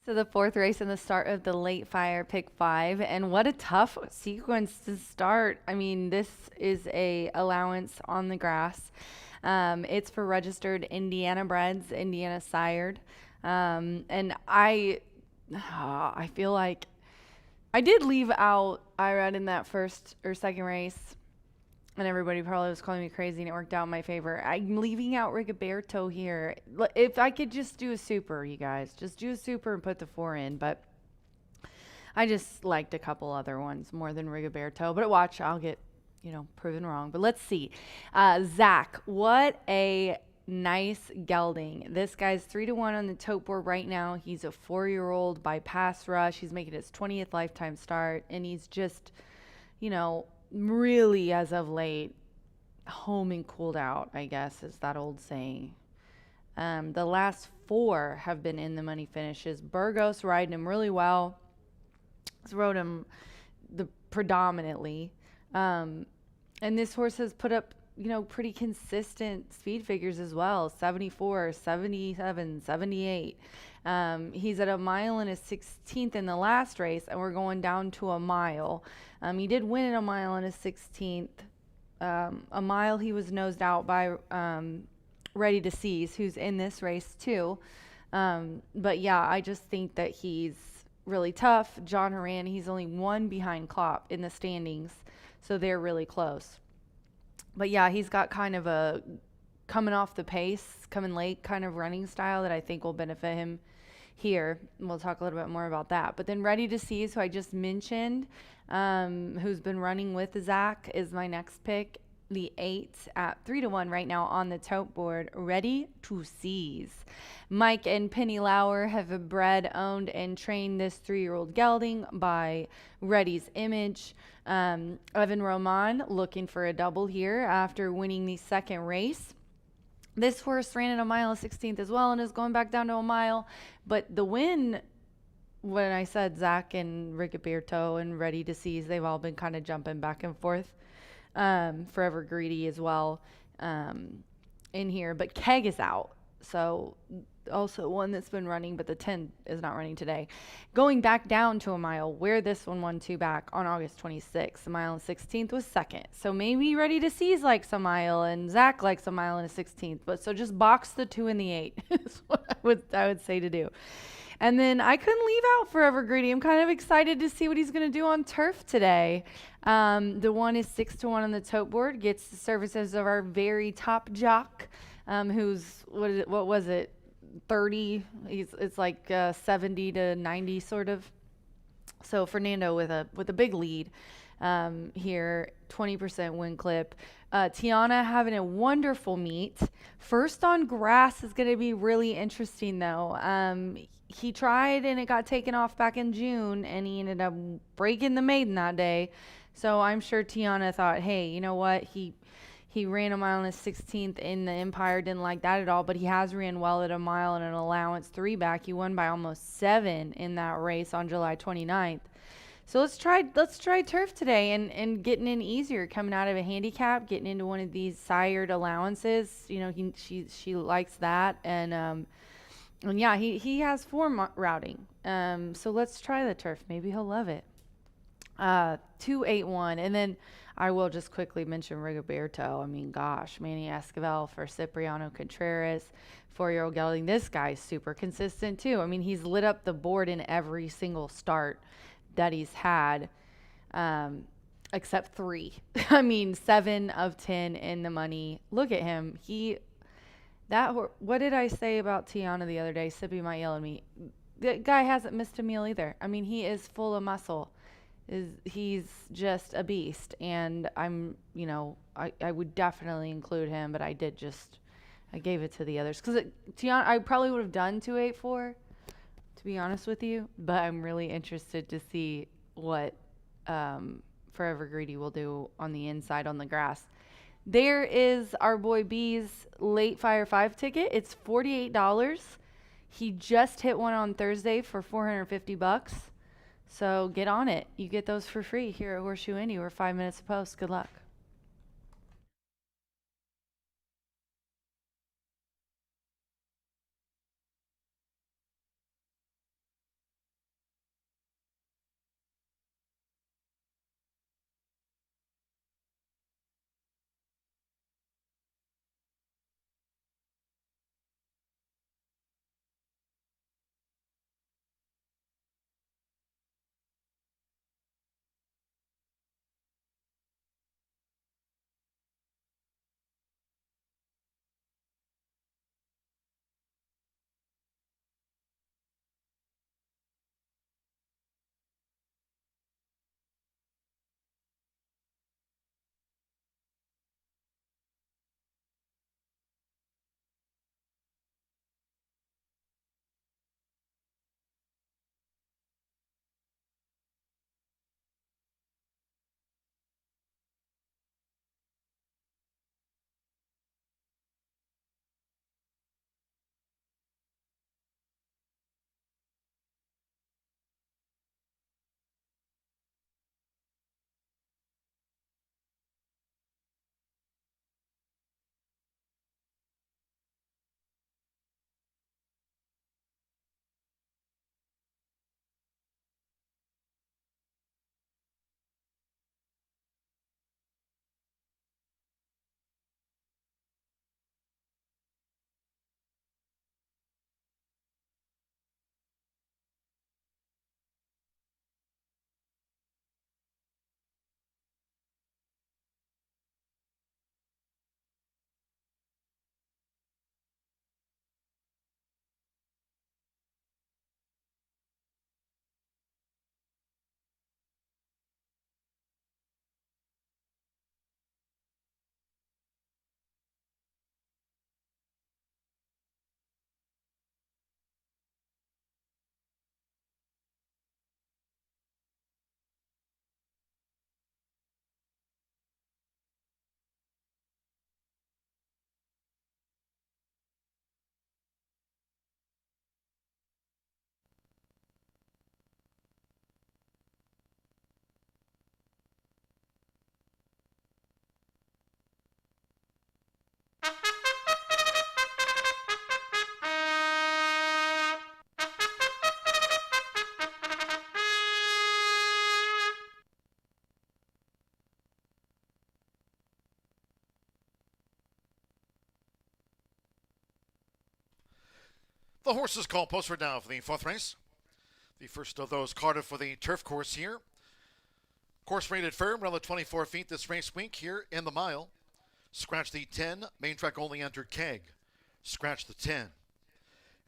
So the fourth race and the start of the late fire pick 5, and what a tough sequence to start. I mean, this is a allowance on the grass. It's for registered Indiana breds, Indiana sired, and I feel like I did leave out Irad in that first or second race, and everybody probably was calling me crazy, and it worked out in my favor. I'm leaving out Rigoberto here. If I could just do a super, you guys, just do a super and put the 4 in, but I just liked a couple other ones more than Rigoberto. But watch, I'll get, proven wrong. But let's see. Zach, what a nice gelding. This guy's 3-1 on the tote board right now. He's a 4-year-old by pass rush. He's making his 20th lifetime start, and he's just, really, as of late, home and cooled out, I guess, is that old saying. The last 4 have been in the money finishes. Burgos riding him really well. He's rode him predominantly. And this horse has put up, pretty consistent speed figures as well. 74, 77, 78. He's at 1 mile and a 16th in the last race, and we're going down to 1 mile. He did win at 1 mile and a 16th. A mile he was nosed out by Ready to Seize, who's in this race too. But yeah, I just think that he's really tough. John Horan, he's only 1 behind Klopp in the standings, so they're really close. But yeah, he's got kind of a coming off the pace, coming late kind of running style that I think will benefit him here. And we'll talk a little bit more about that. But then Ready to Seize, who I just mentioned, who's been running with Zach, is my next pick. the 8 at 3-1 right now on the tote board. Ready to Seize. Mike and Penny Lauer have bred, owned, and trained this 3-year-old gelding by Ready's Image. Evan Roman looking for a double here after winning the second race. This horse ran at a mile 16th as well and is going back down to a mile. But the win, when I said Zach and Rigoberto and Ready to Seize, they've all been kind of jumping back and forth. Forever Greedy as well in here. But Keg is out. So also one that's been running, but the 10 is not running today. Going back down to a mile, where this one won 2 back on August 26th. The mile and 16th was second. So maybe Ready to Seize likes a mile and Zach likes a mile and a 16th. But so just box the 2 and the 8 is what I would say to do. And then I couldn't leave out Forever Greedy. I'm kind of excited to see what he's going to do on turf today. The one is 6-1 on the tote board. Gets the services of our very top jock, who's, what was it, 30? It's like 70 to 90 sort of. So Fernando with a big lead here, 20% win clip. Tiana having a wonderful meet. First on grass is going to be really interesting though. He tried and it got taken off back in June and he ended up breaking the maiden that day. So I'm sure Tiana thought, hey, you know what? He ran a mile and a 16th in the Empire, didn't like that at all, but he has ran well at a mile and an allowance 3 back. He won by almost 7 in that race on July 29th. So let's try turf today and getting in easier, coming out of a handicap, getting into one of these sired allowances. You know, she likes that, and yeah, he has form routing. So let's try the turf. Maybe he'll love it. 2-8-1, and then I will just quickly mention Rigoberto. I mean, gosh, Manny Esquivel for Cipriano Contreras, 4-year-old gelding. This guy's super consistent too. I mean, he's lit up the board in every single start that he's had, except 3. I mean, 7 of 10 in the money. Look at him. What did I say about Tiana the other day? Sippy might yell at me. The guy hasn't missed a meal either. I mean, he is full of muscle. He's just a beast, and I'm, you know, I would definitely include him, but I gave it to the others because Tiana, I probably would have done 2-8-4, to be honest with you, but I'm really interested to see what Forever Greedy will do on the inside on the grass. There is our boy B's late Fire 5 ticket. It's $48. He just hit one on Thursday for $450. So get on it. You get those for free here at Horseshoe Indy. We're 5 minutes a post. Good luck. The horses call post now for the fourth race. The first of those Cardiff for the turf course here. Course rated firm, around the 24 feet this race week here in the mile. Scratch the 10, main track only entered Keg. Scratch the 10.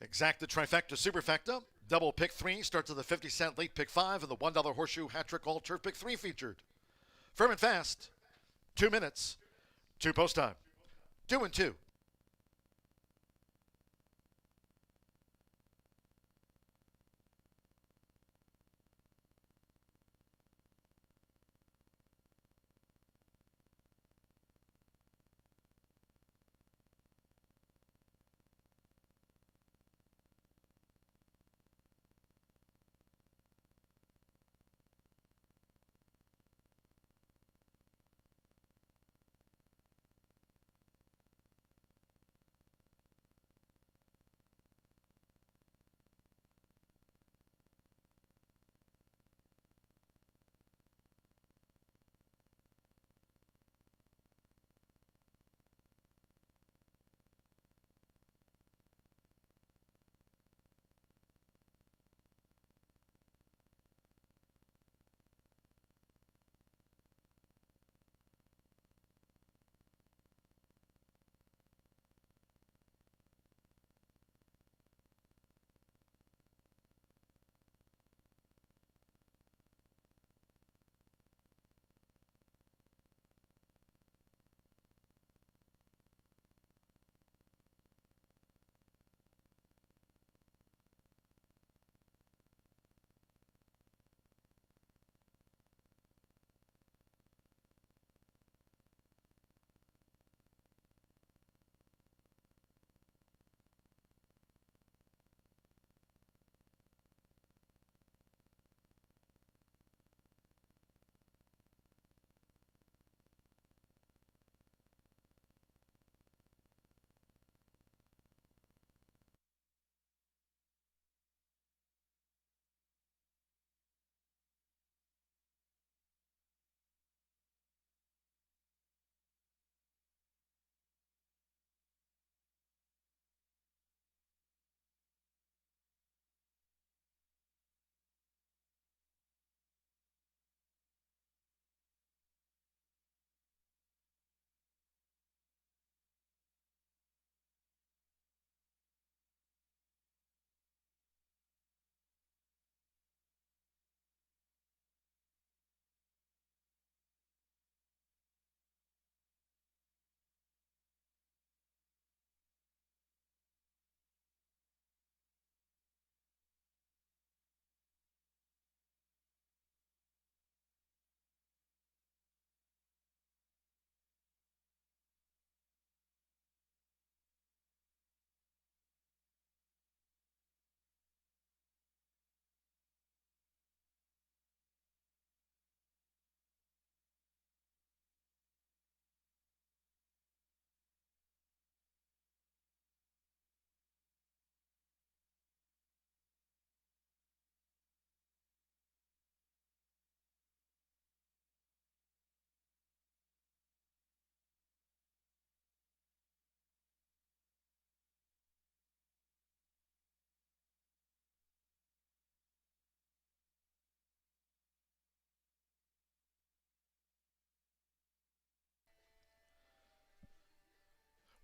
Exacta, trifecta, superfecta. Double pick 3 starts at the 50-cent late pick 5 and the $1 horseshoe hat trick all turf pick 3 featured. Firm and fast. 2 minutes. 2 post time. 2 and 2.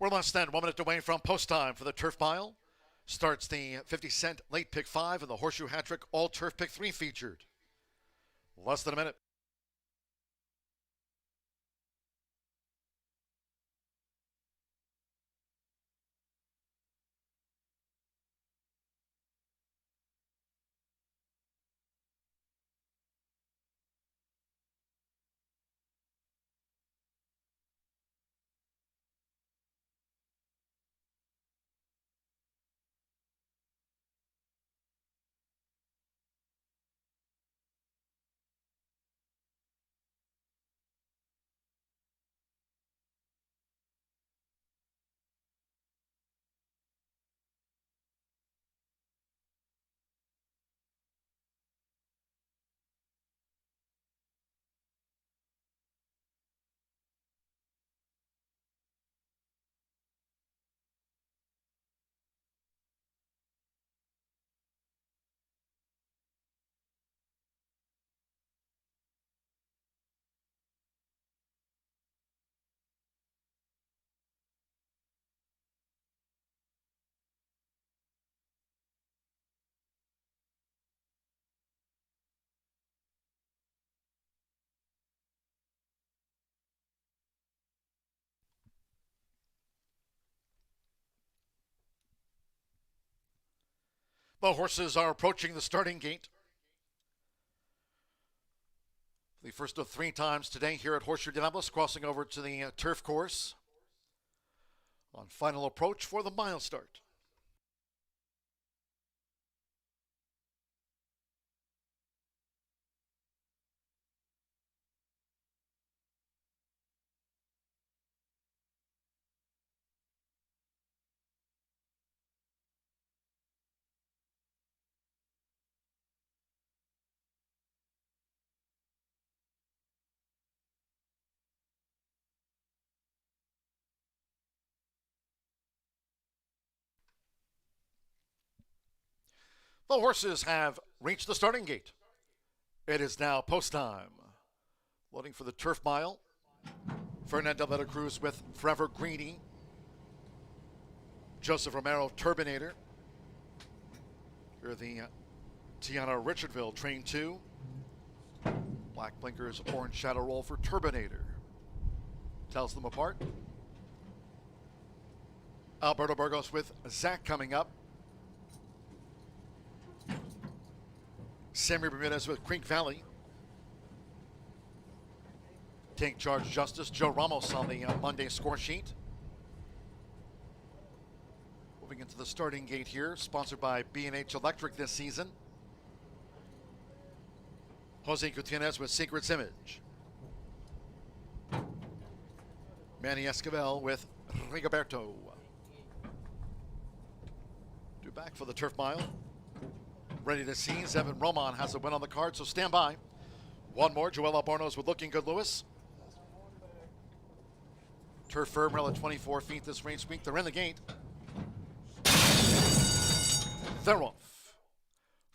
We're less than 1 minute away from post time for the turf mile. Starts the 50-cent late pick 5 and the horseshoe hat trick all turf pick 3 featured. Less than a minute. The horses are approaching the starting gate. The first of 3 times today here at Horseshoe Indianapolis, crossing over to the turf course on final approach for the mile start. The horses have reached the starting gate. It is now post time. Loading for the turf mile. Fernando de la Cruz with Forever Greedy. Joseph Romero, Turbinator. Here are the Tiana Richardville, Train 2. Black blinkers, orange shadow roll for Turbinator. Tells them apart. Alberto Burgos with Zach coming up. Sammy Bermudez with Creek Valley. Take Charge Justice, Joe Ramos on the Monday score sheet. Moving into the starting gate here, sponsored by B&H Electric this season. Jose Gutierrez with Secret's Image. Manny Esquivel with Rigoberto. Due back for the turf mile. Ready to seize. Evan Roman has a win on the card, so stand by. One more, Joel Albornoz with Looking Good Lewis. Turf firm, rail at 24 feet this race week. They're in the gate. They're off.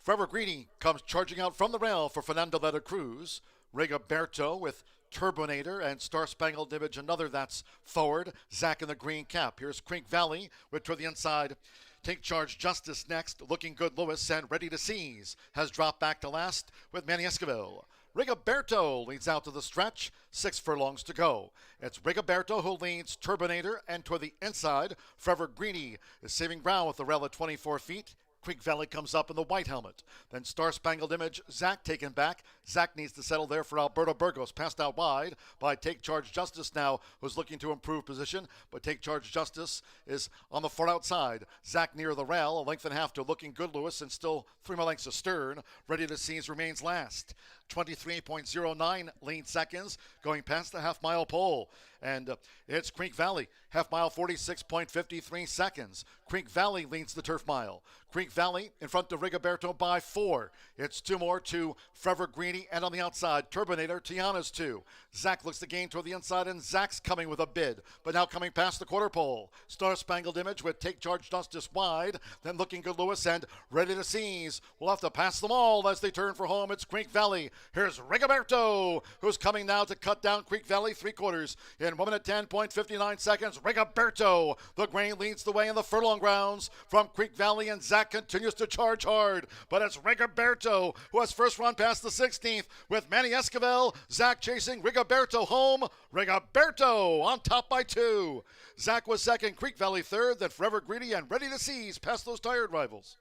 Forever Greedy comes charging out from the rail for Fernando de la Cruz. Rigoberto with Turbinator and Star Spangled Image, another that's forward. Zach in the green cap. Here's Creek Valley with to the inside. Take Charge Justice next. Looking Good Lewis and Ready to Seize has dropped back to last with Manny Esquivel. Rigoberto leads out to the stretch. 6 furlongs to go. It's Rigoberto who leads Turbinator, and toward the inside, Forever Greedy is saving ground with the rail at 24 feet. Creek Valley comes up in the white helmet. Then Star Spangled Image, Zach taken back. Zach needs to settle there for Alberto Burgos. Passed out wide by Take Charge Justice now, who's looking to improve position. But Take Charge Justice is on the far outside. Zach near the rail, a length and a half to Looking Good Lewis, and still 3 more lengths astern. Ready to Seize remains last. 23.09 lead seconds, going past the half-mile pole. And it's Creek Valley, half-mile 46.53 seconds. Creek Valley leads the turf mile. Creek Valley in front of Rigoberto by 4. It's 2 more to Forever Greedy, and on the outside, Turbinator, Tiana's 2. Zach looks to gain toward the inside, and Zach's coming with a bid, but now coming past the quarter pole. Star Spangled Image with Take Charge Justice wide, then Looking Good Lewis and Ready to Seize. We'll have to pass them all as they turn for home. It's Creek Valley. Here's Rigoberto, who's coming now to cut down Creek Valley 3/4 in 1 minute 10.59 seconds. Rigoberto, the grain leads the way in the furlong grounds from Creek Valley, and Zach continues to charge hard. But it's Rigoberto who has first run past the 16th with Manny Esquivel. Zach chasing Rigoberto home. Rigoberto on top by 2. Zach was second, Creek Valley third, then Forever Greedy and Ready to Seize past those tired rivals.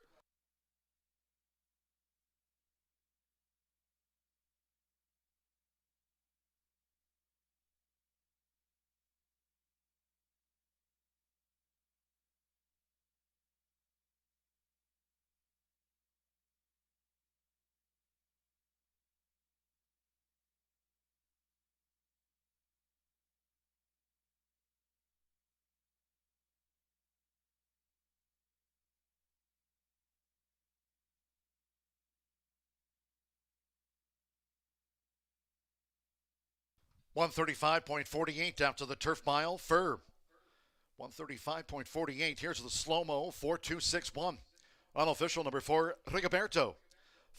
$135.48 after the turf mile. Fur. 135.48. Here's the slow-mo. 4.261. Unofficial number 4, Rigoberto.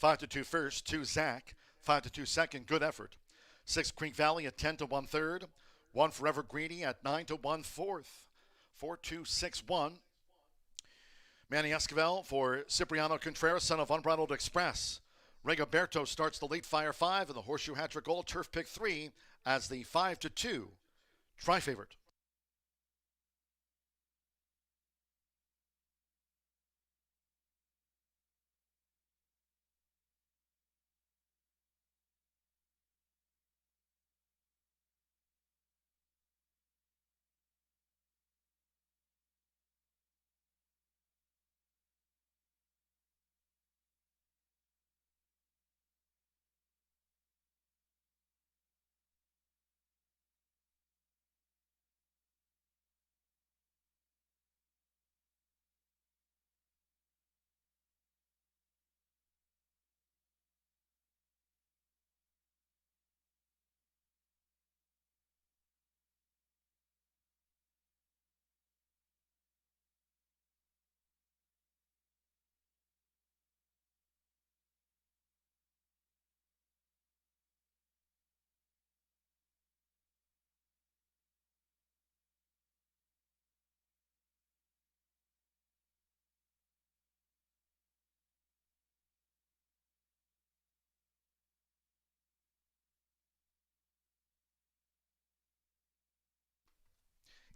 5-2 first, 2 Zach. 5-2 second. Good effort. 6 Creek Valley at 10 to 1/3. 1 Forever Greedy at 9 to 1/4. 4.261. Manny Esquivel for Cipriano Contreras, son of Unbridled Express. Rigoberto starts the late Fire 5 and the Horseshoe Hat-Trick Gold Turf Pick 3 as the 5-2 tri-favorite.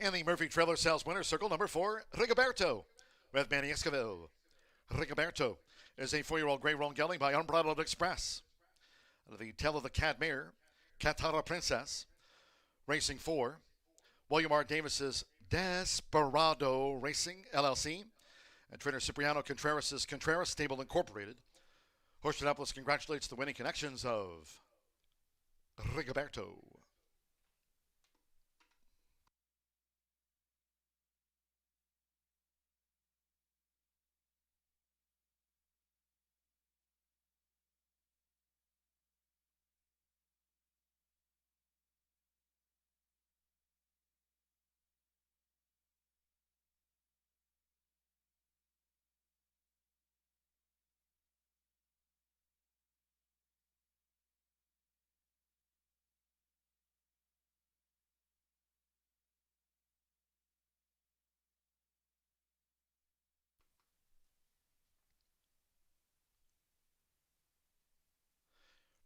And the Murphy Trailer Sales winner circle number 4, Rigoberto, with Manny Esquivel. Rigoberto is a 4-year-old gray roan gelding by Unbridled Express. The tail of the Cad Mare, Katara Princess. Racing 4, William R. Davis's Desperado Racing, LLC. And trainer Cipriano Contreras' Contreras Stable Incorporated. Horseshoe Indianapolis congratulates the winning connections of Rigoberto.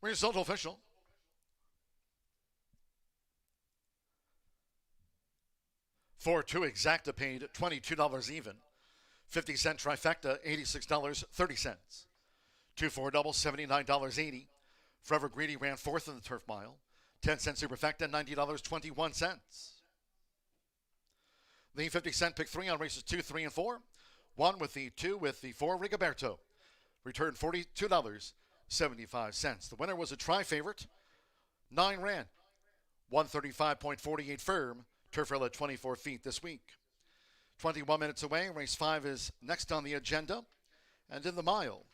Result official. For 2 exacta paid $22 even. 50-cent trifecta, $86.30. 2-4 double, $79.80. Forever Greedy ran 4th in the turf mile. 10-cent superfecta, $90.21. The 50-cent pick 3 on races 2, 3, and 4. 1 with the 2 with the 4, Rigoberto. Returned $42.75. The winner was a tri-favorite. 9 ran. 135.48 firm. Turf rail at 24 feet this week. 21 minutes away. Race 5 is next on the agenda. And in the mile,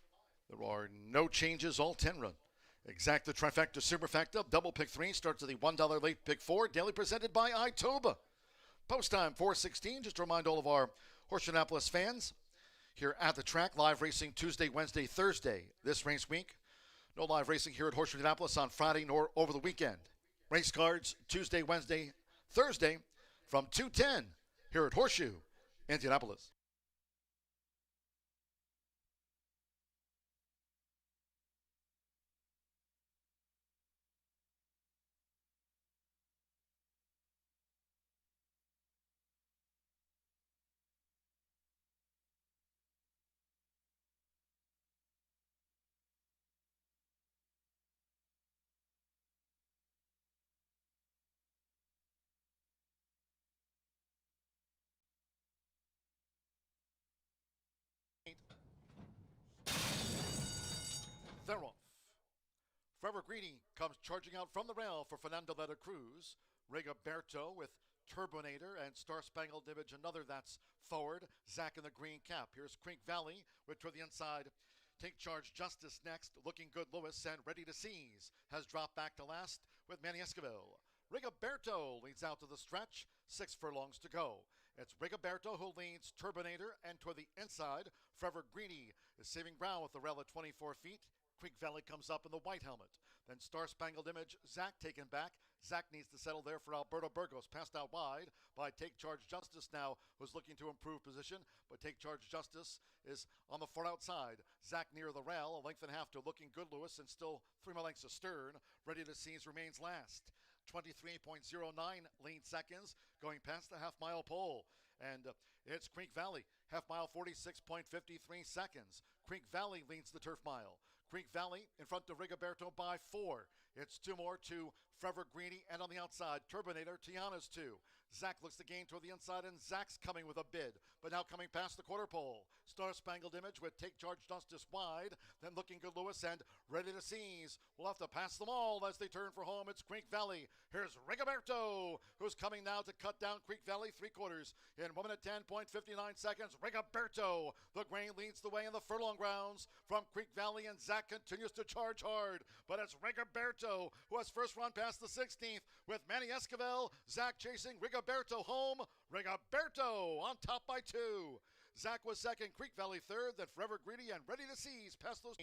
there are no changes, all 10 run. Exacta, trifecta, superfecta, double pick 3 starts at the $1 late pick 4, daily presented by Itoba. Post time 4:16. Just to remind all of our Horseshoe Indianapolis fans, here at the track, live racing Tuesday, Wednesday, Thursday this race week. No live racing here at Horseshoe Indianapolis on Friday nor over the weekend. Race cards Tuesday, Wednesday, Thursday from 2:10 here at Horseshoe Indianapolis. They're off. Forever Greedy comes charging out from the rail for Fernando de la Cruz. Rigoberto with Turbinator and Star Spangled Image, another that's forward. Zach in the green cap. Here's Creek Valley with to the inside. Take Charge Justice next. Looking Good Lewis and Ready to Seize has dropped back to last with Manny Esquivel. Rigoberto leads out to the stretch. 6 furlongs to go. It's Rigoberto who leads Turbinator, and toward the inside, Forever Greedy is saving ground with the rail at 24 feet. Creek Valley comes up in the white helmet. Then Star Spangled Image, Zach taken back. Zach needs to settle there for Alberto Burgos. Passed out wide by Take Charge Justice now, who's looking to improve position. But Take Charge Justice is on the far outside. Zach near the rail, a length and a half to Looking Good Lewis, and still 3 more lengths astern. Ready to Seize remains last. 23.09 lean seconds, going past the half-mile pole. And it's Creek Valley, half-mile 46.53 seconds. Creek Valley leads the turf mile. Creek Valley in front of Rigoberto by 4. It's 2 more to Forever Greedy, and on the outside, Turbinator, Tiana's 2. Zach looks to gain toward the inside, and Zach's coming with a bid, but now coming past the quarter pole. Star Spangled Image with Take Charge Justice wide, then Looking Good Lewis and Ready to Seize. We'll have to pass them all as they turn for home. It's Creek Valley. Here's Rigoberto, who's coming now to cut down Creek Valley 3/4 in 1 minute 10.59 seconds. Rigoberto, the grain leads the way in the furlong grounds from Creek Valley, and Zach continues to charge hard, but it's Rigoberto who has first run past the 16th with Manny Esquivel. Zach chasing Rigoberto home. Rigoberto on top by 2. Zach was second, Creek Valley third, then Forever Greedy and Ready to Seize past those.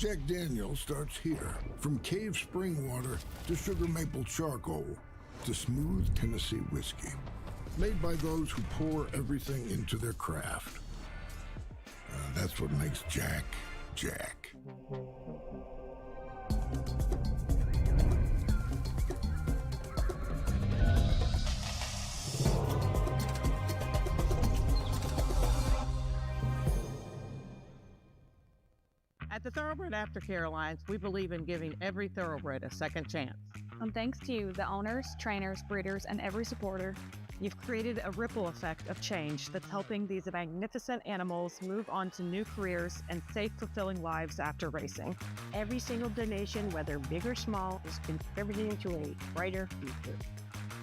Jack Daniels starts here. From cave spring water to sugar maple charcoal to smooth Tennessee whiskey. Made by those who pour everything into their craft. That's what makes Jack, Jack. At the Thoroughbred Aftercare Alliance, we believe in giving every thoroughbred a second chance. And thanks to you, the owners, trainers, breeders, and every supporter, you've created a ripple effect of change that's helping these magnificent animals move on to new careers and safe, fulfilling lives after racing. Every single donation, whether big or small, is contributing to a brighter future.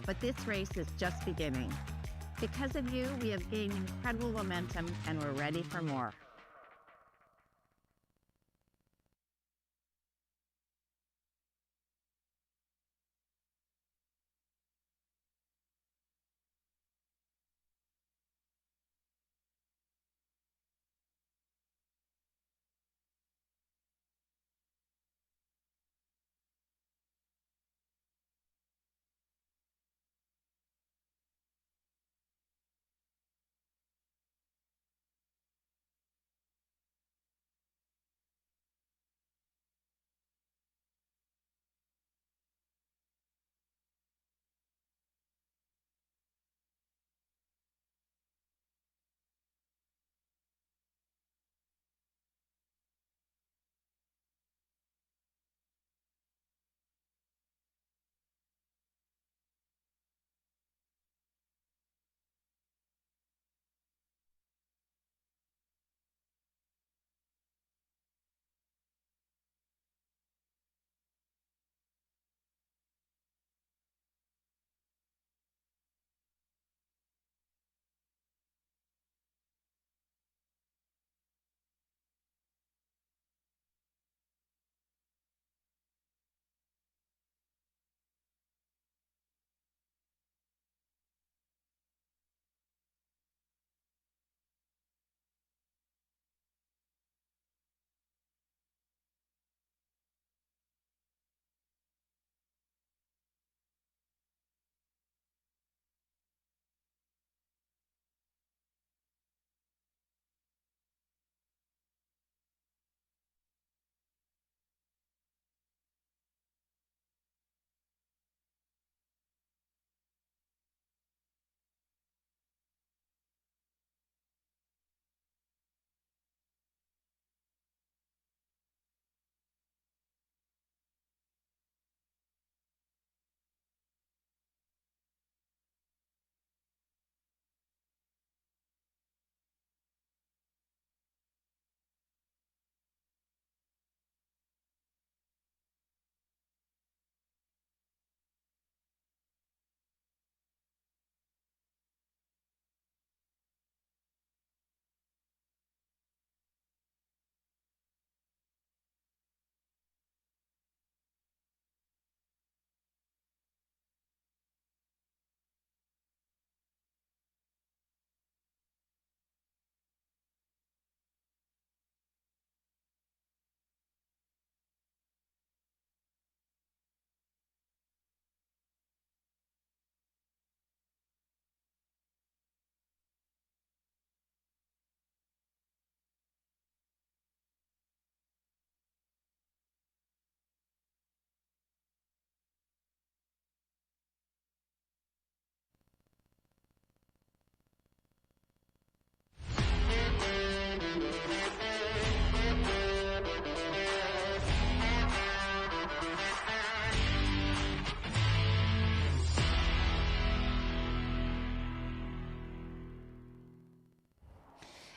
But this race is just beginning. Because of you, we have gained incredible momentum and we're ready for more.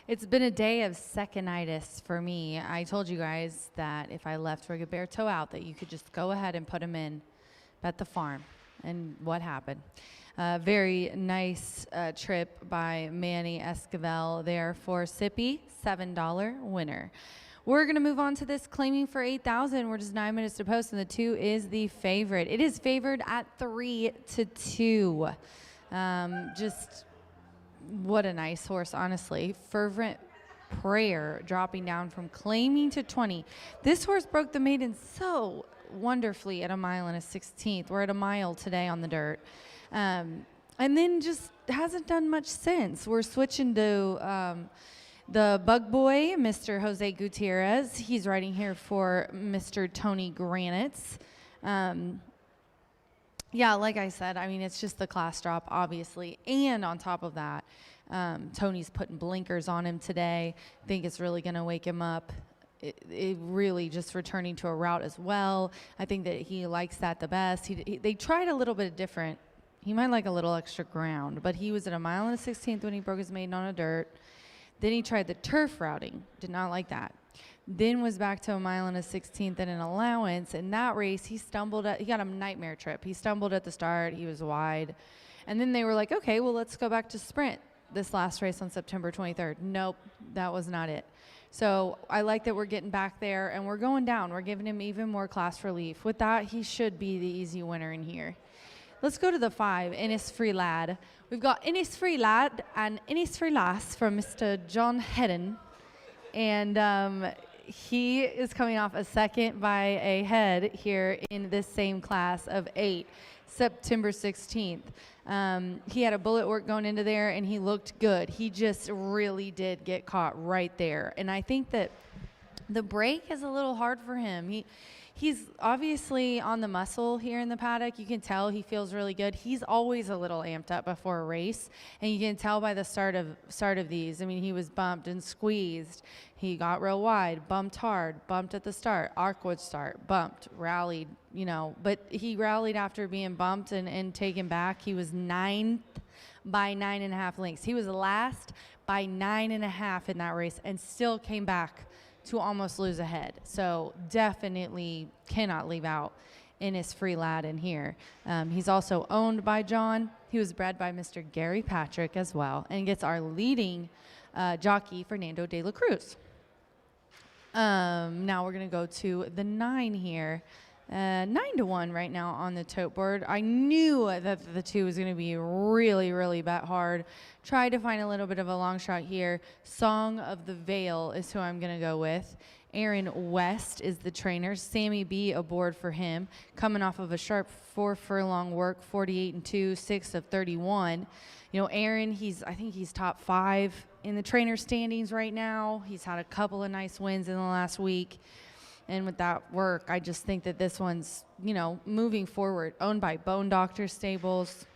It's been a day of second-itis for me. I told you guys that if I left Rigoberto out, that you could just go ahead and put him in at the farm. And what happened? Very nice trip by Manny Esquivel there for Sippy, $7 winner. We're going to move on to this claiming for 8,000. We're just 9 minutes to post, and the 2 is the favorite. It is favored at 3-2. Just what a nice horse, honestly. Fervent prayer, dropping down from claiming to 20. This horse broke the maiden so wonderfully at a mile and a 16th. We're at a mile today on the dirt. And then just hasn't done much since. We're switching to the bug boy, Mr. Jose Gutierrez. He's riding here for Mr. Tony Granitz. Yeah, like I said, I mean, it's just the class drop, obviously. And on top of that, Tony's putting blinkers on him today. I think it's really going to wake him up. It really just returning to a route as well. I think that he likes that the best. They tried a little bit different. He might like a little extra ground, but he was at a mile and a 16th when he broke his maiden on a dirt. Then he tried the turf routing, did not like that. Then was back to a mile and a 16th at an allowance. In that race, he got a nightmare trip. He stumbled at the start, he was wide. And then they were like, okay, well, let's go back to sprint this last race on September 23rd. Nope, that was not it. So I like that we're getting back there and we're going down. We're giving him even more class relief. With that, he should be the easy winner in here. Let's go to the 5, Innisfree Lad. We've got Innisfree Lad and Innisfree Lass from Mr. John Hedden. And he is coming off a second by a head here in this same class of 8, September 16th. He had a bullet work going into there, and he looked good. He just really did get caught right there. And I think that the break is a little hard for him. He's obviously on the muscle here in the paddock. You can tell he feels really good. He's always a little amped up before a race, and you can tell by the start of these. I mean, he was bumped and squeezed. He got real wide, bumped hard, bumped at the start, awkward start, bumped, rallied, but he rallied after being bumped and taken back. He was 9th by 9.5 lengths. He was last by 9.5 in that race and still came back to almost lose a head. So definitely cannot leave out Innisfree Lad in here. He's also owned by John. He was bred by Mr. Gary Patrick as well, and gets our leading jockey, Fernando de la Cruz. Now we're going to go to the 9 here. 9-1 right now on the tote board. I knew that the 2 was going to be really, really bet hard. Tried to find a little bit of a long shot here. Song of the Veil is who I'm going to go with. Aaron West is the trainer. Sammy B aboard for him. Coming off of a sharp 4 furlong work, 48-2, 6 of 31. Aaron, I think he's top 5 in the trainer standings right now. He's had a couple of nice wins in the last week. And with that work, I just think that this one's, moving forward, owned by Bone Doctor Stables.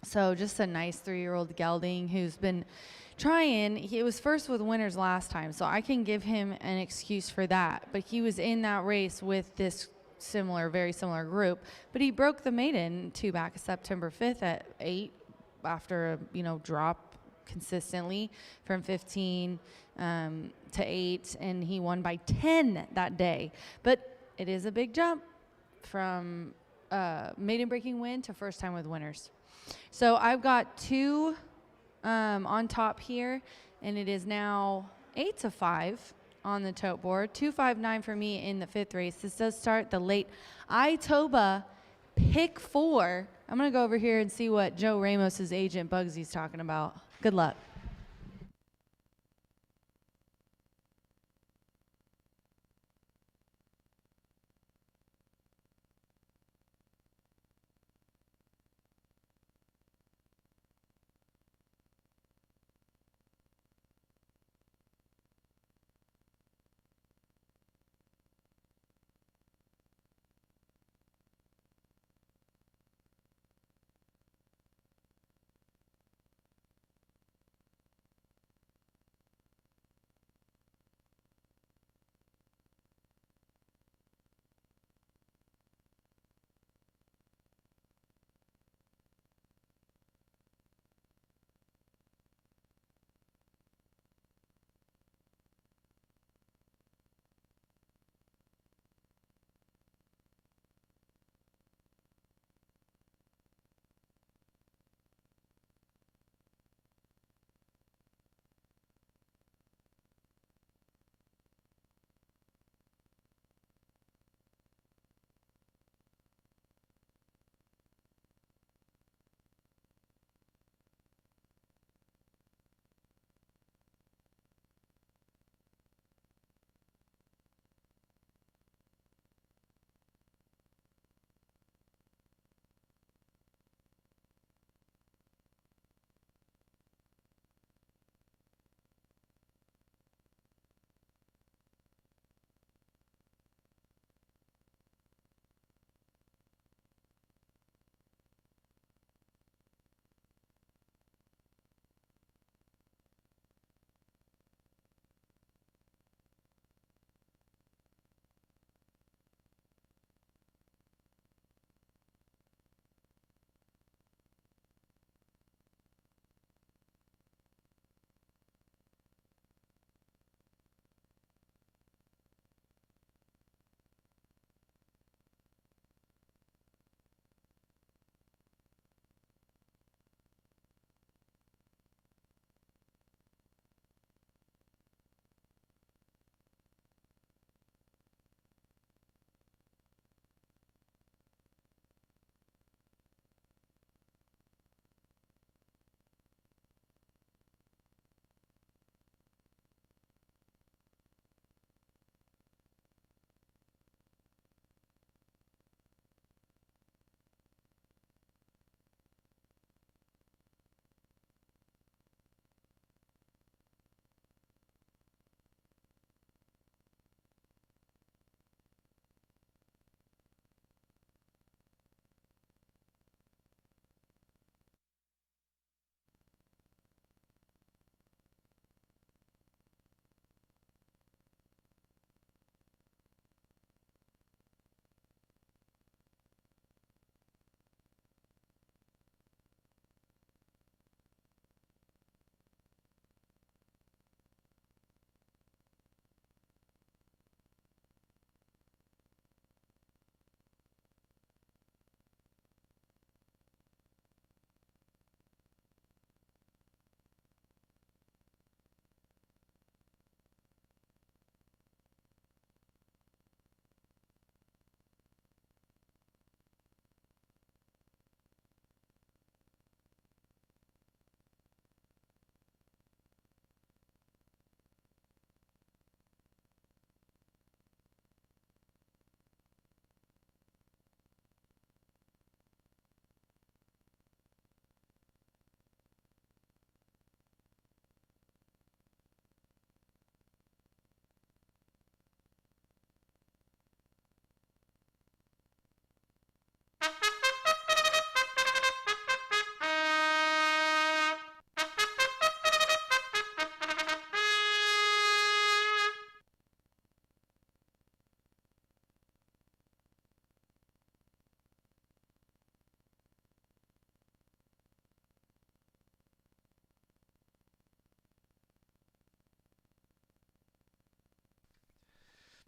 So just a nice 3-year-old gelding who's been trying. He was first with winners last time, so I can give him an excuse for that. But he was in that race with this very similar group. But he broke the maiden 2 back September 5th at 8 after a, drop consistently from 15 to 8, and he won by 10 that day. But it is a big jump from maiden breaking win to first time with winners. So I've got 2 on top here, and it is now 8-5 on the tote board. 2-5-9 for me in the 5th race. This does start the late Itoba pick 4. I'm going to go over here and see what Joe Ramos's agent Bugsy's talking about. Good luck.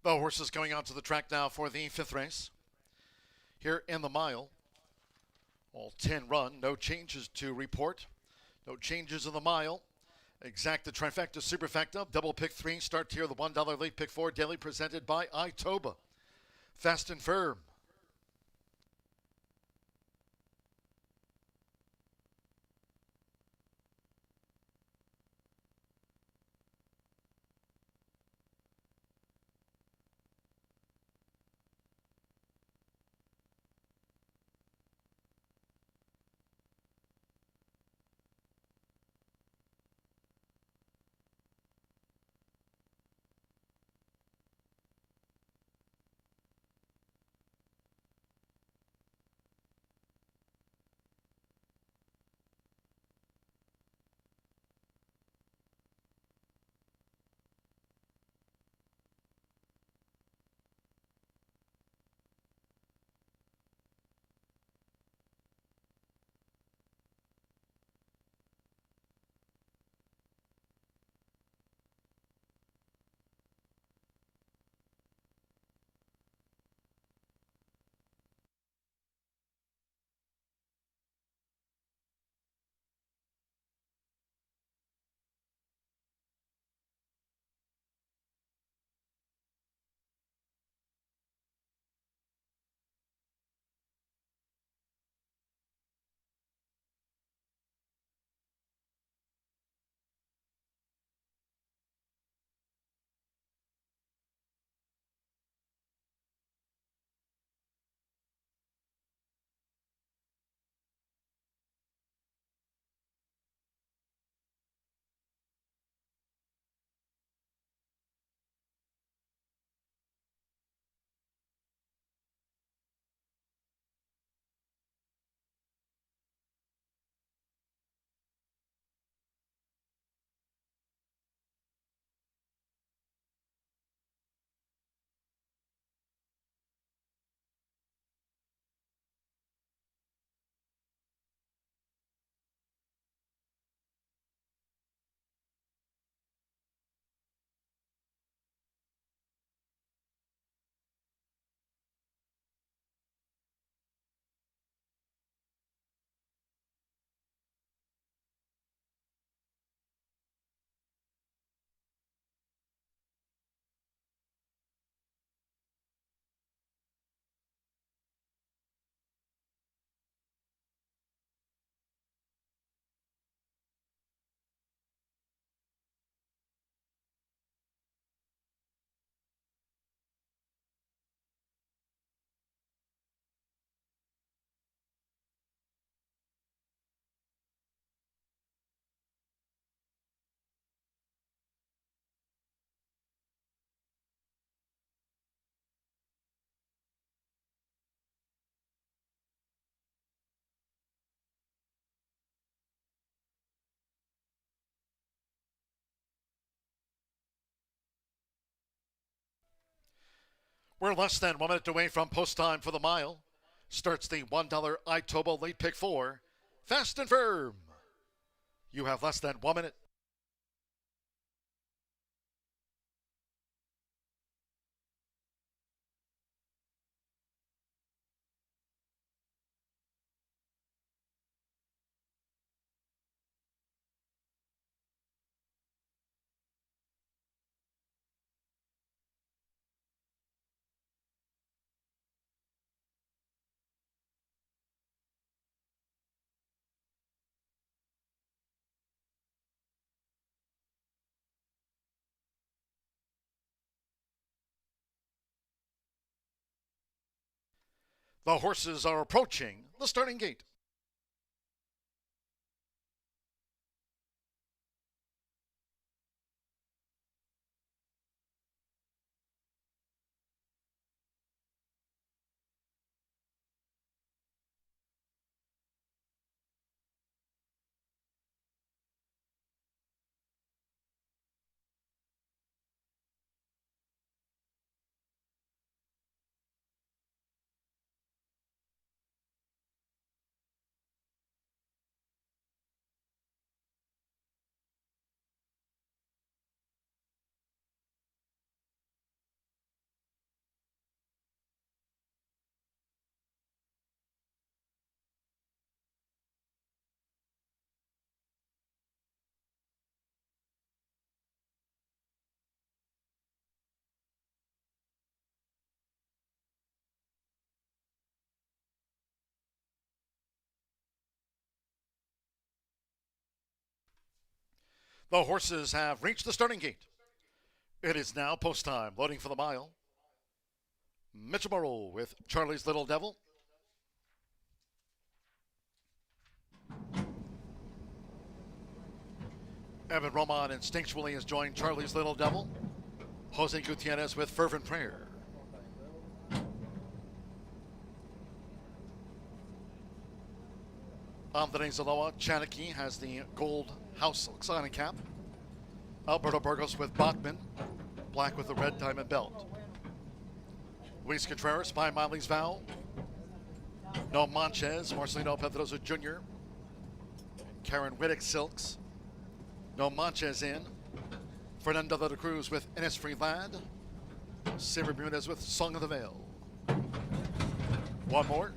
The horses going onto the track now for the fifth race. Here in the mile, all 10 run, no changes to report. No changes in the mile. Exacta, trifecta, superfecta, double pick 3, start here, the $1 late pick 4, daily presented by Itoba. Fast and firm. We're less than 1 minute away from post time for the mile. Starts the $1 Itoba late pick 4. Fast and firm. You have less than 1 minute. The horses are approaching the starting gate. The horses have reached the starting gate. It is now post time. Loading for the mile. Mitchell Morrow with Charlie's Little Devil. Evan Roman instinctually has joined Charlie's Little Devil. Jose Gutierrez with Fervent Prayer. Andres Aloha Chanakee has the gold house signing cap. Alberto Burgos with Bachman, black with the red diamond belt. Luis Contreras by Miley's Vow. No Manches, Marcelino Pedrosa Jr. Karen Riddick Silks. No Manches in. Fernando de la Cruz with Innisfree Lad. Silver Bermudez with Song of the Veil. One more,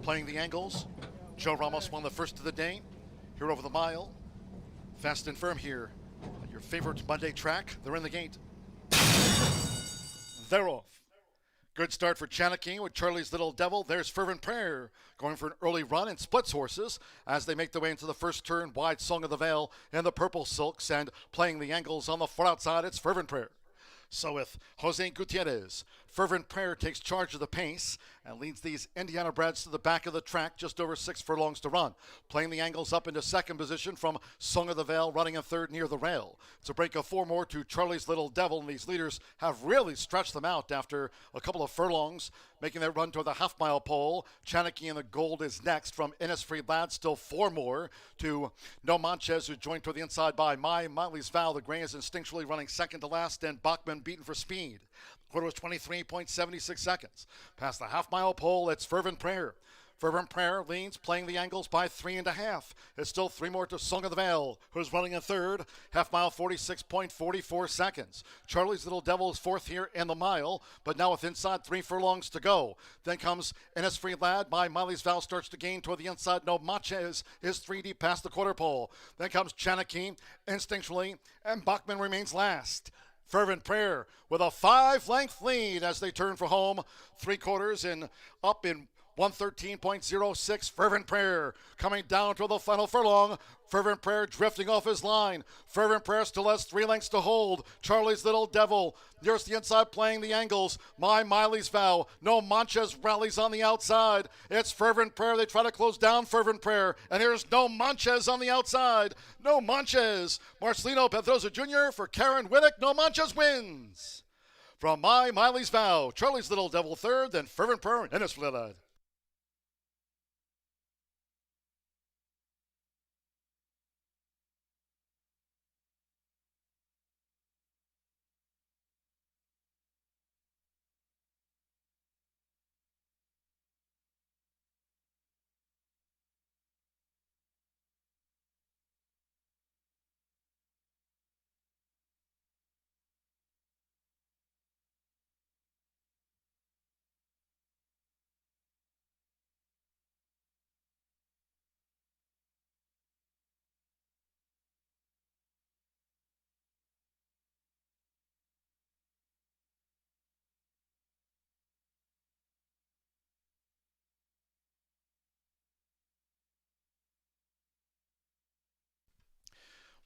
playing the angles. Joe Ramos won the first of the day. Here over the mile. Fast and firm here. Your favorite Monday track. They're in the gate. They're off. Good start for Chanakee with Charlie's Little Devil. There's Fervent Prayer going for an early run and splits horses as they make their way into the first turn. Wide Song of the Veil in the purple silks and playing the angles on the far outside. It's Fervent Prayer. So with Jose Gutierrez, Fervent Prayer takes charge of the pace and leads these Indiana breds to the back of the track, just over 6 furlongs to run. Playing the angles up into second position from Song of the Veil, running in third near the rail. It's a break of 4 more to Charlie's Little Devil, and these leaders have really stretched them out after a couple of furlongs, making their run toward the half-mile pole. Chanakee in the gold is next from Innisfree Lad, still 4 more to No Manches, who joined toward the inside by Miley's Vow. The gray is instinctually running second to last, and Bachman beaten for speed. Quarter was 23.76 seconds. Past the half-mile pole, it's Fervent Prayer. Fervent Prayer leans, playing the angles by 3.5. It's still 3 more to Song of the Veil, who's running in third. Half mile, 46.44 seconds. Charlie's Little Devil is fourth here in the mile, but now with inside 3 furlongs to go. Then comes Innisfree Lad by Miley's Vow, starts to gain toward the inside. No Manches is 3 deep past the quarter pole. Then comes Chanakee instinctually, and Bachman remains last. Fervent Prayer with a 5-length lead as they turn for home. 3/4 and up in 113.06. Fervent Prayer coming down to the final furlong. Fervent Prayer drifting off his line. Fervent Prayer still has 3 lengths to hold. Charlie's Little Devil nearest the inside, playing the angles. Miley's Vow. No Manches rallies on the outside. It's Fervent Prayer. They try to close down Fervent Prayer. And here's No Manches on the outside. No Manches. Marcelino Pedrosa Jr. for Karen Whittick. No Manches wins. From Miley's Vow, Charlie's Little Devil third, then Fervent Prayer and Innisfree Lad.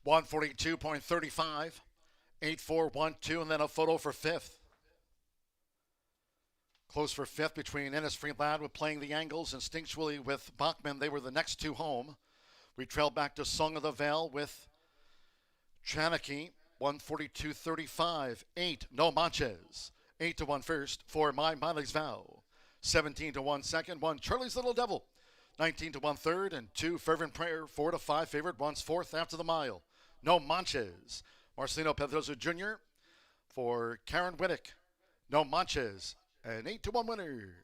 $142.35, 8-4-1-2, and then a photo for fifth. Close for fifth between Innisfree Lad with playing the angles instinctually with Bachman. They were the next 2 home. We trail back to Song of the Veil with Chanakee, 142.35, 8, No Manches, 8-1 first for Miley's Vow, 17-1 second, 1 Charlie's Little Devil, 19-1 third, and 2 Fervent Prayer, 4-5 favorite, runs fourth after the mile. No Manches, Marcelino Pedrosa Jr. for Karen Whittick. No Manches, an 8-1 winner.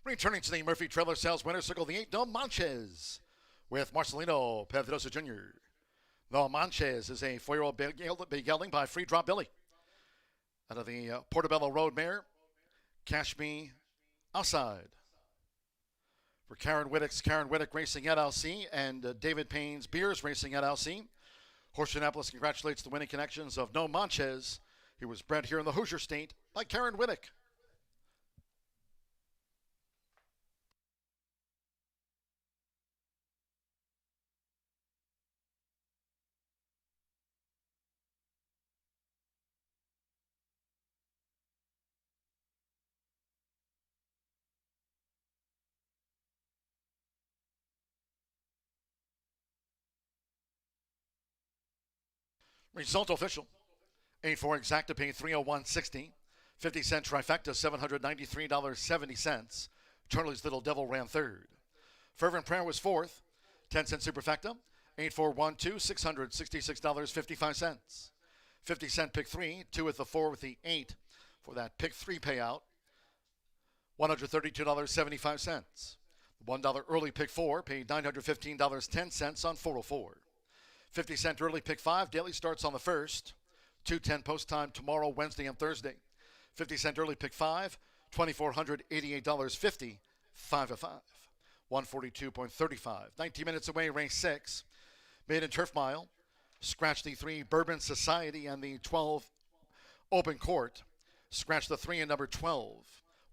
Returning to the Murphy Trailer Sales Winner Circle, the 8, No Manches, with Marcelino Pedrosa Jr. No Manches is a 4-year-old big gelding by Free Drop Billy. Out of the Portobello Road mare, Cash Me Outside. For Karen Whittick Racing LLC and David Payne's Beers Racing LLC. Horseshoe Indianapolis congratulates the winning connections of No Manches. He was bred here in the Hoosier State by Karen Whittick. Result official. 8-4 exacta pay $301.60. 50-cent trifecta $793.70. Charlie's Little Devil ran third. Fervent Prayer was fourth. 10-cent superfecta. 8-4-1-2, $666.55. 50-cent pick 3. 2 with the 4 with the 8 for that pick 3 payout. $132.75. $1 early pick 4 paid $915.10 on 404. 50-cent early pick 5. Daily starts on the 1st. 2:10 post time tomorrow, Wednesday, and Thursday. 50-cent early pick 5. $2,488.50. 5 of 5. 142.35. 19 minutes away, race 6. Maiden Turf Mile. Scratch the 3 Bourbon Society and the 12 Open Court. Scratch the 3 and number 12.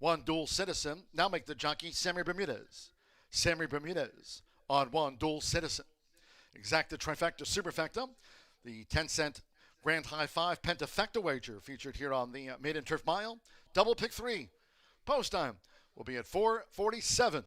1 Dual Citizen. Now make the jockey Sammy Bermudez. Sammy Bermudez on 1 Dual Citizen. Exacta trifecta superfecta. The 10-cent Grand High 5 pentafecta wager featured here on the Maiden Turf Mile. Double pick 3. Post time will be at 4:47.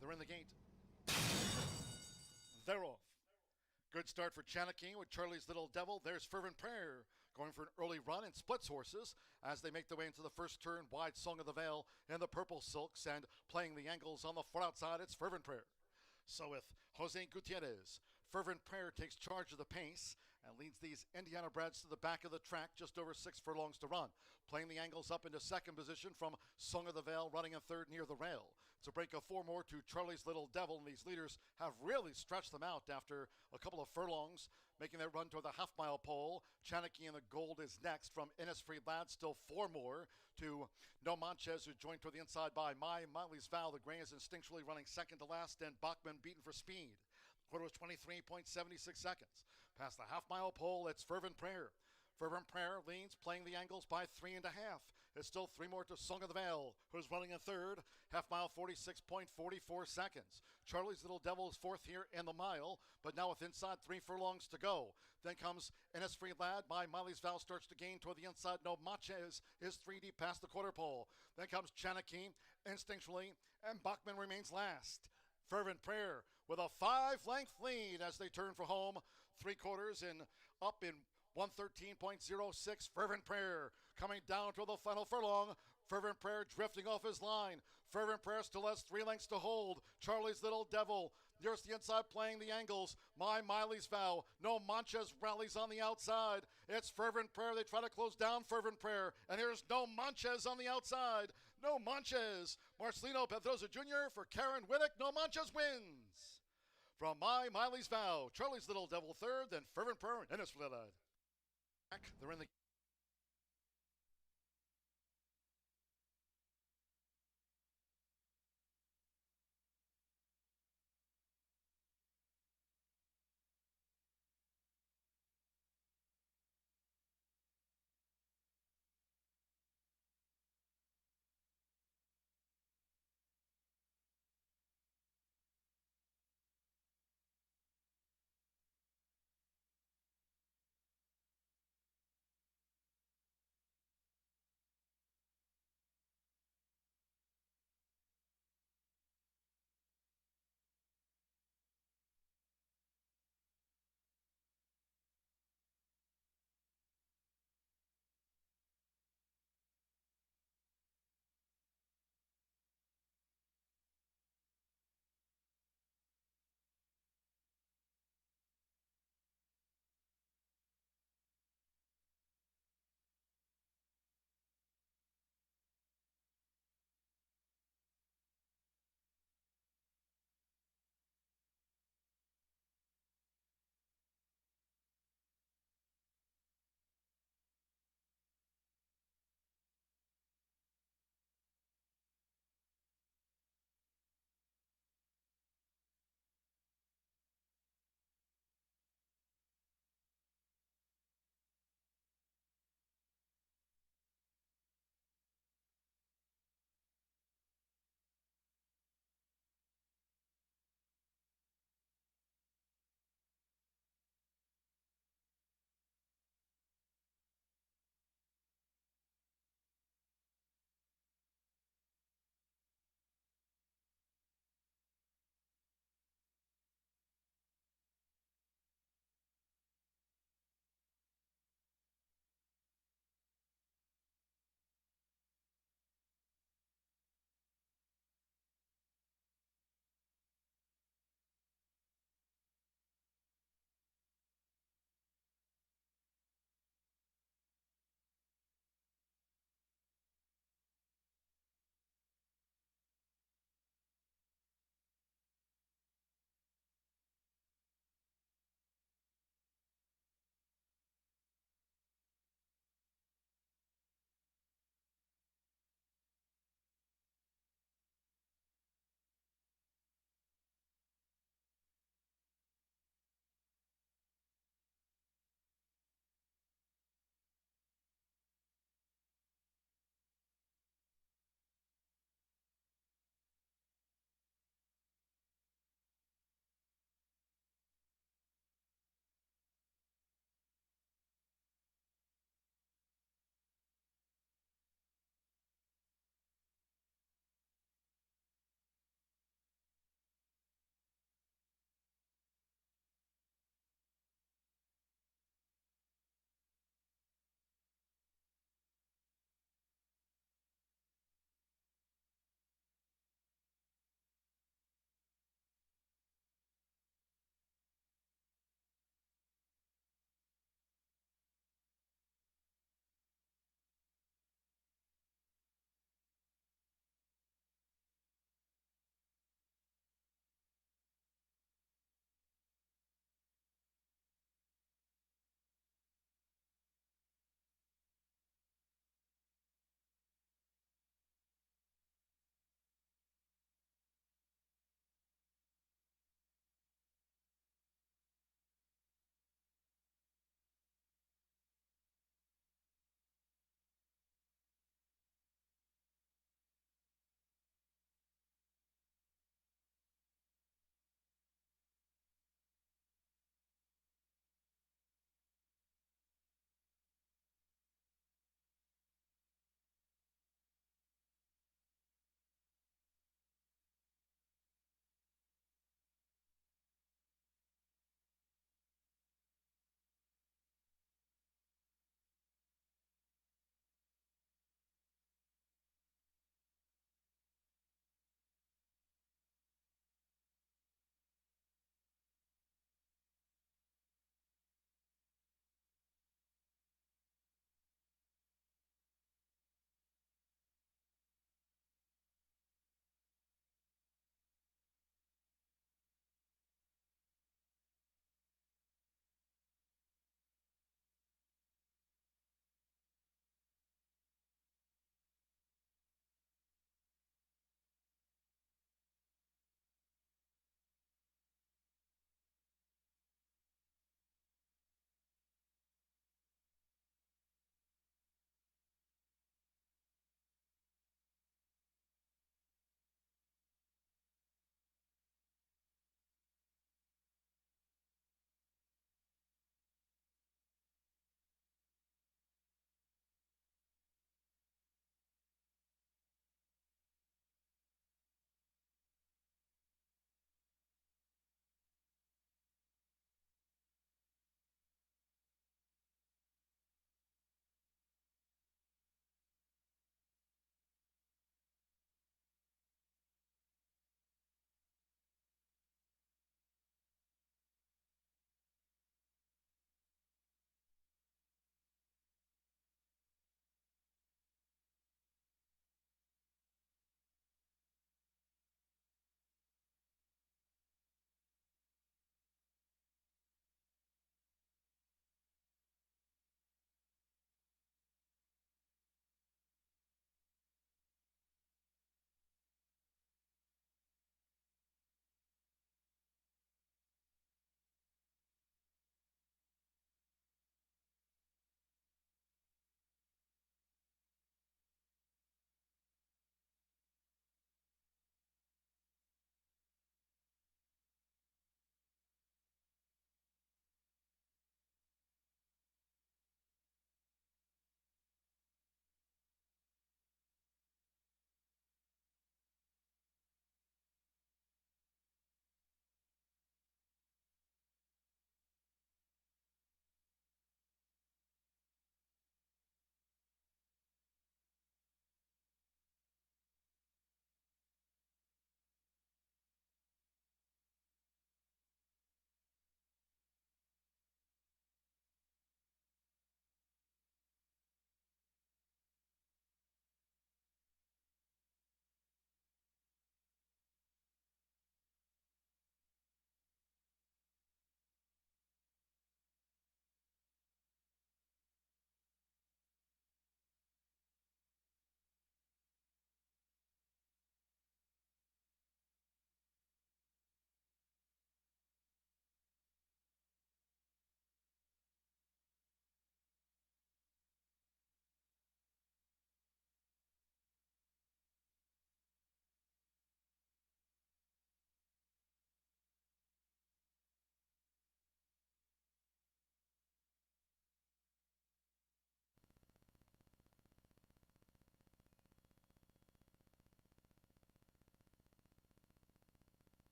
They're in the gate. They're off. Good start for Chanakine with Charlie's Little Devil. There's Fervent Prayer going for an early run and splits horses as they make their way into the first turn. Wide Song of the Veil in the purple silks and playing the angles on the far outside. It's Fervent Prayer. So with Jose Gutierrez, Fervent Prayer takes charge of the pace and leads these Indiana breds to the back of the track, just over 6 furlongs to run. Playing the angles up into second position from Song of the Veil, running in third near the rail. It's a break of 4 more to Charlie's Little Devil, and these leaders have really stretched them out after a couple of furlongs, making their run toward the half-mile pole. Chanakine in the gold is next from Innisfree Lad, still 4 more to No Manches, who joined toward the inside by Miley's Vow. The gray is instinctually running second to last, and Bachman beaten for speed. Quarter was 23.76 seconds. Past the half-mile pole, it's Fervent Prayer. Fervent Prayer leads, playing the angles by 3.5. It's still 3 more to Song of the Veil, who's running in third. Half-mile, 46.44 seconds. Charlie's Little Devil is fourth here in the mile, but now with inside 3 furlongs to go. Then comes Innisfree Lad by Miley's Vow, starts to gain toward the inside. No Manches is 3 deep past the quarter pole. Then comes Chanakine instinctually, and Bachman remains last. Fervent Prayer with a 5-length lead as they turn for home. 3/4 and up in 113.06. Fervent Prayer coming down to the final furlong. Fervent Prayer drifting off his line. Fervent Prayer still has 3 lengths to hold. Charlie's Little Devil nearest the inside, playing the angles. Miley's Vow. No Manches rallies on the outside. It's Fervent Prayer. They try to close down Fervent Prayer. And here's No Manches on the outside. No Manches. Marcelino Pedrosa Jr. for Karen Whittick. No Manches wins. From Miley's Vow, Charlie's Little Devil third, then Fervent Prayer and Innisfree Lad. They're in the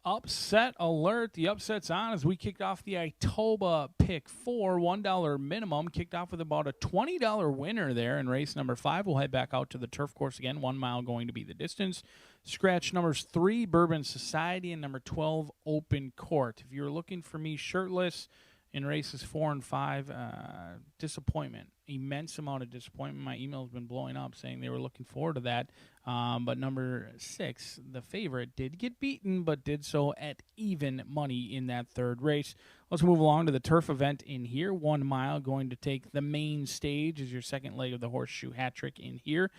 Upset alert. The upset's on as we kicked off the Itoba Pick 4, $1 minimum. Kicked off with about a $20 winner there in race number 5. We'll head back out to the turf course again. 1 mile going to be the distance. Scratch numbers 3, Bourbon Society, and number 12, Open Court. If you're looking for me shirtless in races 4 and 5, disappointment. Immense amount of disappointment. My email's been blowing up saying they were looking forward to that. But number 6, the favorite, did get beaten, but did so at even money in that third race. Let's move along to the turf event in here. 1 mile going to take the main stage as your second leg of the horseshoe hat trick in here.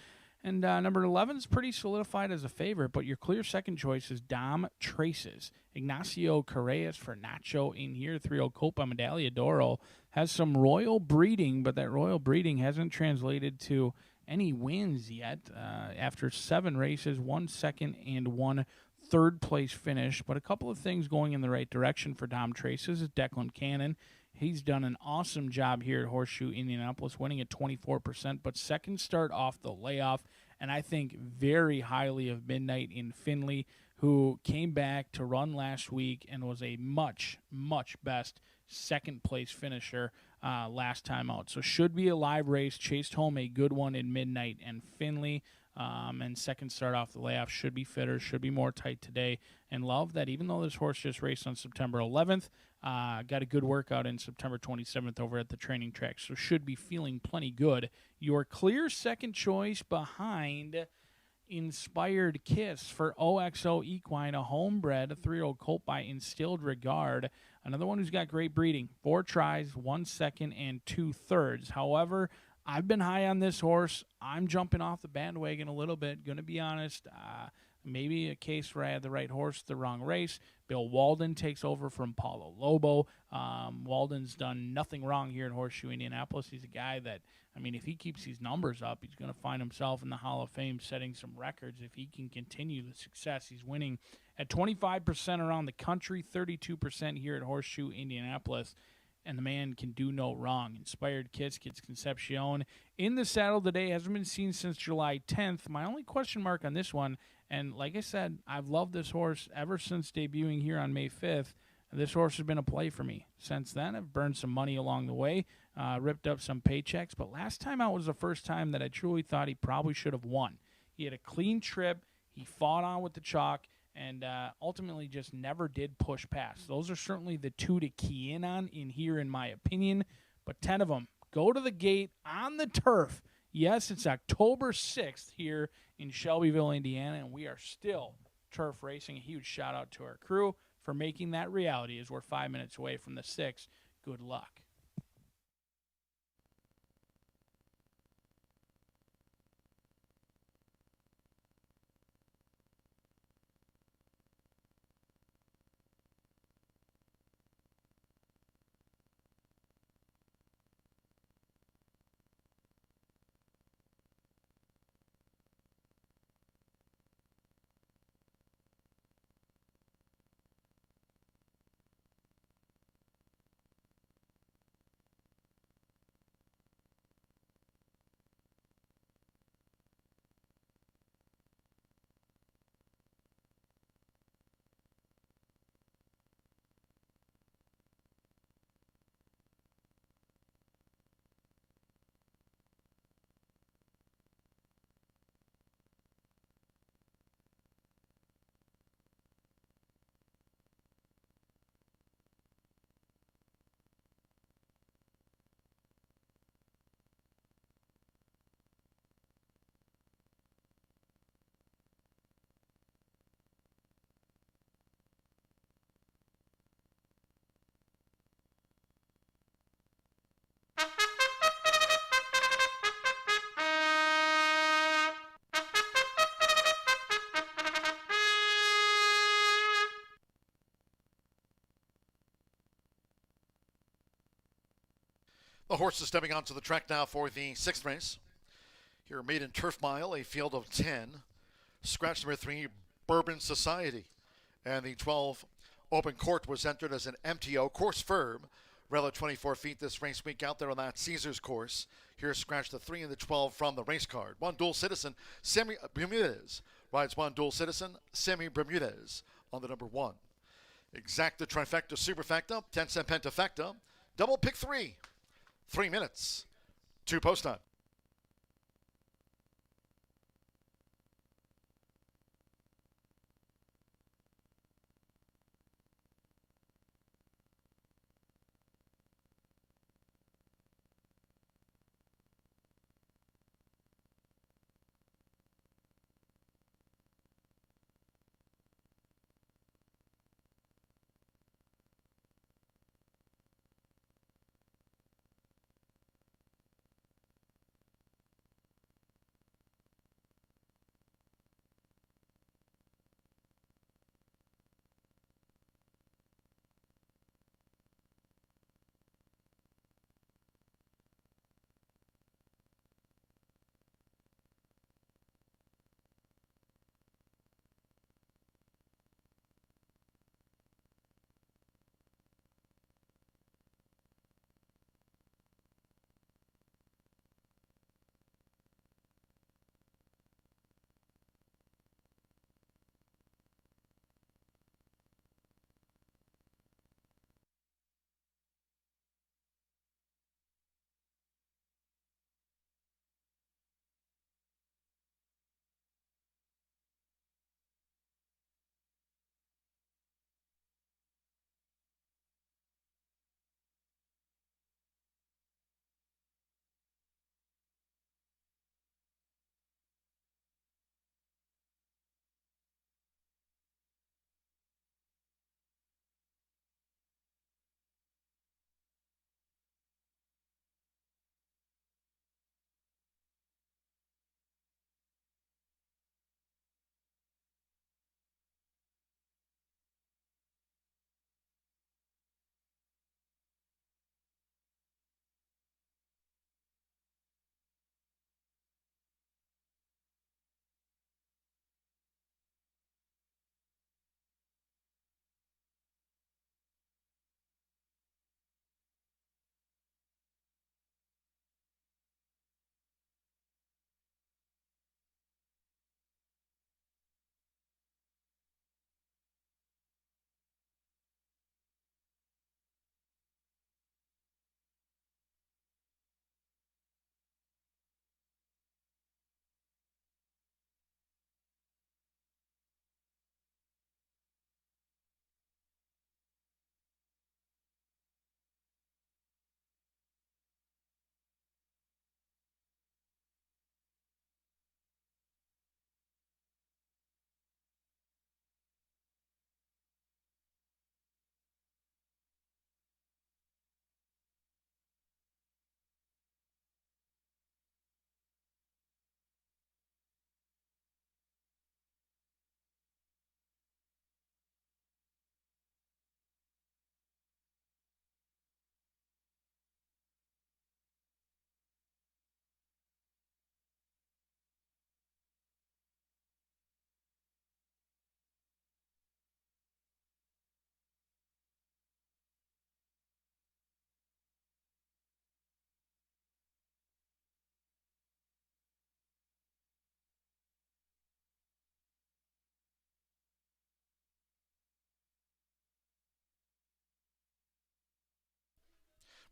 And number 11 is pretty solidified as a favorite, but your clear second choice is Dom Traces. Ignacio Correas for Nacho in here. 3-0 Copa Medaglia d'Oro. Has some royal breeding, but that royal breeding hasn't translated to any wins yet. After 7 races, 1 second and 1 third place finish. But a couple of things going in the right direction for Dom Traces is Declan Cannon. He's done an awesome job here at Horseshoe Indianapolis, winning at 24%, but second start off the layoff, and I think very highly of Midnight in Finley, who came back to run last week and was a much, much best second-place finisher last time out. So should be a live race, chased home a good one in Midnight and Finley. And second start off the layoff should be fitter, should be more tight today. And love that even though this horse just raced on September 11th, got a good workout in September 27th over at the training track, so should be feeling plenty good. Your clear second choice behind Inspired Kiss for OXO Equine, a homebred, a 3-year-old colt by Instilled Regard. Another one who's got great breeding. 4 tries, 1 second, and 2 thirds. However, I've been high on this horse. I'm jumping off the bandwagon a little bit, going to be honest. Maybe a case where I had the right horse, the wrong race. Bill Walden takes over from Paulo Lobo. Walden's done nothing wrong here at Horseshoe Indianapolis. He's a guy that, I mean, if he keeps these numbers up, he's going to find himself in the Hall of Fame setting some records if he can continue the success. He's winning at 25% around the country, 32% here at Horseshoe Indianapolis. And the man can do no wrong. Inspired Kiss gets Concepcion in the saddle today. Hasn't been seen since July 10th. My only question mark on this one, and like I said, I've loved this horse ever since debuting here on May 5th. This horse has been a play for me. Since then, I've burned some money along the way, ripped up some paychecks. But last time out was the first time that I truly thought he probably should have won. He had a clean trip. He fought on with the chalk. And ultimately just never did push past. Those are certainly the 2 to key in on in here, in my opinion. But 10 of them go to the gate on the turf. Yes, it's October 6th here in Shelbyville, Indiana, and we are still turf racing. A huge shout-out to our crew for making that reality as we're 5 minutes away from the 6th. Good luck. The horses stepping onto the track now for the 6th race. Here, maiden turf mile, a field of 10. Scratch number 3, Bourbon Society. And the 12, Open Court, was entered as an MTO, course firm. Rel at 24 feet this race week out there on that Caesars course. Here's scratch the 3 and the 12 from the race card. One dual citizen, Sammy Bermudez. Rides one dual citizen, Sammy Bermudez on the number 1. Exacta, trifecta, superfecta, 10-cent pentafecta, double pick 3. 3 minutes to post time.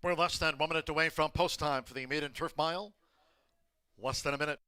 We're less than 1 minute away from post time for the maiden turf mile. Less than a minute.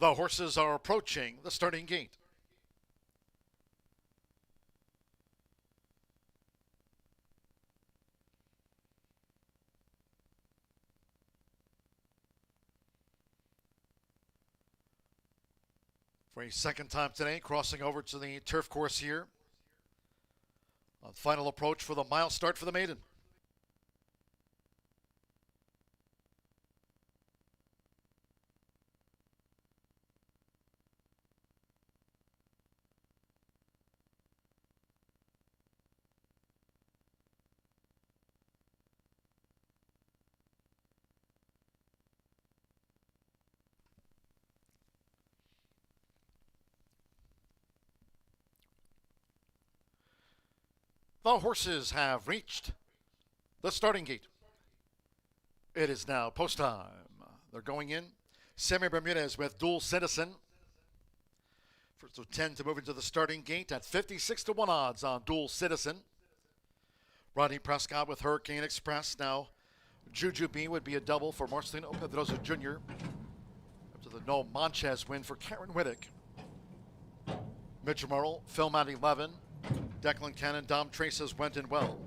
The horses are approaching the starting gate. For a second time today, crossing over to the turf course here. On final approach for the mile start for the maiden. The horses have reached the starting gate. It is now post time. They're going in. Sammy Bermudez with Dual Citizen. First of 10 to move into the starting gate at 56-1 odds on Dual Citizen. Rodney Prescott with Hurricane Express. Now, Juju B would be a double for Marcelino Pedrosa Jr. After the No Manches win for Karen Whittick. Mitchell Merle, Film at 11. Declan Cannon, Dom Traces went in well.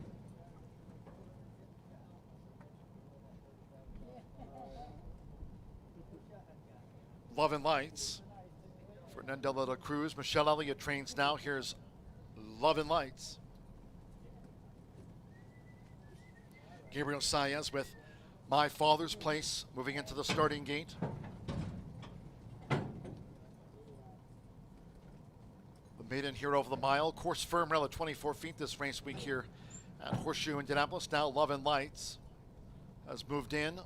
Love and Lights. Fernando de la Cruz. Michelle Elliott trains now. Here's Love and Lights. Gabriel Saez with My Father's Place moving into the starting gate. Maiden here over the mile. Course firm rail at 24 feet this race week here at Horseshoe Indianapolis. Now Love and Lights has moved in.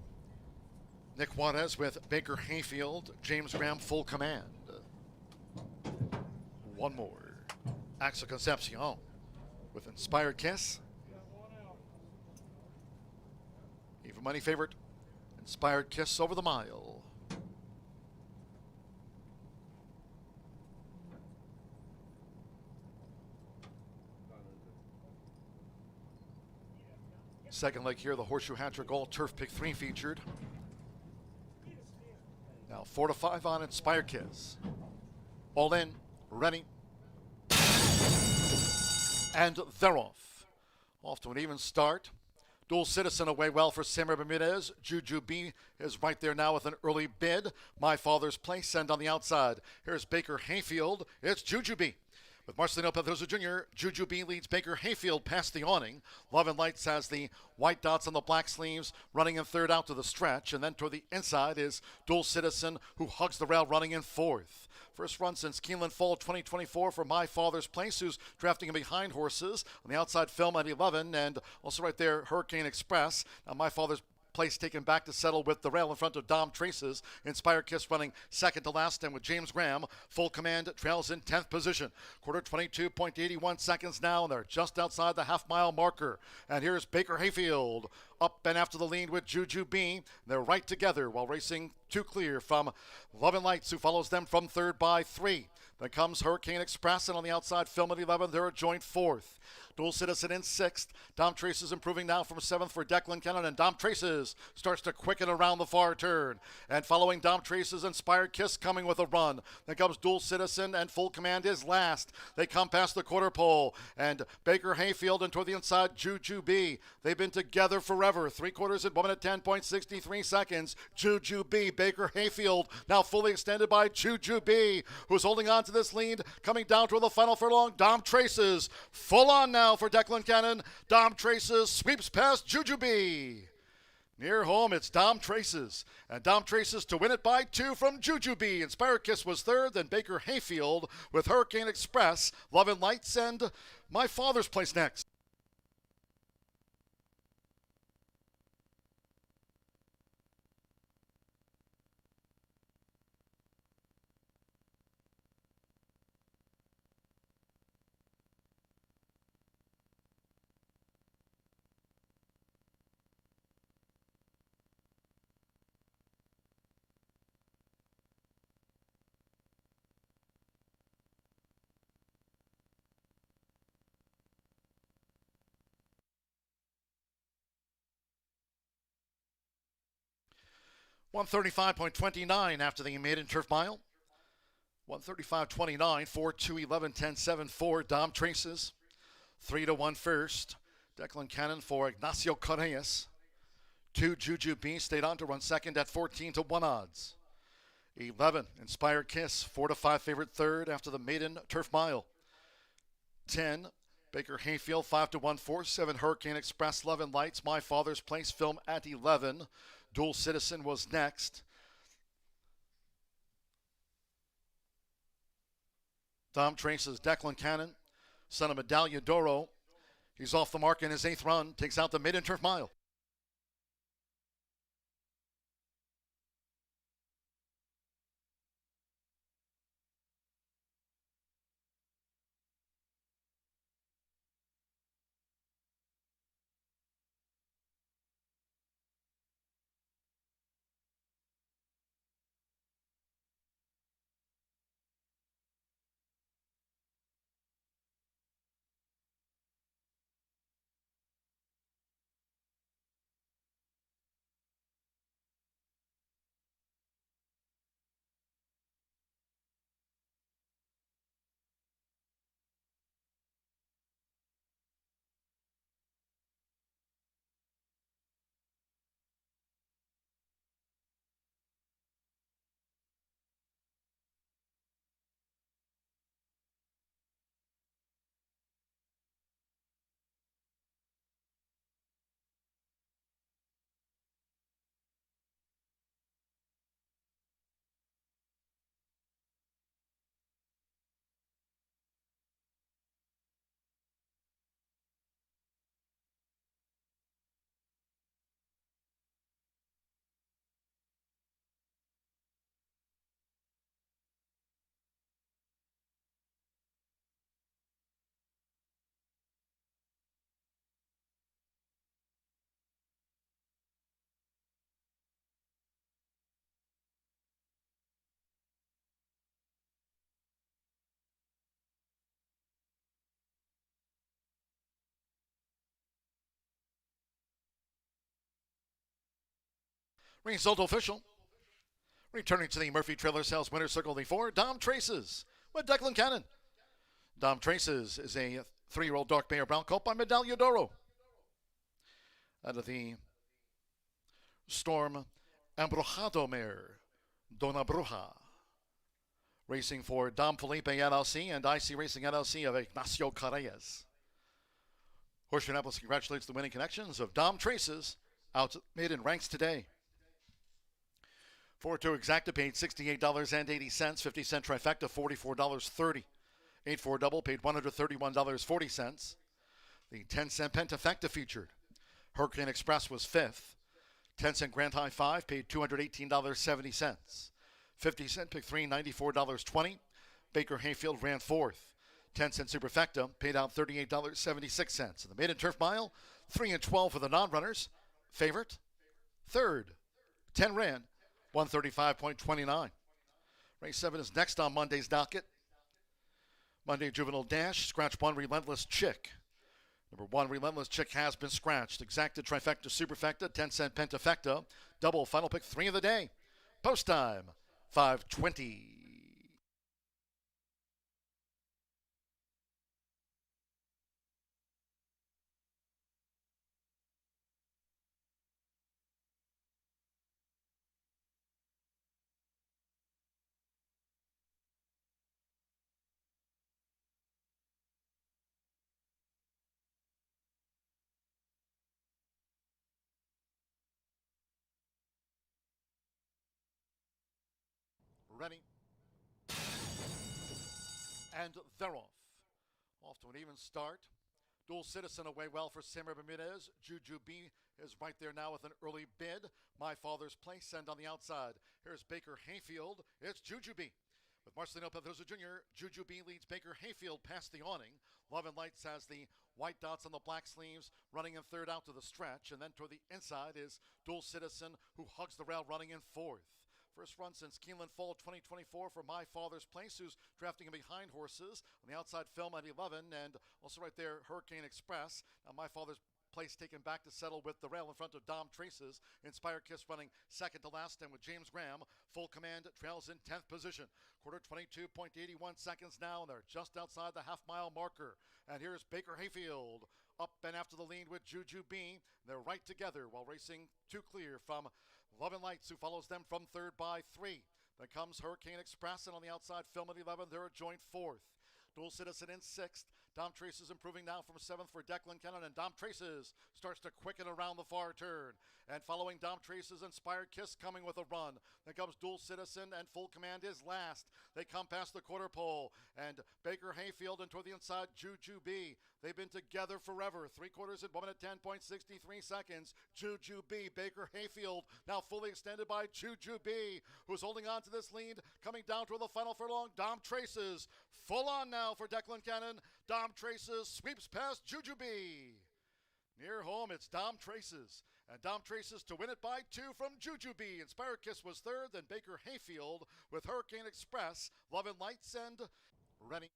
Nick Juarez with Baker Hayfield. James Graham full command. One more. Axel Concepcion with Inspired Kiss. Even money favorite. Inspired Kiss over the mile. Second leg here, the Horseshoe Hat-Trick All Turf Pick 3 featured. Now 4 to 5 on Inspired Kiss. All in, ready. And they're off. Off to an even start. Dual Citizen away well for Sammy Bermudez. Juju B is right there now with an early bid. My Father's Place and on the outside. Here's Baker Hayfield. It's Juju B. With Marcelino Pedrosa Jr., Juju B leads Baker Hayfield past the awning. Love and Lights has the white dots on the black sleeves, running in third out to the stretch. And then toward the inside is Dual Citizen, who hugs the rail, running in fourth. First run since Keeneland Fall 2024 for My Father's Place, who's drafting in behind horses. On the outside, Film at 11, and also right there, Hurricane Express. Now, My Father's Place taken back to settle with the rail in front of Dom Traces. Inspired Kiss running second to last, and with James Graham, full command, trails in 10th position. Quarter 22.81 seconds now, and they're just outside the half-mile marker. And here's Baker Hayfield up and after the lead with Juju B. They're right together while racing two clear from Love and Lights, who follows them from third by 3. Then comes Hurricane Express, and on the outside, Film at 11. They're a joint 4th. Dual Citizen in 6th. Dom Traces improving now from 7th for Declan Cannon, and Dom Traces starts to quicken around the far turn. And following Dom Traces, Inspired Kiss coming with a run. Then comes Dual Citizen, and Full Command is last. They come past the quarter pole, and Baker Hayfield, and toward the inside, Juju B. They've been together forever. 3 quarters at 1 minute 10.63 seconds. Juju B. Baker Hayfield now fully extended by Juju B, who's holding on to this lead, coming down toward the final furlong. Dom Traces full on now for Declan Cannon. Dom Traces sweeps past Juju B. Near home, it's Dom Traces. And Dom Traces to win it by 2 from Juju B. Inspired Kiss was third, then Baker Hayfield with Hurricane Express, Love and Lights, and My Father's Place next. .135.29 after the maiden turf mile. 135.29, 4-2, 11, 10, 7, 4. Dom Traces, 3-1 first. Declan Cannon for Ignacio Correas. 2, Juju B stayed on to run second at 14-1 odds. 11, Inspired Kiss, 4-5 favorite third after the maiden turf mile. 10, Baker Hayfield, 5-1 fourth. 7, Hurricane Express, 11 Lights, My Father's Place film at 11. Dual Citizen was next. Dom Traces, Declan Cannon, son of Medaglia d'Oro. He's off the mark in his 8th run, takes out the maiden turf mile. Result official. Returning to the Murphy Trailer Sales Winner's Circle D4, Dom Traces with Declan Cannon. Dom Traces is a 3-year-old dark bay or brown colt by Medaglia d'Oro. Out of the Storm Embrujado mare, Dona Bruja. Racing for Dom Felipe LLC and IC Racing LLC of Ignacio Correas. Horseshoe Indianapolis congratulates the winning connections of Dom Traces, out maiden ranks today. 4-2 exacta paid $68.80, 50 cent trifecta $44.30. 8-4 double paid $131.40. The 10 cent pentafecta featured. Hurricane Express was 5th. 10 cent Grand High 5 paid $218.70. 50 cent pick 3 $94.20. Baker Hayfield ran 4th. 10 cent superfecta paid out $38.76. And the maiden turf mile 3-12 for the non-runners. Favorite 3rd. 10 ran 135.29. Race 7 is next on Monday's docket. Monday Juvenile Dash, scratch 1 Relentless Chick. Number 1 Relentless Chick has been scratched. Exacta, trifecta, superfecta, 10 cent pentafecta. Double final pick 3 of the day. Post time 5:20. Ready. And they're off. Off to an even start. Dual Citizen away well for Samir Bermudez. Juju B is right there now with an early bid. My Father's Place, send on the outside. Here's Baker Hayfield. It's Juju B. With Marcelino Pedroza Jr., Juju B leads Baker Hayfield past the awning. Love and Lights has the white dots on the black sleeves, running in 3rd out to the stretch. And then toward the inside is Dual Citizen, who hugs the rail, running in 4th. First run since Keeneland Fall 2024 for My Father's Place, who's drafting in behind horses. On the outside, Film at 11, and also right there, Hurricane Express. Now, My Father's place taken back to settle with the rail in front of Dom Traces. Inspired Kiss running second to last, and with James Graham, Full Command trails in 10th position. Quarter 22.81 seconds now, and they're just outside the half-mile marker. And here's Baker Hayfield up and after the lead with Juju B. They're right together while racing two clear from Love and Lights, who follows them from third by 3. Then comes Hurricane Express, and on the outside, Film at 11. They're a joint 4th. Dual Citizen in 6th. Dom Traces improving now from 7th for Declan Kennan, and Dom Traces starts to quicken around the far turn. And following Dom Traces, Inspired Kiss coming with a run. Then comes Dual Citizen, and Full Command is last. They come past the quarter pole, and Baker Hayfield, and toward the inside, Juju B. They've been together forever. 3/4 at 1 minute 10.63 seconds. Juju B. Baker Hayfield now fully extended by Juju B, who's holding on to this lead, coming down toward the final furlong. Dom Traces full on now for Declan Cannon. Dom Traces sweeps past Juju B. Near home, it's Dom Traces. And Dom Traces to win it by 2 from Juju B. Inspired Kiss was third, then Baker Hayfield with Hurricane Express, Love and Lights, and Rennie.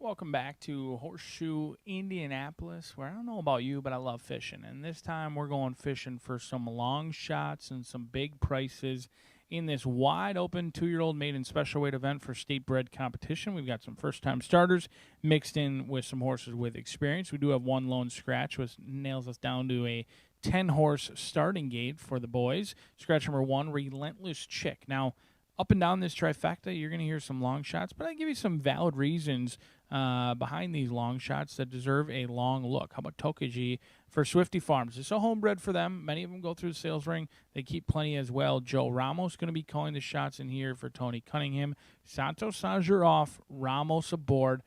Welcome back to Horseshoe Indianapolis, where I don't know about you, but I love fishing. And this time we're going fishing for some long shots and some big prices in this wide-open 2-year-old maiden special weight event for state bred competition. We've got some first-time starters mixed in with some horses with experience. We do have one lone scratch, which nails us down to a 10-horse starting gate for the boys. Scratch number 1, Relentless Chick. Now, up and down this trifecta, you're going to hear some long shots, but I give you some valid reasons behind these long shots that deserve a long look. How about Tokaji for Swifty Farms? It's a homebred for them. Many of them go through the sales ring. They keep plenty as well. Joe Ramos going to be calling the shots in here for Tony Cunningham. Santos Sanger off, Ramos aboard.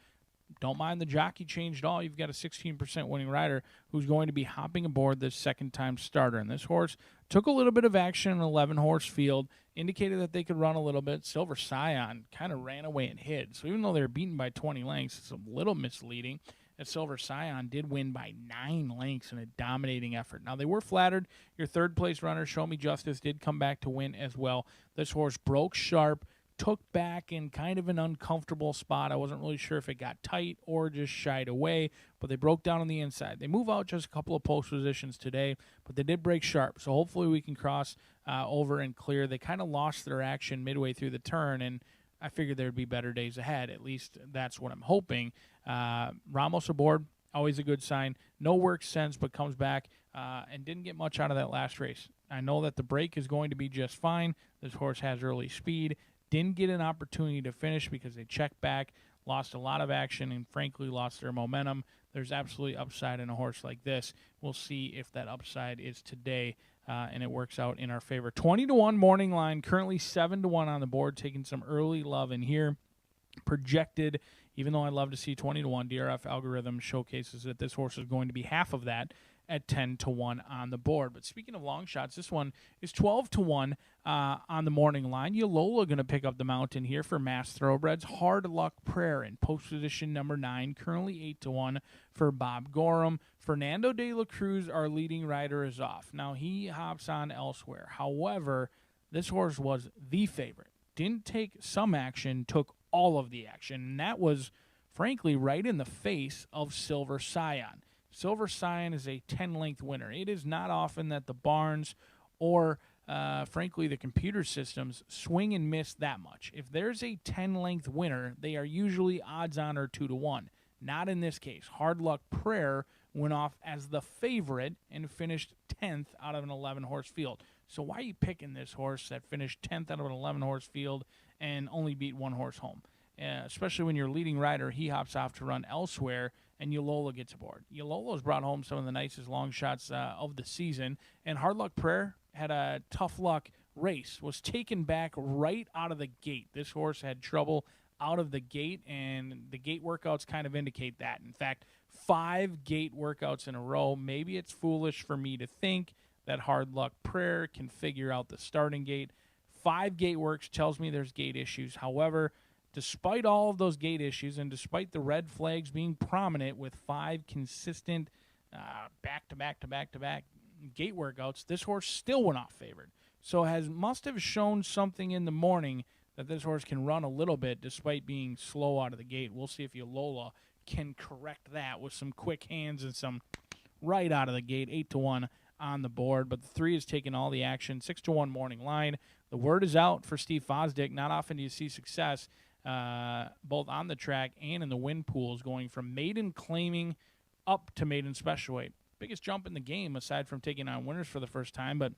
Don't mind the jockey change at all. You've got a 16% winning rider who's going to be hopping aboard this second-time starter. And this horse took a little bit of action in an 11-horse field, indicated that they could run a little bit. Silver Scion kind of ran away and hid. So even though they were beaten by 20 lengths, it's a little misleading that Silver Scion did win by 9 lengths in a dominating effort. Now, they were flattered. Your third-place runner, Show Me Justice, did come back to win as well. This horse broke sharp, took back in kind of an uncomfortable spot. I wasn't really sure if it got tight or just shied away, but they broke down on the inside. They move out just a couple of post positions today, but they did break sharp, so hopefully we can cross over and clear. They kind of lost their action midway through the turn, and I figured there'd be better days ahead. At least that's what I'm hoping. Ramos aboard, always a good sign. No work since, but comes back and didn't get much out of that last race. I know that the break is going to be just fine. This horse has early speed. Didn't get an opportunity to finish because they checked back, lost a lot of action, and frankly lost their momentum. There's absolutely upside in a horse like this. We'll see if that upside is today, and it works out in our favor. 20-1 morning line, currently 7-1 on the board, taking some early love in here. Projected, even though I love to see 20-1, DRF algorithm showcases that this horse is going to be half of that at 10-1 on the board. But speaking of long shots, this one is 12-1 on the morning line. Yolola going to pick up the mountain here for Mass Thoroughbreds. Hard Luck Prayer in post position number 9, currently 8-1 for Bob Gorham. Fernando de la Cruz, our leading rider, is off. Now he hops on elsewhere. However, this horse was the favorite. Didn't take some action, took all of the action, and that was, frankly, right in the face of Silver Scion. Silver Scion is a 10-length winner. It is not often that the barns or, frankly, the computer systems swing and miss that much. If there's a 10-length winner, they are usually odds-on or 2-1. Not in this case. Hard Luck Prayer went off as the favorite and finished 10th out of an 11-horse field. So why are you picking this horse that finished 10th out of an 11-horse field and only beat one horse home? Especially when your leading rider, he hops off to run elsewhere, and Yolola gets aboard. Yolola's brought home some of the nicest long shots of the season, and Hard Luck Prayer had a tough luck race, was taken back right out of the gate. This horse had trouble out of the gate, and the gate workouts kind of indicate that. In fact, 5 gate workouts in a row. Maybe it's foolish for me to think that Hard Luck Prayer can figure out the starting gate. 5 gate works tells me there's gate issues. However, despite all of those gate issues and despite the red flags being prominent with 5 consistent back-to-back gate workouts, this horse still went off favored. So must have shown something in the morning that this horse can run a little bit despite being slow out of the gate. We'll see if Yolola can correct that with some quick hands and some right out of the gate. 8-1 on the board, but the 3 is taking all the action. 6-1 morning line. The word is out for Steve Fosdick. Not often do you see success both on the track and in the win pools, going from maiden claiming up to maiden special weight. Biggest jump in the game aside from taking on winners for the first time, but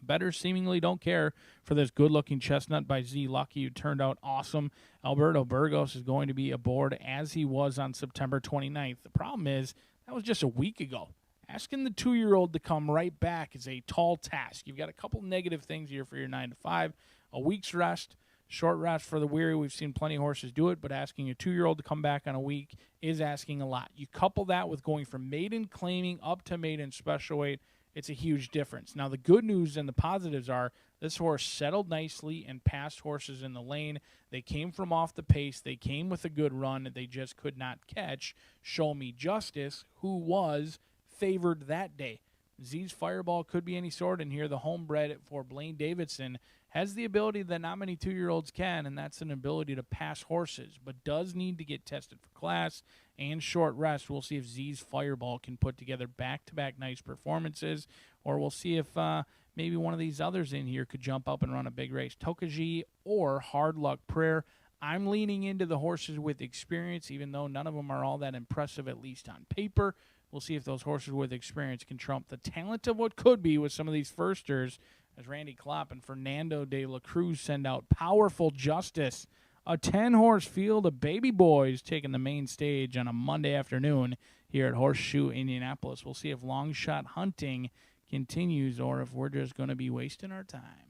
better seemingly don't care for this good-looking chestnut by Z Lucky, who turned out awesome. Alberto Burgos is going to be aboard as he was on September 29th. The problem is that was just a week ago. Asking the 2-year-old to come right back is a tall task. You've got a couple negative things here for your 9 to 5. A week's rest, short rest for the weary. We've seen plenty of horses do it, but asking a 2-year-old to come back on a week is asking a lot. You couple that with going from maiden claiming up to maiden special weight, it's a huge difference. Now, the good news and the positives are this horse settled nicely and passed horses in the lane. They came from off the pace. They came with a good run. They just could not catch Show Me Justice, who was favored that day. Z's Fireball could be any sort, and here the homebred for Blaine Davidson has the ability that not many 2-year-olds can, and that's an ability to pass horses, but does need to get tested for class and short rest. We'll see if Z's Fireball can put together back-to-back nice performances, or we'll see if maybe one of these others in here could jump up and run a big race. Tokaji or Hard Luck Prayer. I'm leaning into the horses with experience, even though none of them are all that impressive, at least on paper. We'll see if those horses with experience can trump the talent of what could be with some of these firsters, as Randy Klopp and Fernando de la Cruz send out Powerful Justice, a 10-horse field of baby boys taking the main stage on a Monday afternoon here at Horseshoe Indianapolis. We'll see if long shot hunting continues or if we're just going to be wasting our time.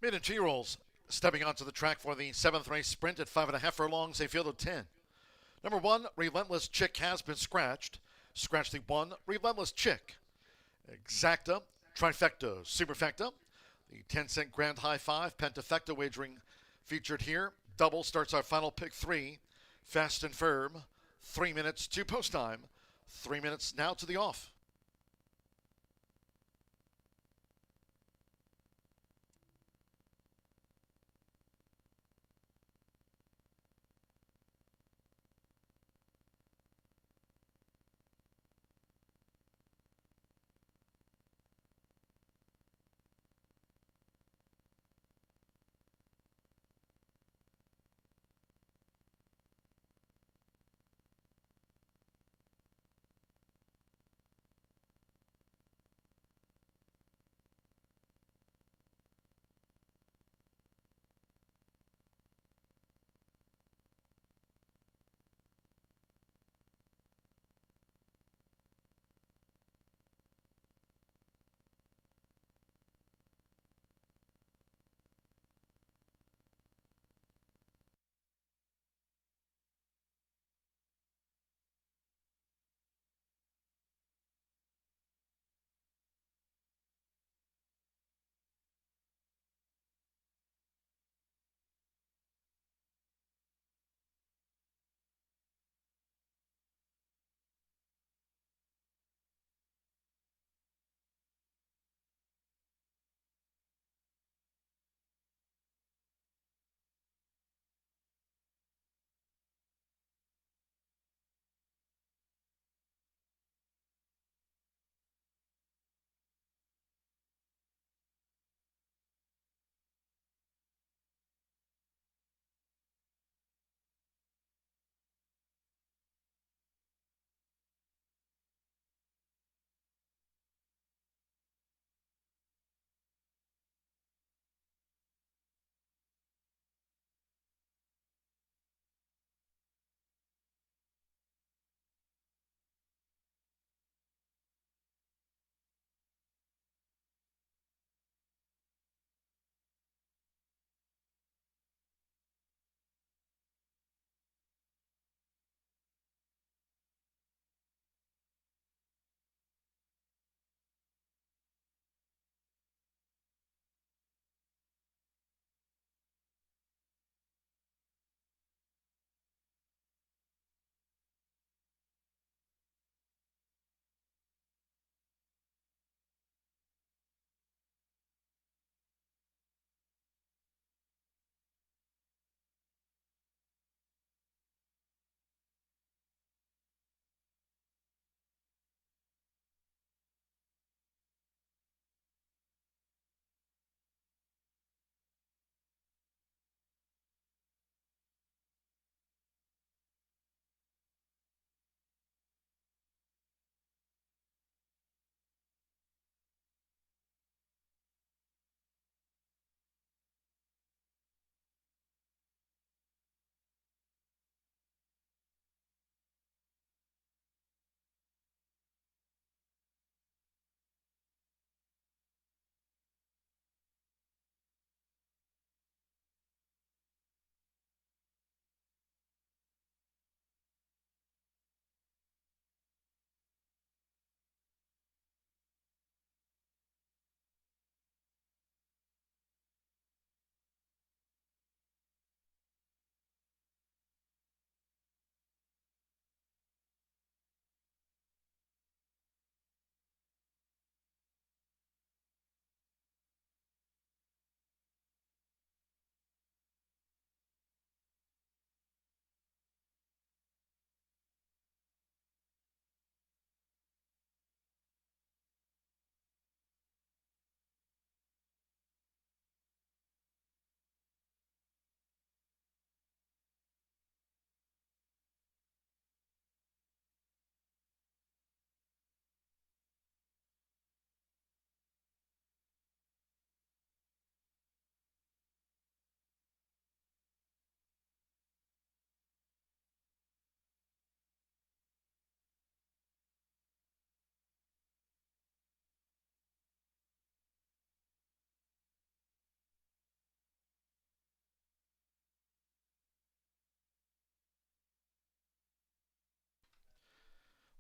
Mid and G-Rolls stepping onto the track for the 7th race sprint at 5.5 furlongs, a field of 10. Number 1, Relentless Chick has been scratched. Scratch the 1, Relentless Chick. Exacta, Trifecta, Superfecta. The 10-cent Grand High 5 Pentafecta wagering featured here. Double starts our final pick 3. Fast and Firm. 3 minutes to post time. 3 minutes now to the off.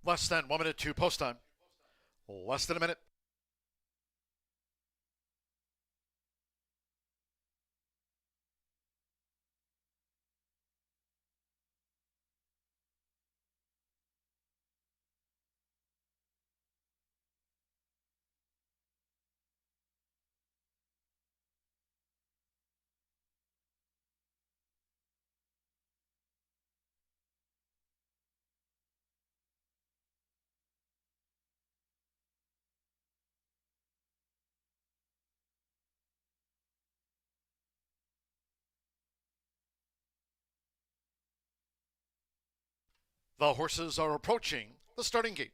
Less than 1 minute to post time. Less than a minute. The horses are approaching the starting gate.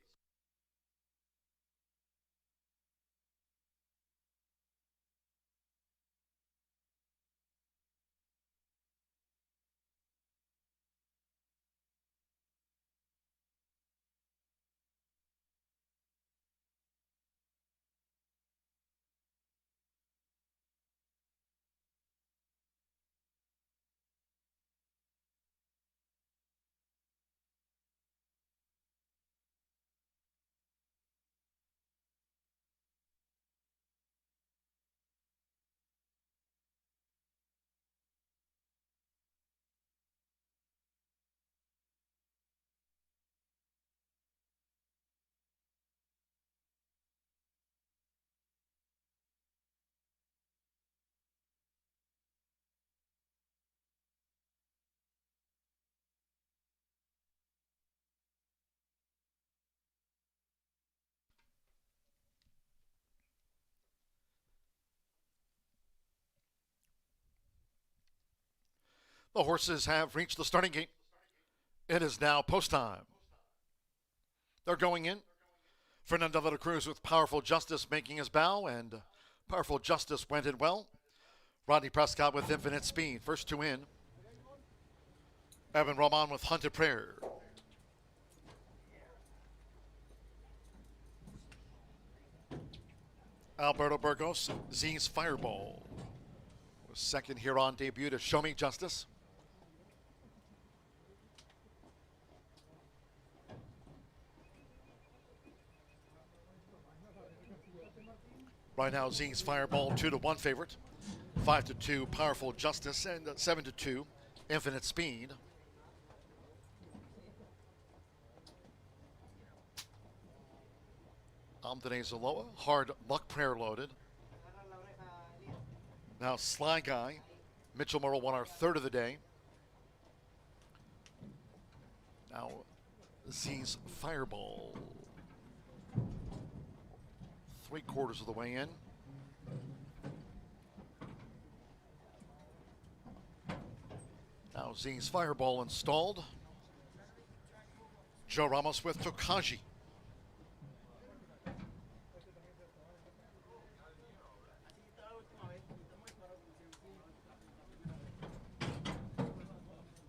The horses have reached the starting gate. It is now post time. They're going in. Fernando de la Cruz with Powerful Justice making his bow, and Powerful Justice went in well. Rodney Prescott with Infinite Speed. First two in. Evan Roman with Hunted Prayer. Alberto Burgos, Z's Fireball. Was second here on debut to Show Me Justice. Right now, Z's Fireball 2-1 favorite. 5-2 Powerful Justice, and 7-2 Infinite Speed. Amdene Zaloa, Hard Luck Prayer loaded. Now Sly Guy. Mitchell Murrow won our third of the day. Now Z's Fireball. 3/4 of the way in. Now Z's Fireball installed. Joe Ramos with Tokaji.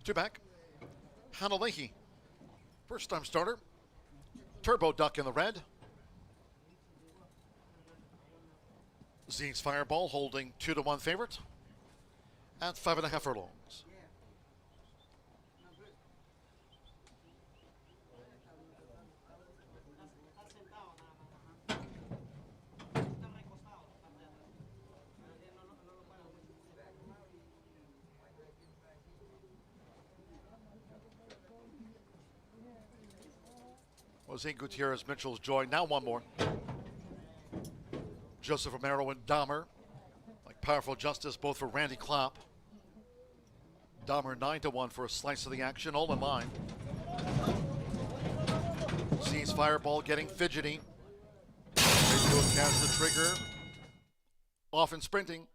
Two back. Hanalehi, first time starter. Turbo Duck in the red. Z's Fireball holding 2-1 favorite at 5.5 furlongs. Jose Gutierrez, Mitchell's Joy. Now one more. Joseph Romero and Dahmer, like Powerful Justice, both for Randy Klopp. Dahmer 9-1 for a slice of the action, all in line. Z's Fireball getting fidgety. Has the trigger. Often sprinting.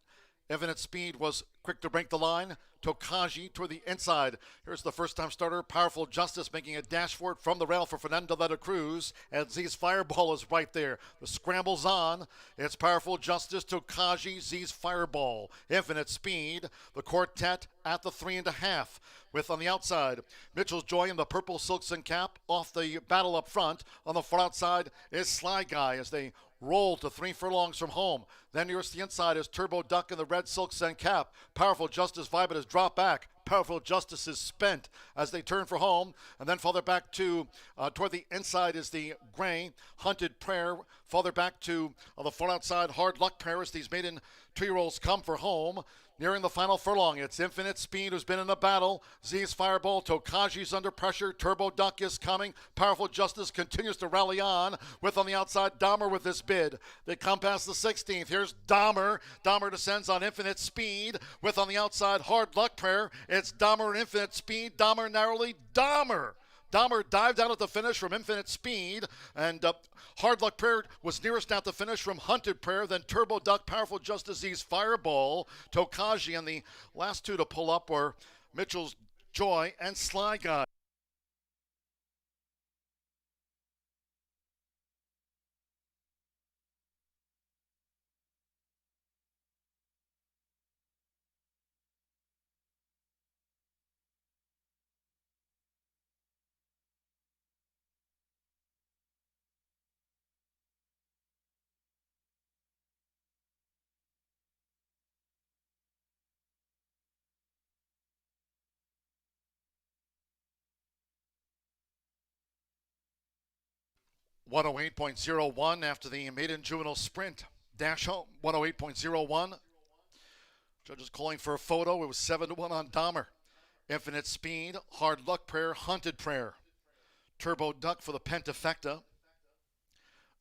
Infinite Speed was quick to break the line. Tokaji toward the inside. Here's the first-time starter, Powerful Justice, making a dash for it from the rail for Fernando de la Cruz. And Z's Fireball is right there. The scramble's on. It's Powerful Justice, Tokaji, Z's Fireball. Infinite Speed. The quartet at the 3.5. With on the outside, Mitchell's Joy in the purple silks and cap. Off the battle up front. On the far outside is Sly Guy as they roll to 3 furlongs from home. Then nearest the inside is Turbo Duck in the red silks and cap. Powerful Justice Vibit has dropped back. Powerful Justice is spent as they turn for home. And then farther back to toward the inside is the gray Hunted Prayer. Farther back to the far outside Hard Luck Prayer as these maiden 2-year-olds come for home. Nearing the final furlong, it's Infinite Speed who's been in a battle. Z's Fireball, Tokaji's under pressure. Turbo Duck is coming. Powerful Justice continues to rally on with on the outside Dahmer with this bid. They come past the 16th. Here's Dahmer. Dahmer descends on Infinite Speed with on the outside Hard Luck Prayer. It's Dahmer and Infinite Speed. Dahmer narrowly. Dahmer dived out at the finish from Infinite Speed, and Hard Luck Prayer was nearest at the finish from Hunted Prayer, then Turbo Duck, Powerful Justice, Z's Fireball, Tokaji, and the last two to pull up were Mitchell's Joy and Sly Guy. .108.01 after the maiden juvenile sprint. Dash home, 108.01. Judges calling for a photo. It was 7-1 on Dahmer. Infinite Speed, Hard Luck Prayer, Hunted Prayer. Turbo Duck for the Pentafecta.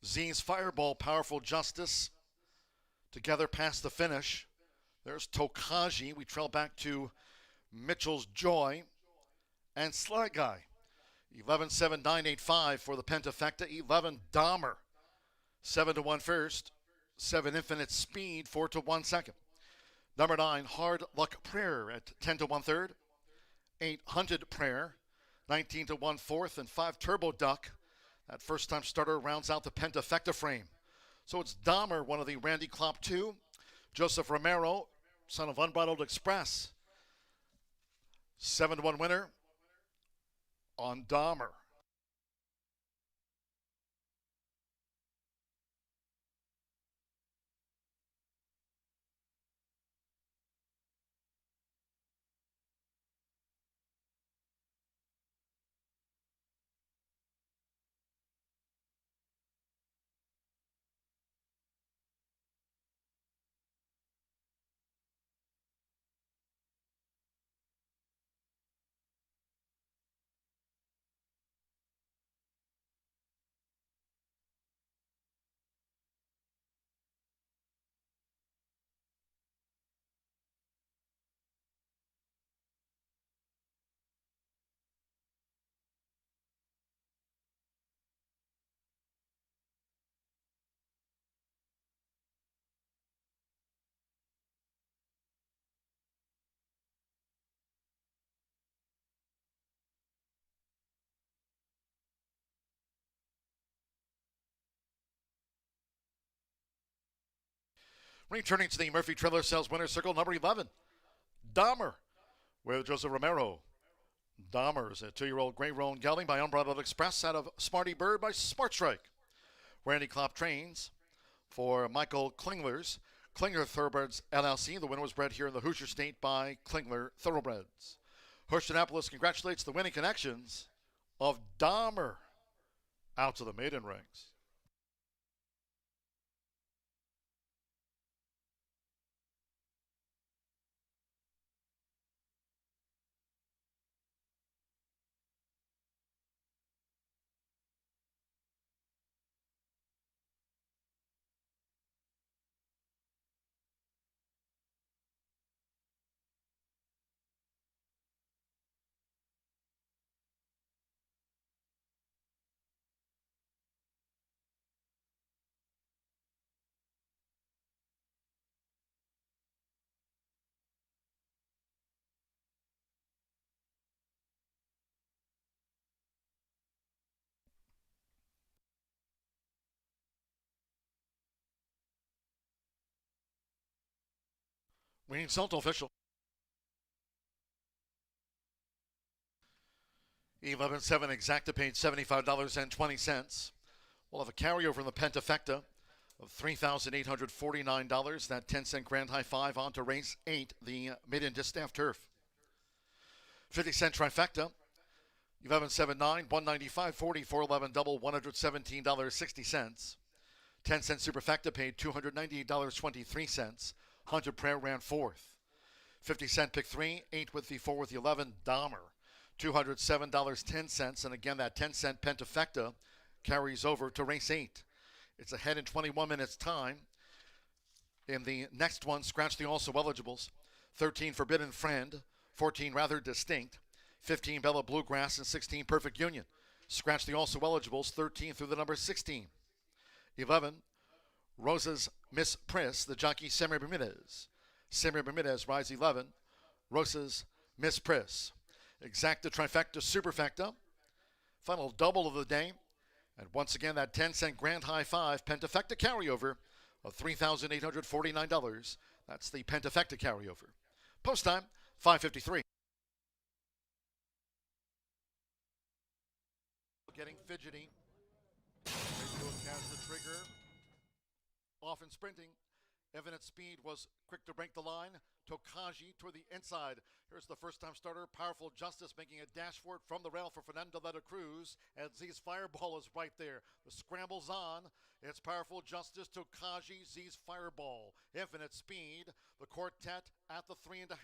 Z's Fireball, Powerful Justice. Together past the finish. There's Tokaji. We trail back to Mitchell's Joy and Sly Guy. 11-7-9-8-5 for the Pentafecta. 11 Dahmer. 7-1 first. 7 Infinite Speed. 4-1 second. Number 9 Hard Luck Prayer at 10-1 third. 8 Hunted Prayer. 19-1 fourth. And 5 Turbo Duck. That first time starter rounds out the Pentafecta frame. So it's Dahmer, one of the Randy Klopp 2. Joseph Romero, son of Unbridled Express. 7-1 winner on Dahmer. Returning to the Murphy Trailer Sales Winner's Circle, number 11, Dahmer, with Joseph Romero. Dahmer is a 2-year-old gray roan gelding by Unbridled Express out of Smarty Bird by Smart Strike. Randy Klopp trains for Michael Klingler's Klingler Thoroughbreds LLC. The winner was bred here in the Hoosier State by Klingler Thoroughbreds. Horseshoe Indianapolis congratulates the winning connections of Dahmer out to the maiden ranks. We need Salto official. 11-7 exacta paid $75.20. We'll have a carryover from the Pentafecta of $3,849. That 10-cent grand high five on to race 8, the mid and distaff turf. 50-cent trifecta. 11.79, 195.40, 411 double, $117.60. 10-cent superfecta paid $298.23. 100 prayer ran fourth. 50-cent pick 3, 8 with the 4 with the 11, Dahmer. $207.10. And again, that 10-cent pentafecta carries over to race 8. It's ahead in 21 minutes time. In the next one, scratch the also eligibles. 13, Forbidden Friend. 14, Rather Distinct. 15, Bella Bluegrass. And 16, Perfect Union. Scratch the also eligibles, 13 through the number 16. 11, Rosa's Miss Priss, the jockey Semir Bermudez. Semir Bermudez rides 11. Rosa's Miss Priss. Exacta trifecta superfecta. Final double of the day. And once again, that 10-cent grand high five pentafecta carryover of $3,849. That's the pentafecta carryover. Post time, 5:53. Getting fidgety. Has the trigger. Off and sprinting. Evident Speed was quick to break the line. Tokaji toward the inside. Here's the first-time starter, Powerful Justice, making a dash for it from the rail for Fernando de la Cruz. And Z's Fireball is right there. The scramble's on. It's Powerful Justice, Tokaji, Z's Fireball. Infinite Speed. The quartet at the 3.5.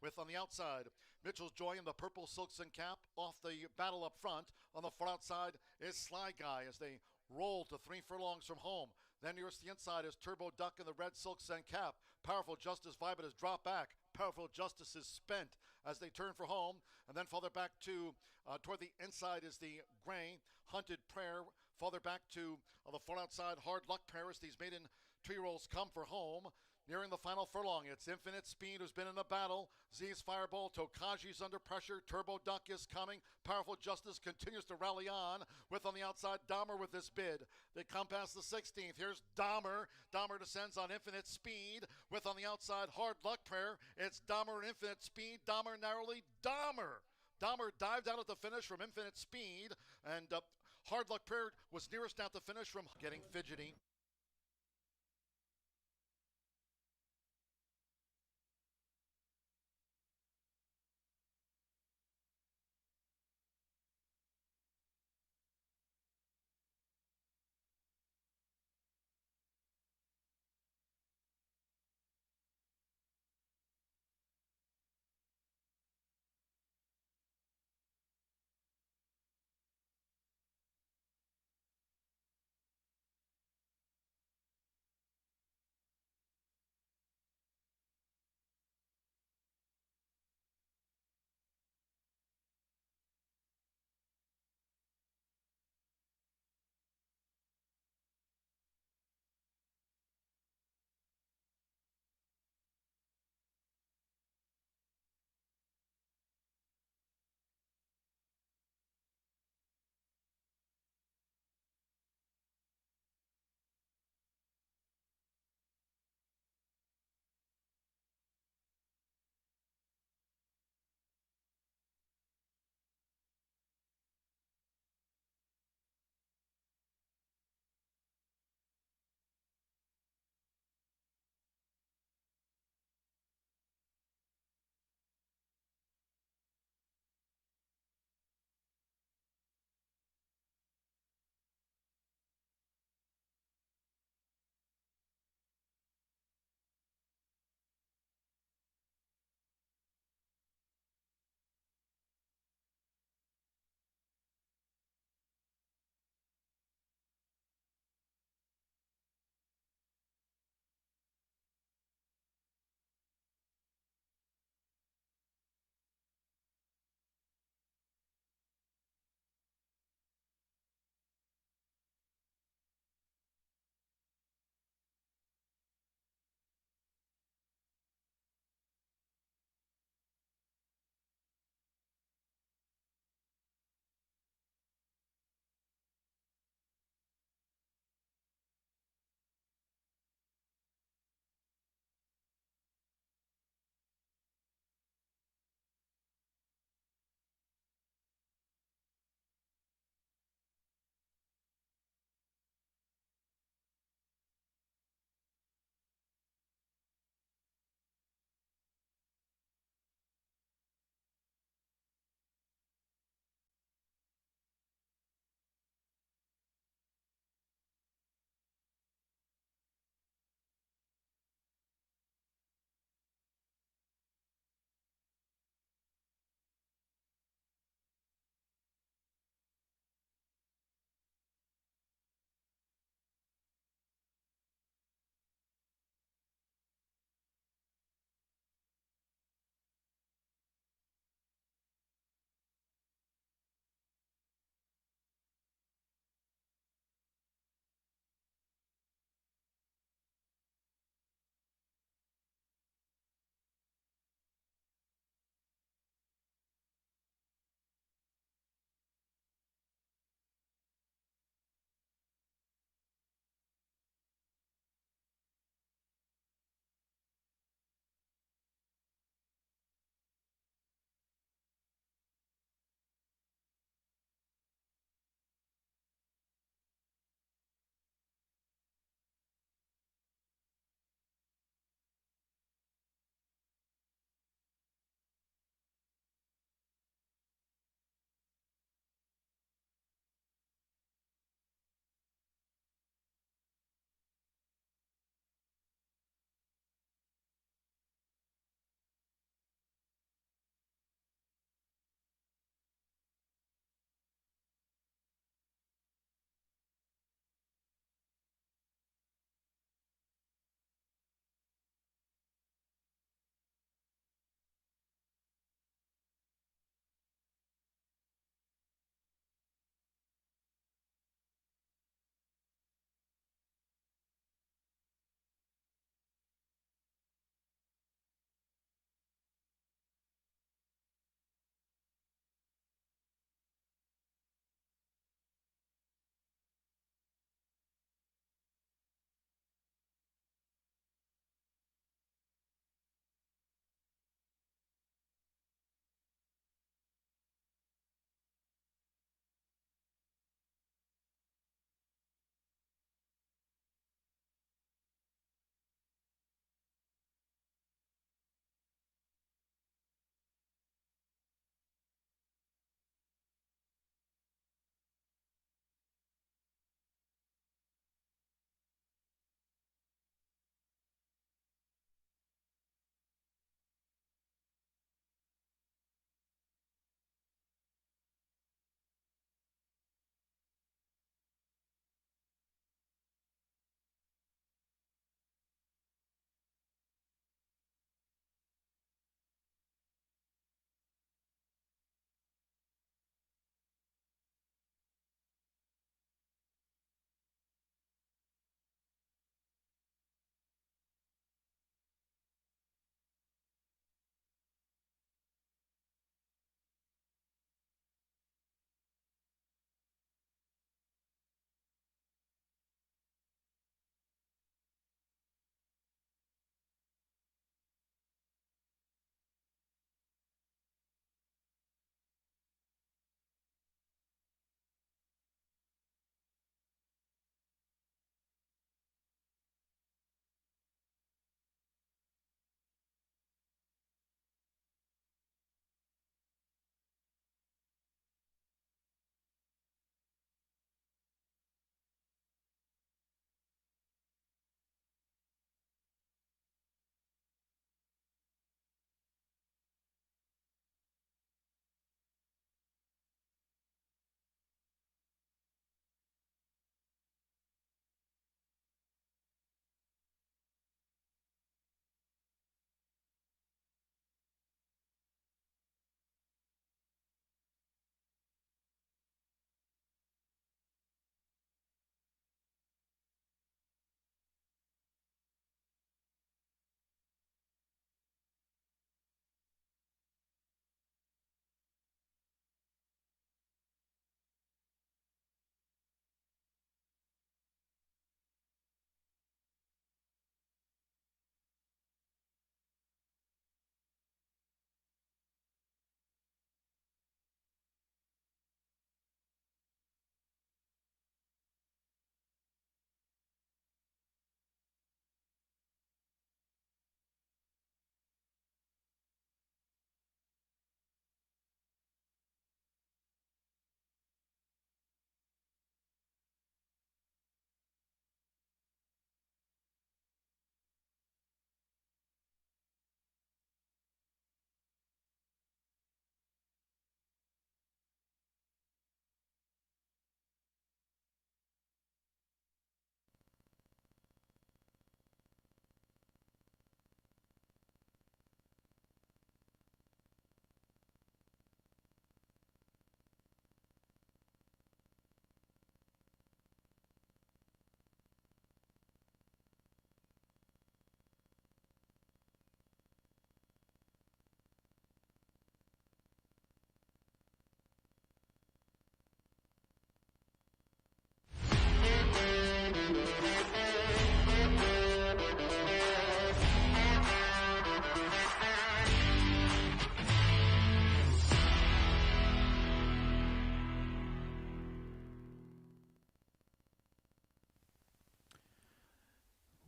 With on the outside, Mitchell's Joy in the purple silkskin cap. Off the battle up front. On the far outside is Sly Guy as they roll to 3 furlongs from home. Then nearest the inside is Turbo Duck in the red silkskin cap. Powerful Justice Vibet has dropped back. Powerful Justice is spent as they turn for home. And then farther back to toward the inside is the gray Hunted Prayer. Farther back to the far outside Hard Luck Prayer as these maiden 2-year-olds come for home. Nearing the final furlong, it's Infinite Speed who's been in a battle. Z's Fireball, Tokaji's under pressure. Turbo Duck is coming. Powerful Justice continues to rally on. With on the outside, Dahmer with this bid. They come past the 16th. Here's Dahmer. Dahmer descends on Infinite Speed. With on the outside, Hard Luck Prayer. It's Dahmer and Infinite Speed. Dahmer narrowly. Dahmer dived out at the finish from Infinite Speed. And Hard Luck Prayer was nearest out the finish from getting fidgety.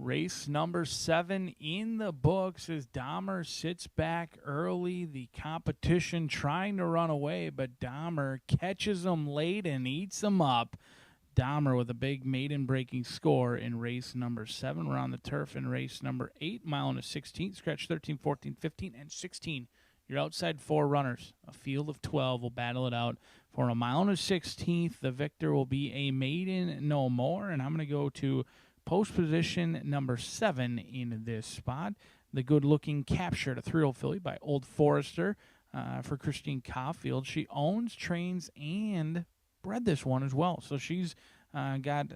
Race number 7 in the books as Dahmer sits back early. The competition trying to run away, but Dahmer catches them late and eats them up. Dahmer with a big maiden-breaking score in race number 7. We're on the turf in race number 8, mile and a 16th, scratch 13, 14, 15, and 16. You're outside 4 runners. A field of 12 will battle it out for a mile and a 16th. The victor will be a maiden no more, and I'm going to go to post position number 7 in this spot. The good-looking Captured, a 3-year-old filly by Old Forester for Christine Caulfield. She owns, trains, and bred this one as well. So she's got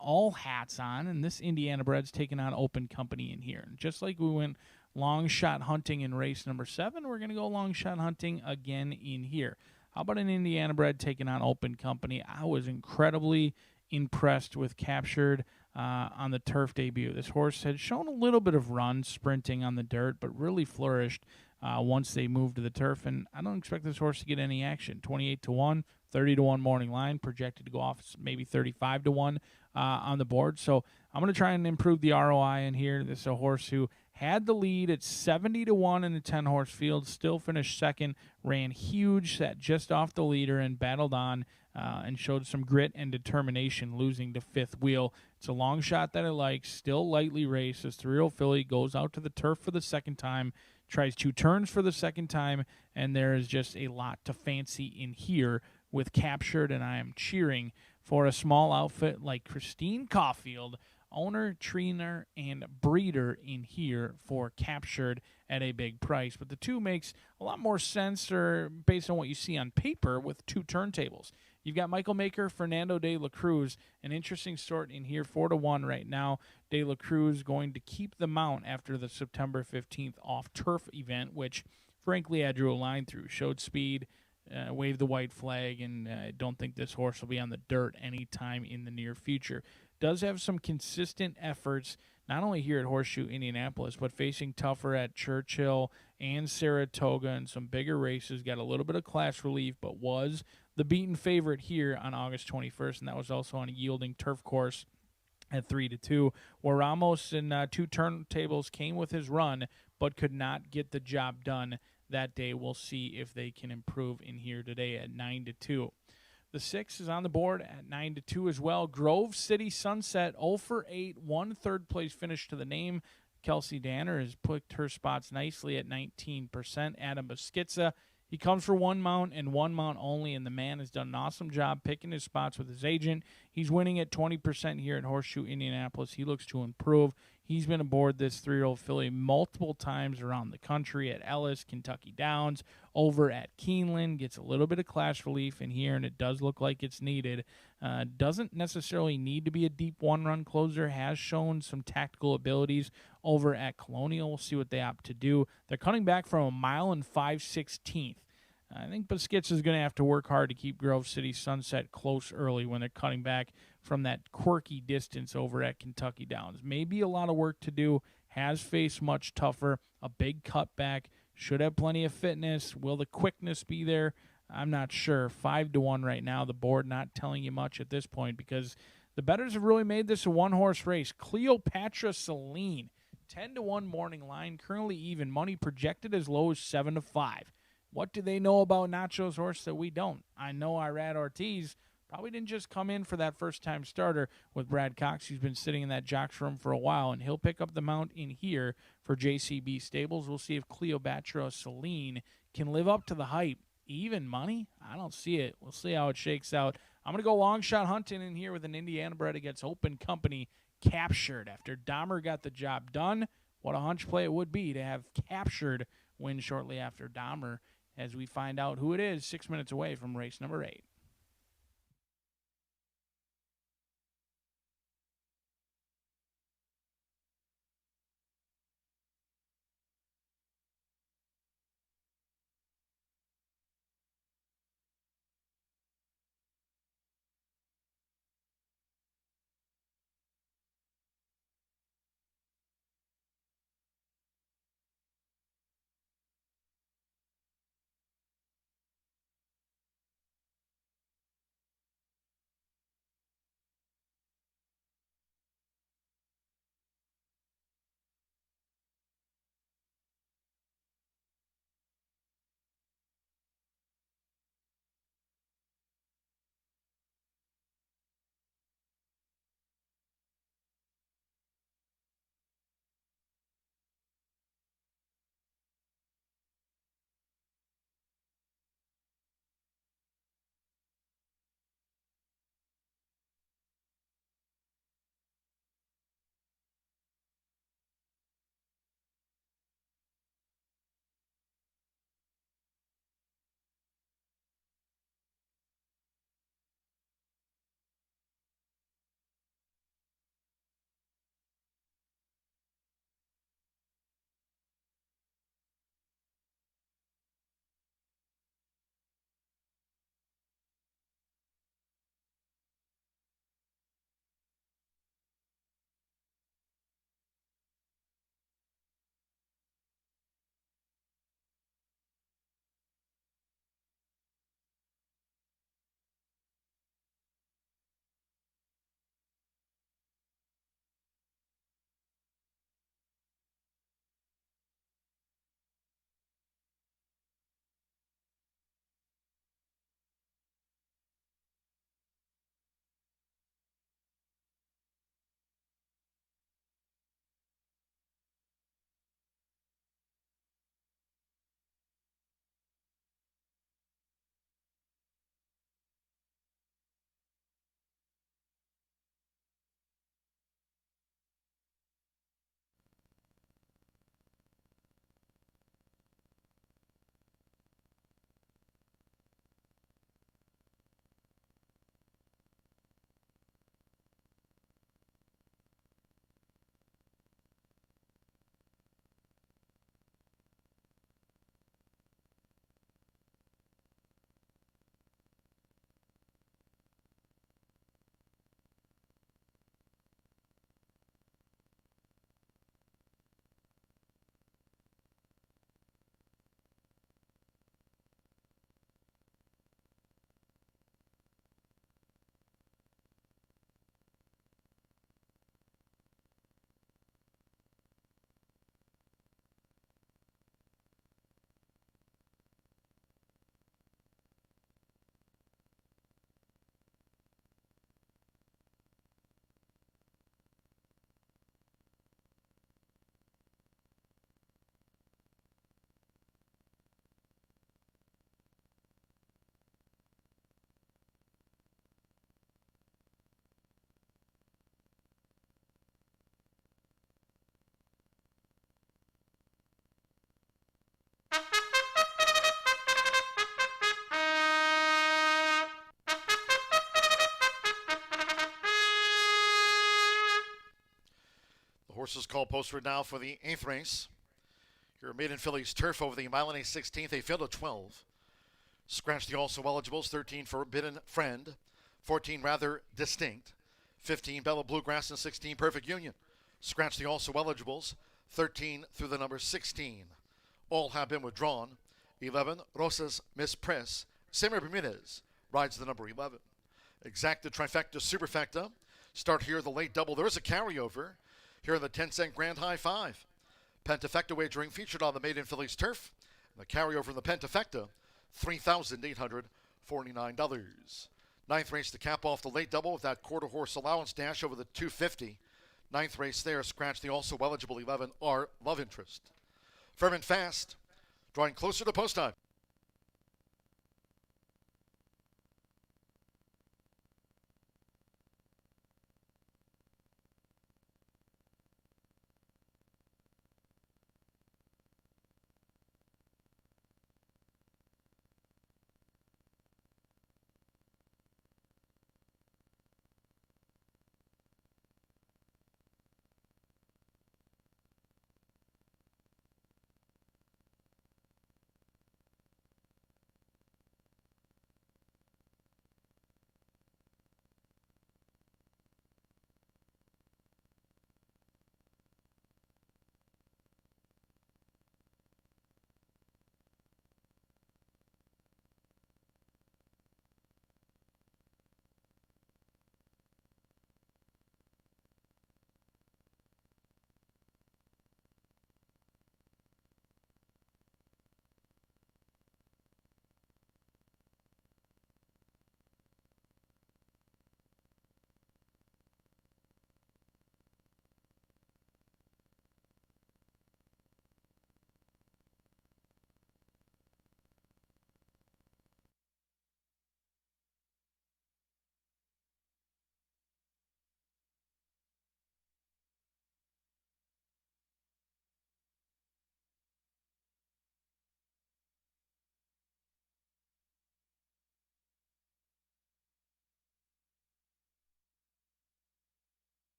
all hats on, and this Indiana bred's taking on open company in here. And just like we went long shot hunting in race number 7, we're going to go long shot hunting again in here. How about an Indiana bred taking on open company? I was incredibly impressed with Captured on the turf debut. This horse had shown a little bit of run sprinting on the dirt, but really flourished once they moved to the turf, and I don't expect this horse to get any action. 28-1, 30-1 morning line, projected to go off maybe 35-1 on the board. So I'm going to try and improve the ROI in here. This is a horse who had the lead at 70-1 in the 10-horse field, still finished second, ran huge, sat just off the leader, and battled on and showed some grit and determination, losing to fifth wheel. It's a long shot that I like, still lightly raced. This 3-year-old filly goes out to the turf for the second time, tries 2 turns for the second time, and there is just a lot to fancy in here with Captured, and I am cheering for a small outfit like Christine Caulfield, owner, trainer, and breeder in here for Captured at a big price. But the 2 makes a lot more sense or based on what you see on paper with 2 turntables. You've got Michael Maker, Fernando de la Cruz, an interesting sort in here, 4-1 right now. De la Cruz going to keep the mount after the September 15th off-turf event, which, frankly, I drew a line through. Showed speed, waved the white flag, and I don't think this horse will be on the dirt anytime in the near future. Does have some consistent efforts, not only here at Horseshoe Indianapolis, but facing tougher at Churchill and Saratoga and some bigger races. Got a little bit of class relief, but was the beaten favorite here on August 21st, and that was also on a yielding turf course at 3-2, where Ramos and 2 turntables came with his run, but could not get the job done that day. We'll see if they can improve in here today at 9-2. The 6 is on the board at 9-2 as well. Grove City Sunset, 0-for-8, 1 third-place finish to the name. Kelsey Danner has put her spots nicely at 19%. Adam Beschizza, he comes for 1 mount and 1 mount only, and the man has done an awesome job picking his spots with his agent. He's winning at 20% here at Horseshoe Indianapolis. He looks to improve. He's been aboard this 3-year-old filly multiple times around the country at Ellis, Kentucky Downs, over at Keeneland. Gets a little bit of class relief in here, and it does look like it's needed. Doesn't necessarily need to be a deep 1-run closer. Has shown some tactical abilities over at Colonial. We'll see what they opt to do. They're cutting back from 1 mile and 5/16. I think Beschizza is going to have to work hard to keep Grove City Sunset close early when they're cutting back from that quirky distance over at Kentucky Downs. Maybe a lot of work to do. Has faced much tougher. A big cutback. Should have plenty of fitness. Will the quickness be there? I'm not sure. 5-1 right now. The board not telling you much at this point because the bettors have really made this a 1-horse race. Cleopatra Celine, 10-1 morning line. Currently even money, projected as low as 7-5. What do they know about Nacho's horse that we don't? I know Irad Ortiz probably didn't just come in for that first-time starter with Brad Cox. He's been sitting in that jocks room for a while, and he'll pick up the mount in here for JCB Stables. We'll see if Cleopatra Celine can live up to the hype. Even money? I don't see it. We'll see how it shakes out. I'm going to go long shot hunting in here with an Indiana bred against open company. Captured after Dahmer got the job done. What a hunch play it would be to have Captured win shortly after Dahmer, as we find out who it is 6 minutes away from race number 8. Horses call posted now for the 8th race. Here are maiden fillies turf over the mile and a 16th, a field of 12. Scratch the also eligibles, 13 Forbidden Friend, 14 Rather Distinct, 15 Bella Bluegrass, and 16 Perfect Union. Scratch the also eligibles, 13 through the number 16. All have been withdrawn. 11 Rosas Miss Press, Samuel Bermudez rides the number 11. Exacta Trifecta Superfecta. Start here the late double. There is a carryover here in the 10-cent Grand High 5. Pentafecta wagering featured on the maiden fillies turf. And the carryover in the Pentafecta, $3,849. 9th race to cap off the late double with that quarter horse allowance dash over the 250. 9th race there, scratch the also eligible 11 R Love Interest. Firm and fast, drawing closer to post time.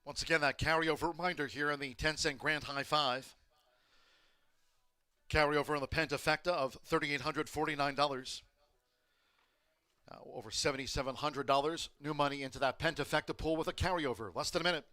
Once again, that carryover reminder here in the 10-cent Grand High 5. Carryover in the Pentafecta of $3,849. Over $7,700 new money into that Pentafecta pool with a carryover. Less than a minute.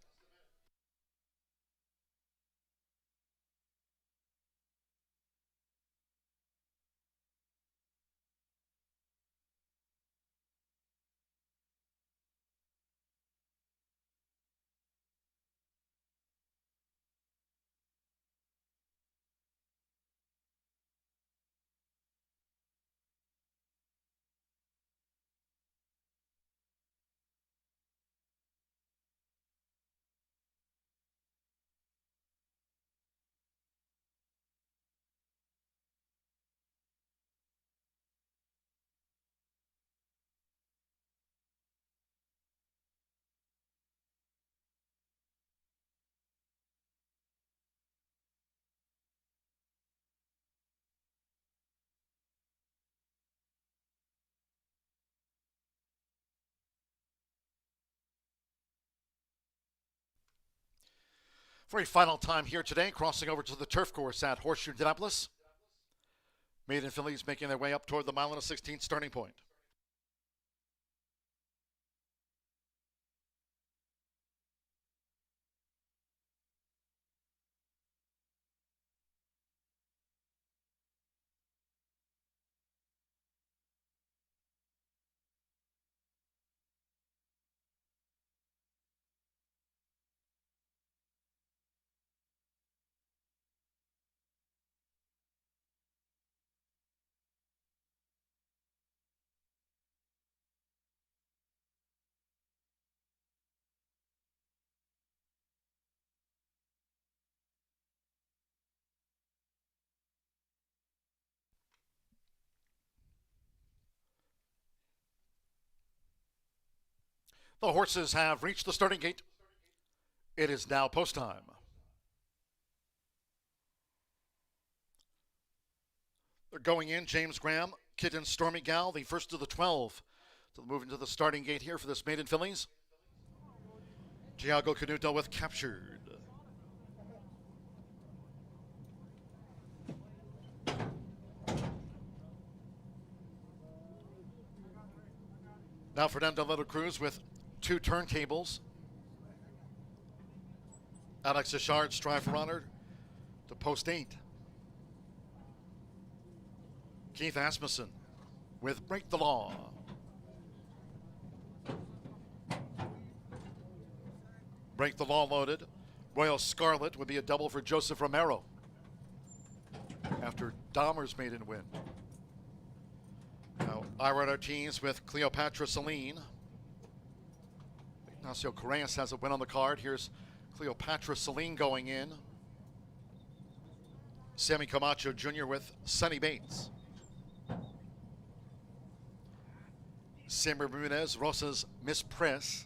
Very final time here today, crossing over to the turf course at Horseshoe Indianapolis. Maiden fillies making their way up toward the mile and a 16th starting point. The horses have reached the starting gate. It is now post time. They're going in. James Graham, Kitten Stormy Gal, the first of the 12 to move into the starting gate here for this maiden fillies. Giago Canuto with Captured. Now Fernando Little Cruz with 2 turntables. Alex Ishard, Strive for Honor to post 8. Keith Asmussen with Break the Law. Break the Law loaded. Royal Scarlet would be a double for Joseph Romero after Dahmer's maiden win. Now, Ira Ortiz with Cleopatra Celine. Ignacio Correas has a win on the card. Here's Cleopatra Celine going in. Sammy Camacho Jr. with Sonny Bates. Sam Bermudez, Rosa's Miss Press.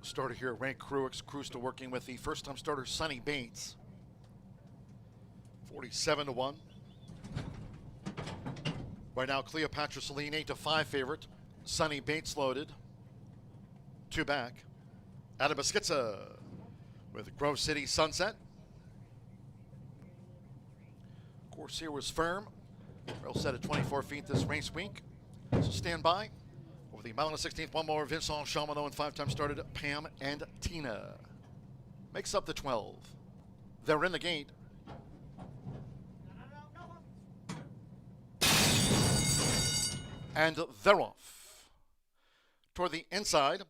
Starter here, Rank Cruix, still working with the first-time starter, Sonny Bates. 47-1. Right now, Cleopatra Celine, 8-5 favorite. Sonny Bates loaded. 2 back. Adam Beschizza with Grove City Sunset. Course here was firm. Rail set at 24 feet this race week. So stand by. Over the mile and 16th, one more, Vincent Chamonix and 5-time started Pam and Tina. Makes up the 12. They're in the gate. And they're off. Toward the inside,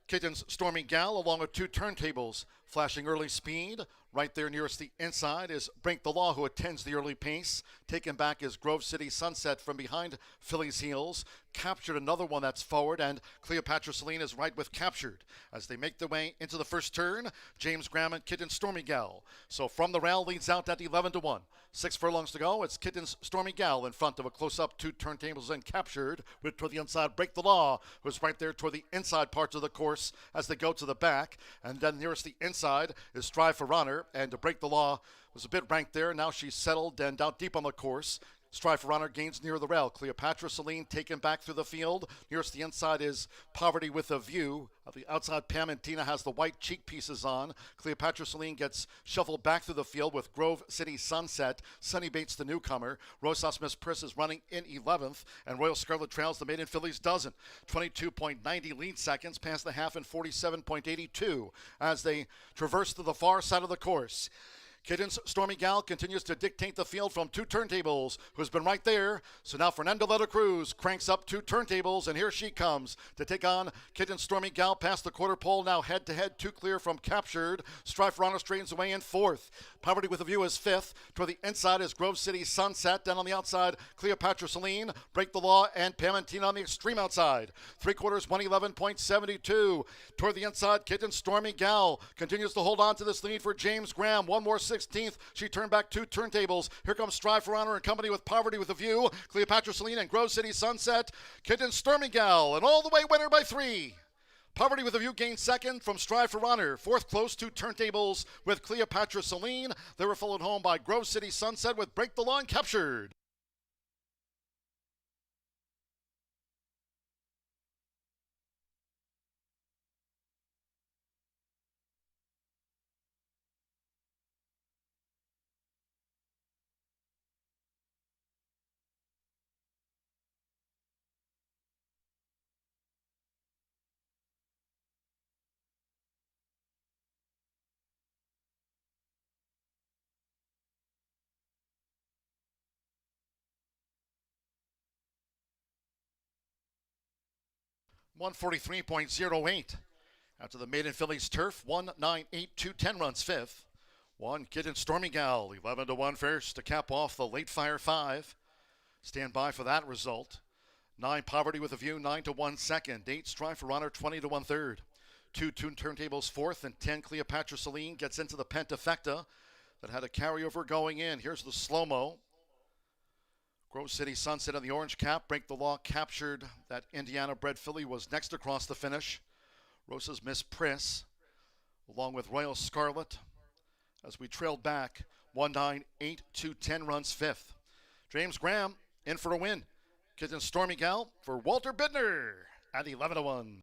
Kitten's Stormy Gal along with 2 turntables, flashing early speed. Right there nearest the inside is Break the Law, who attends the early pace. Taken back is Grove City Sunset from behind Philly's heels. Captured another one that's forward, and Cleopatra Celine is right with Captured. As they make their way into the first turn, James Graham and Kitten's Stormy Gal. So from the rail leads out at 11-1. 6 furlongs to go. It's Kitten's Stormy Gal in front of a close-up 2 turntables and Captured with toward the inside Break the Law, who's right there toward the inside parts of the course as they go to the back. And then nearest the inside is Strive for Honor, and to Break the Law was a bit ranked there. Now she's settled and out deep on the course. Strive for Honor gains near the rail. Cleopatra Celine taken back through the field. Nearest the inside is Poverty with a View. The outside, Pam and Tina has the white cheek pieces on. Cleopatra Celine gets shuffled back through the field with Grove City Sunset. Sonny Bates, the newcomer. Rosas Miss Priss is running in 11th, and Royal Scarlet trails the maiden fillies dozen. 22.90 lead seconds, past the half in 47.82 as they traverse to the far side of the course. Kitten's Stormy Gal continues to dictate the field from 2 turntables, who's been right there. So now Fernando Letta Cruz cranks up 2 turntables, and here she comes to take on Kitten's Stormy Gal past the quarter pole. Now head-to-head, 2 clear from Captured. Strive for Honor straightens away in 4th. Poverty with a View is 5th. Toward the inside is Grove City Sunset. Down on the outside, Cleopatra Celine, Break the Law, and Pam and Tina on the extreme outside. 3/4, 111.72. Toward the inside, Kitten's Stormy Gal continues to hold on to this lead for James Graham. 1 more 6 16th. She turned back 2 turntables. Here comes Strive for Honor in company with Poverty with a View, Cleopatra Celine and Grove City Sunset, Kitten Stormy Gal, and all the way winner by 3. Poverty with a View gained second from Strive for Honor. Fourth close 2 turntables with Cleopatra Celine. They were followed home by Grove City Sunset with Break the Law and Captured. $143.08. After the maiden fillies turf, 1-9-8-2, 10 runs fifth. 1 Kitten Stormy Gal, 11-1 first to cap off the late fire 5. Stand by for that result. 9 Poverty with a View, 9-1 second. 8 Strive for Honor, 20-1 third. 2 turntables fourth, and 10 Cleopatra Celine gets into the Pentafecta that had a carryover going in. Here's the slow-mo. Grove City Sunset in the orange cap. Break the Law captured. That Indiana-bred filly was next across the finish. Rosa's Miss Priss, along with Royal Scarlet, as we trailed back 1-9-8-2, 10 runs fifth. James Graham in for a win. Kitten Stormy Gal for Walter Bidner at 11-1.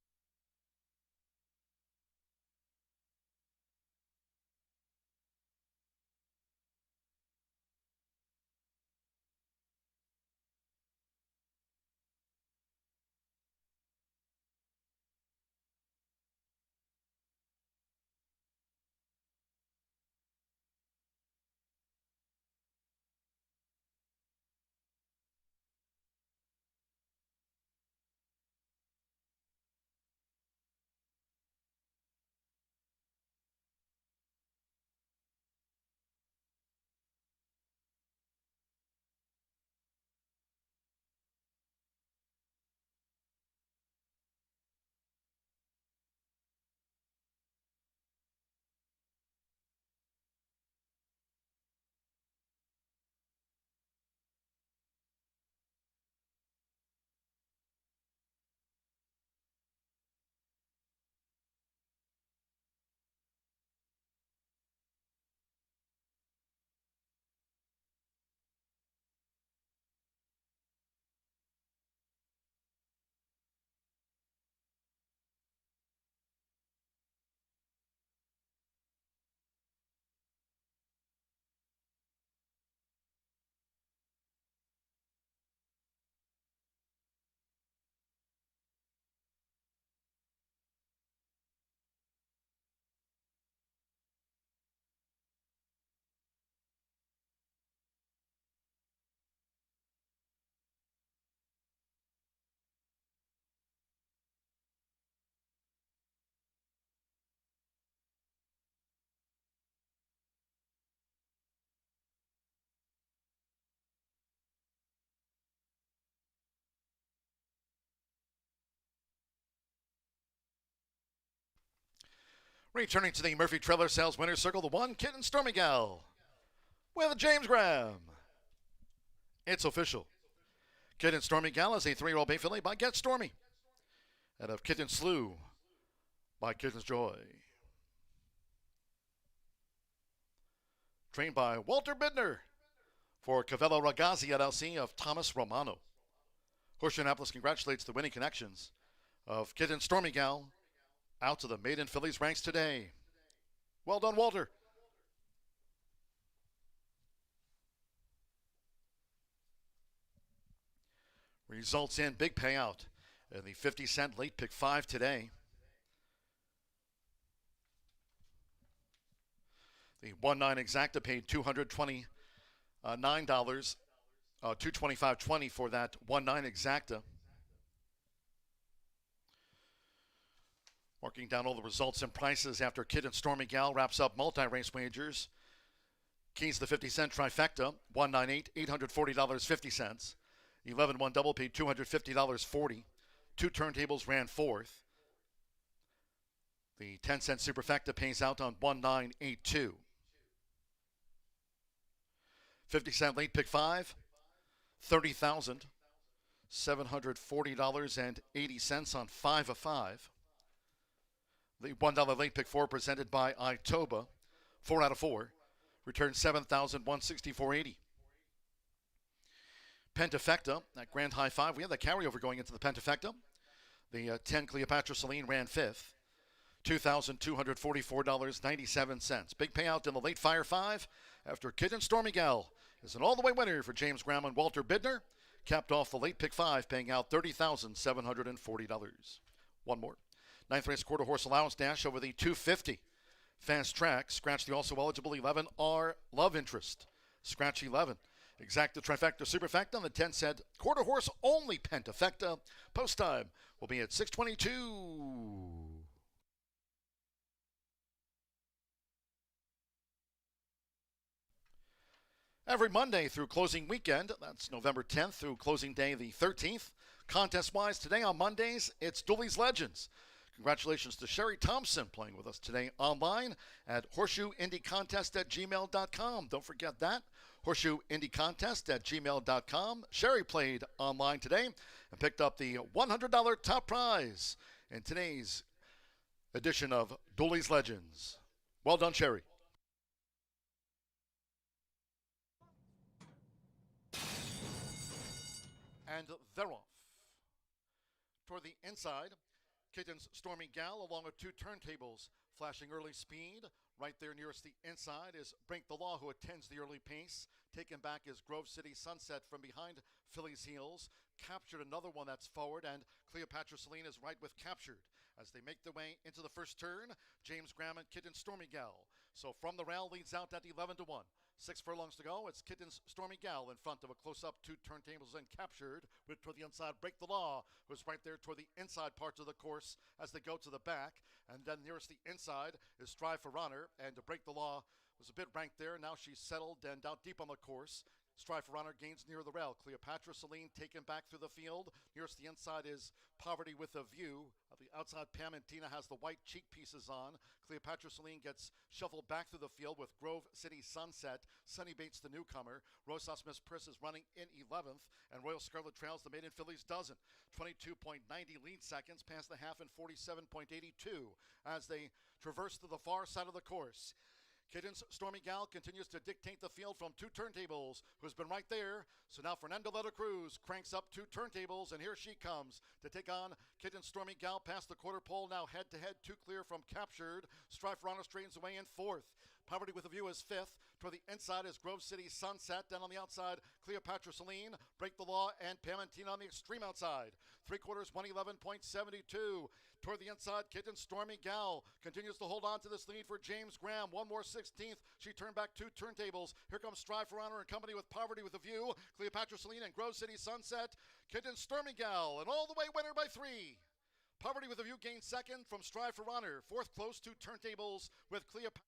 Returning to the Murphy Trailer Sales Winner's Circle, the 1 Kitten Stormy Gal with James Graham. It's official. Kitten Stormy Gal is a 3-year-old bay filly by Get Stormy. And of Kitten Slew by Kitten's Joy. Trained by Walter Bidner for Cavello Ragazzi LLC of Thomas Romano. Horseshoe Indianapolis congratulates the winning connections of Kitten Stormy Gal out to the maiden fillies ranks today. Well done, Walter. Results in big payout in the 50-cent late pick 5 today. The 1-9 exacta paid $229, $225.20 for that 1-9 exacta. Marking down all the results and prices after Kitten Stormy Gal wraps up multi-race wagers. Keys the 50-cent trifecta, 198, $840.50. 11-1 double paid $250.40. 2 turntables ran fourth. The 10-cent superfecta pays out on 1982. 50-cent late pick 5, $30,740.80 on 5 of 5. The $1 late pick 4 presented by Itoba, 4 out of 4, returned $7,164.80. Pentafecta, that grand high 5. We have the carryover going into the Pentafecta. The 10 Cleopatra Celine ran 5th, $2,244.97. Big payout in the late fire 5 after Kid and Stormy Gal is an all-the-way winner for James Graham and Walter Bidner. Capped off the late pick 5, paying out $30,740. One more. 9th race quarter horse allowance dash over the 250. Fast track. Scratch the also eligible 11R Love Interest. Scratch 11. Exacta trifecta superfecta on the 10-cent quarter horse only pentafecta. Post time will be at 6:22. Every Monday through closing weekend, that's November 10th through closing day the 13th. Contest-wise, today on Mondays, it's Dooley's Legends. Congratulations to Sherry Thompson playing with us today online at horseshoeindycontest@gmail.com. Don't forget that, horseshoeindycontest@gmail.com. Sherry played online today and picked up the $100 top prize in today's edition of Dooley's Legends. Well done, Sherry. And they're off. Toward the inside, Kitten's Stormy Gal along with 2 turntables flashing early speed. Right there nearest the inside is Brink the Law, who attends the early pace. Taken back is Grove City Sunset from behind Philly's heels. Captured another one that's forward, and Cleopatra Celine is right with Captured. As they make their way into the first turn, James Graham and Kitten's Stormy Gal. So from the rail leads out at 11-1. 6 furlongs to go. It's Kitten's Stormy Gal in front of a close-up 2 turntables and Captured with toward the inside Break the Law, who's right there toward the inside parts of the course as they go to the back. And then nearest the inside is Strive for Honor, and to Break the Law was a bit ranked there. Now she's settled and out deep on the course. Strive for Honor gains near the rail. Cleopatra Celine taken back through the field. Nearest the inside is Poverty with a View. At the outside, Pam and Tina has the white cheek pieces on. Cleopatra Celine gets shuffled back through the field with Grove City Sunset. Sunny Bates, the newcomer. Rosas Miss Priss is running in 11th. And Royal Scarlet trails the Maiden Fillies dozen. 22.90 lead seconds past the half and 47.82 as they traverse to the far side of the course. Kitten's Stormy Gal continues to dictate the field from 2 turntables, who's been right there. So now Fernando Letta Cruz cranks up 2 turntables, and here she comes to take on Kitten's Stormy Gal past the quarter pole. Now head-to-head, 2 clear from Captured. Strive for Honor straightens away in 4th. Poverty with a View is 5th. Toward the inside is Grove City Sunset. Down on the outside, Cleopatra Celine, Break the Law, and Pam and Tina on the extreme outside. 3/4, 111.72. Toward the inside, Kitten's Stormy Gal continues to hold on to this lead for James Graham. One more 16th. She turned back 2 turntables. Here comes Strive for Honor in company with Poverty with a View. Cleopatra Celine and Grove City Sunset. Kitten's Stormy Gal, an all-the-way winner by 3. Poverty with a View gains 2nd from Strive for Honor. 4th close, 2 turntables with Cleopatra.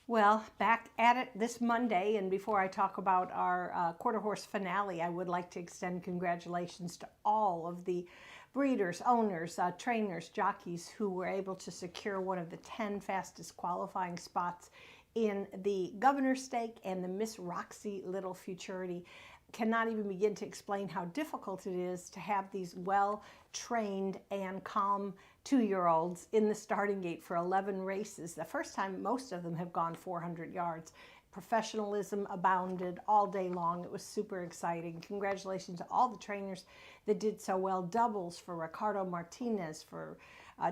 Well, back at it this Monday, and before I talk about our quarter horse finale, I would like to extend congratulations to all of the breeders, owners, trainers, jockeys who were able to secure one of the 10 fastest qualifying spots in the Governor's Stake and the Miss Roxy Little Futurity. Cannot even begin to explain how difficult it is to have these well-trained and calm 2-year-olds in the starting gate for 11 races. The first time most of them have gone 400 yards. Professionalism abounded all day long. It was super exciting. Congratulations to all the trainers that did so well. Doubles for Ricardo Martinez, for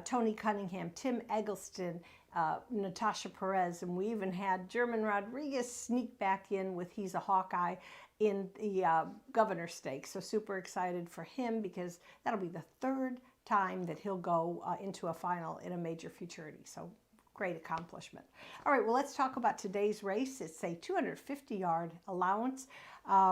Tony Cunningham, Tim Eggleston, Natasha Perez, and we even had German Rodriguez sneak back in with He's a Hawkeye in the Governor's Stakes. So super excited for him because that'll be the third time that he'll go into a final in a major futurity. So great accomplishment. All right, well, let's talk about today's race. It's a 250-yard allowance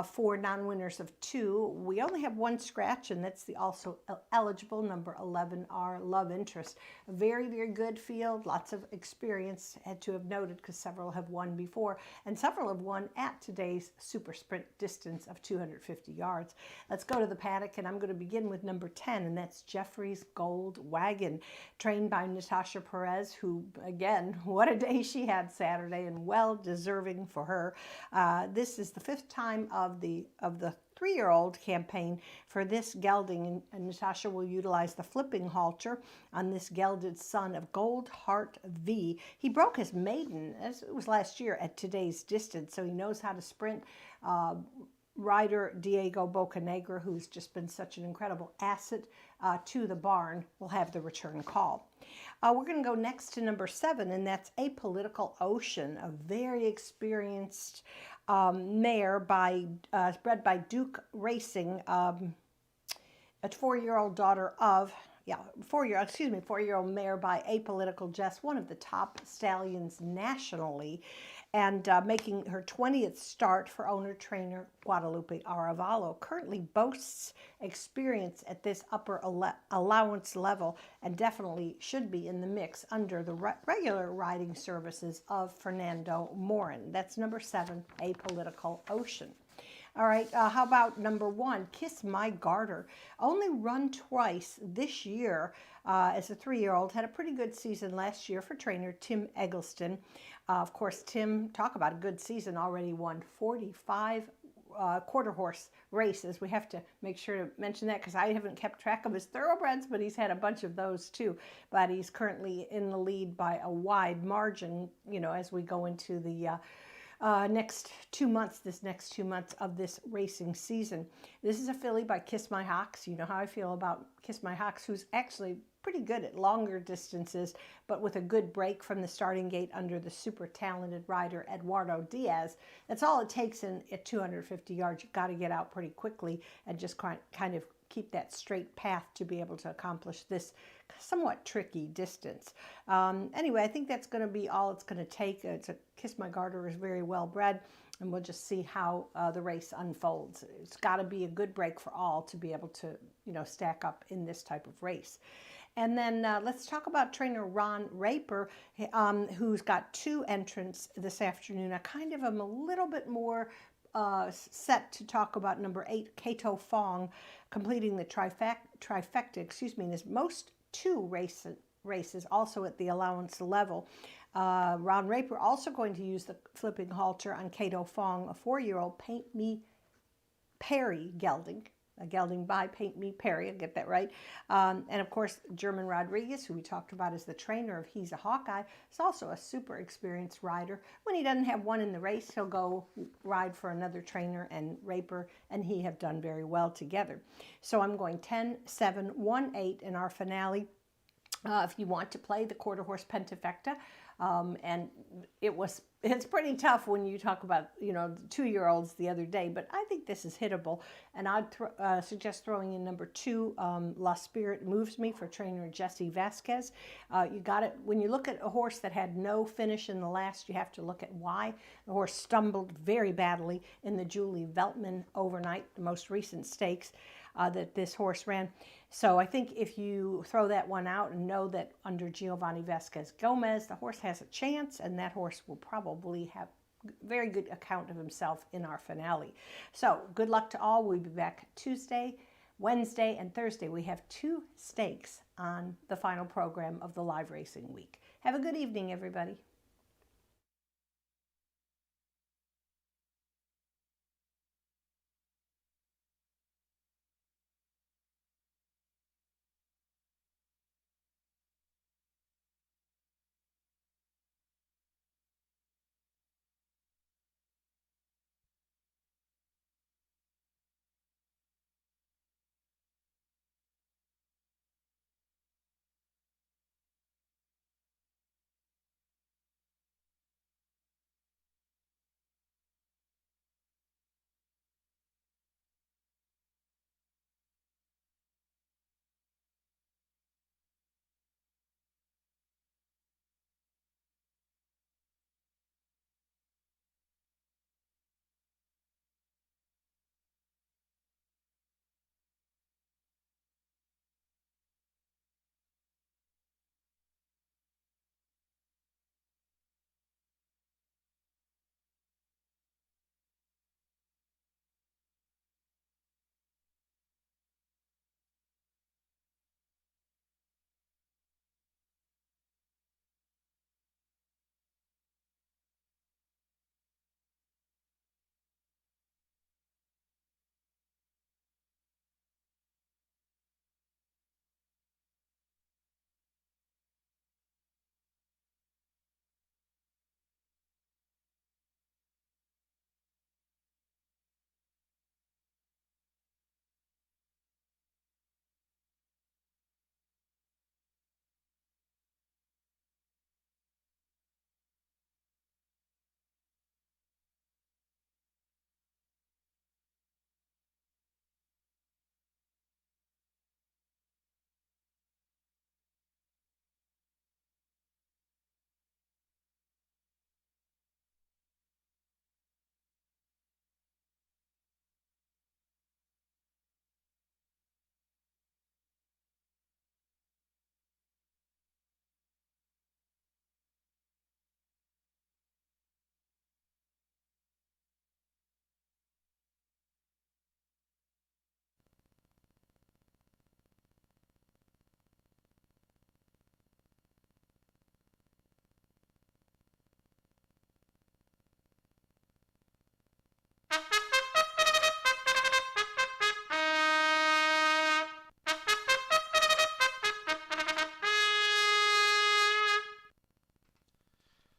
for non-winners of 2. We only have 1 scratch, and that's the also eligible number 11R Love Interest. A very, very good field, lots of experience, had to have noted because several have won before, and several have won at today's super sprint distance of 250 yards. Let's go to the paddock, and I'm going to begin with number 10, and that's Jeffrey's Gold Wagon, trained by Natasha Perez, who, again, what a day she had Saturday, and well deserving for her. This is the 5th time of the 3-year-old campaign for this gelding, and Natasha will utilize the flipping halter on this gelded son of Gold Heart V. He broke his maiden, as it was last year, at today's distance, so he knows how to sprint. Rider Diego Bocanegra, who's just been such an incredible asset to the barn, will have the return call. We're going to go next to number 7, and that's Apolitical Ocean, a very experienced mare bred by Duke Racing, a 4-year-old daughter of, 4-year-old mare by Apolitical Jess, one of the top stallions nationally, and making her 20th start for owner-trainer Guadalupe Arevalo. Currently boasts experience at this upper allowance level and definitely should be in the mix under the regular riding services of Fernando Morin. That's number 7, Apolitical Ocean. All right, how about number 1, Kiss My Garter? Only run twice this year as a 3-year-old. Had a pretty good season last year for trainer Tim Eggleston. Of course, Tim, talk about a good season, already won 45 quarter horse races. We have to make sure to mention that because I haven't kept track of his thoroughbreds, but he's had a bunch of those too. But he's currently in the lead by a wide margin, you know, as we go into the next 2 months of this racing season. This is a filly by Kiss My Hawks. You know how I feel about Kiss My Hawks, who's actually pretty good at longer distances, but with a good break from the starting gate under the super talented rider Eduardo Diaz. That's all it takes at 250 yards. You've got to get out pretty quickly and just kind of keep that straight path to be able to accomplish this somewhat tricky distance. Anyway, I think that's going to be all it's going to take. Kiss My Garter is very well bred, and we'll just see how the race unfolds. It's got to be a good break for all to be able to, you know, stack up in this type of race. And then let's talk about trainer Ron Raper, who's got 2 entrants this afternoon. I kind of am a little bit more set to talk about number 8, Kato Fong, completing the trifecta, in his most 2 races, also at the allowance level. Ron Raper also going to use the flipping halter on Kato Fong, a 4-year-old Paint Me Perry gelding. A gelding by Paint Me Perry, I'll get that right. And of course, German Rodriguez, who we talked about as the trainer of He's a Hawkeye, is also a super experienced rider. When he doesn't have one in the race, he'll go ride for another trainer, and Raper and he have done very well together. So I'm going 10, 7, 1, 8 in our finale. If you want to play the quarter horse pentafecta, and it's pretty tough when you talk about, you know, 2-year-olds the other day, but I think this is hittable, and I'd suggest throwing in number 2, La Spirit Moves Me for trainer Jesse Vasquez. You got it. When you look at a horse that had no finish in the last, you have to look at why. The horse stumbled very badly in the Julie Veltman overnight, the most recent stakes. that this horse ran. So I think if you throw that one out and know that under Giovanni Vasquez Gomez, the horse has a chance, and that horse will probably have very good account of himself in our finale. So good luck to all. We'll be back Tuesday, Wednesday, and Thursday. We have 2 stakes on the final program of the live racing week. Have a good evening, everybody.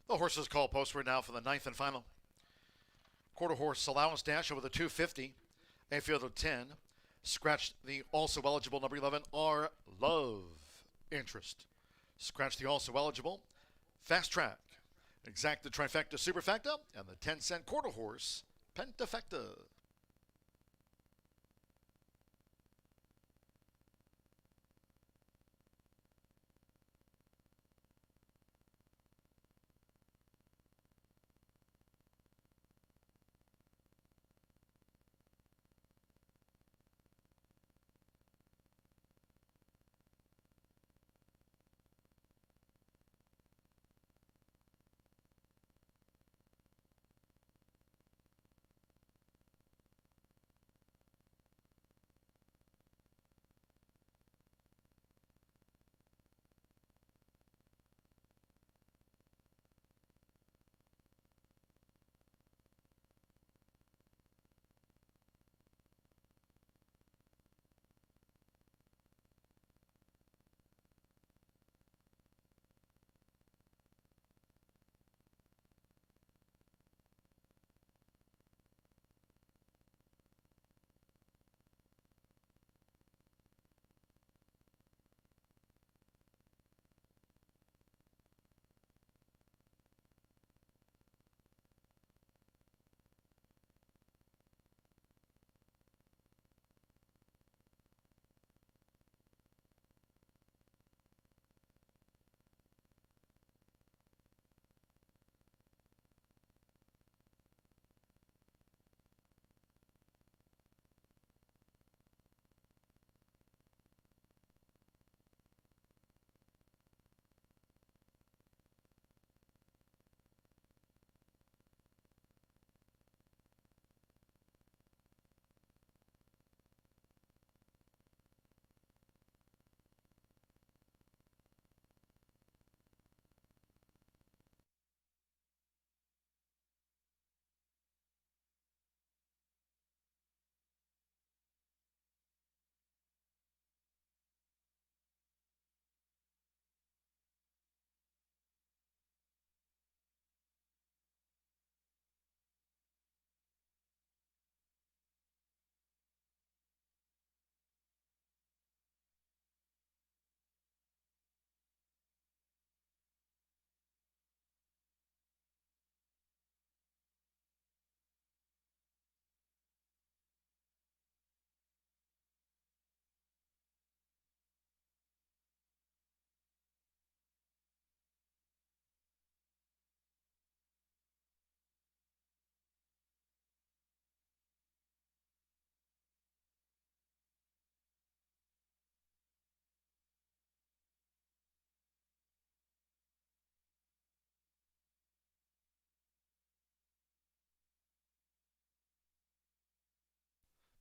The horses call post right now for the 9th and final quarter horse allowance dash over the 250. A field of 10. Scratch the also eligible number 11, R Love Interest. Scratch the also eligible Fast Track, Exacta Trifecta Superfecta, and the 10-cent quarter horse Pentafecta.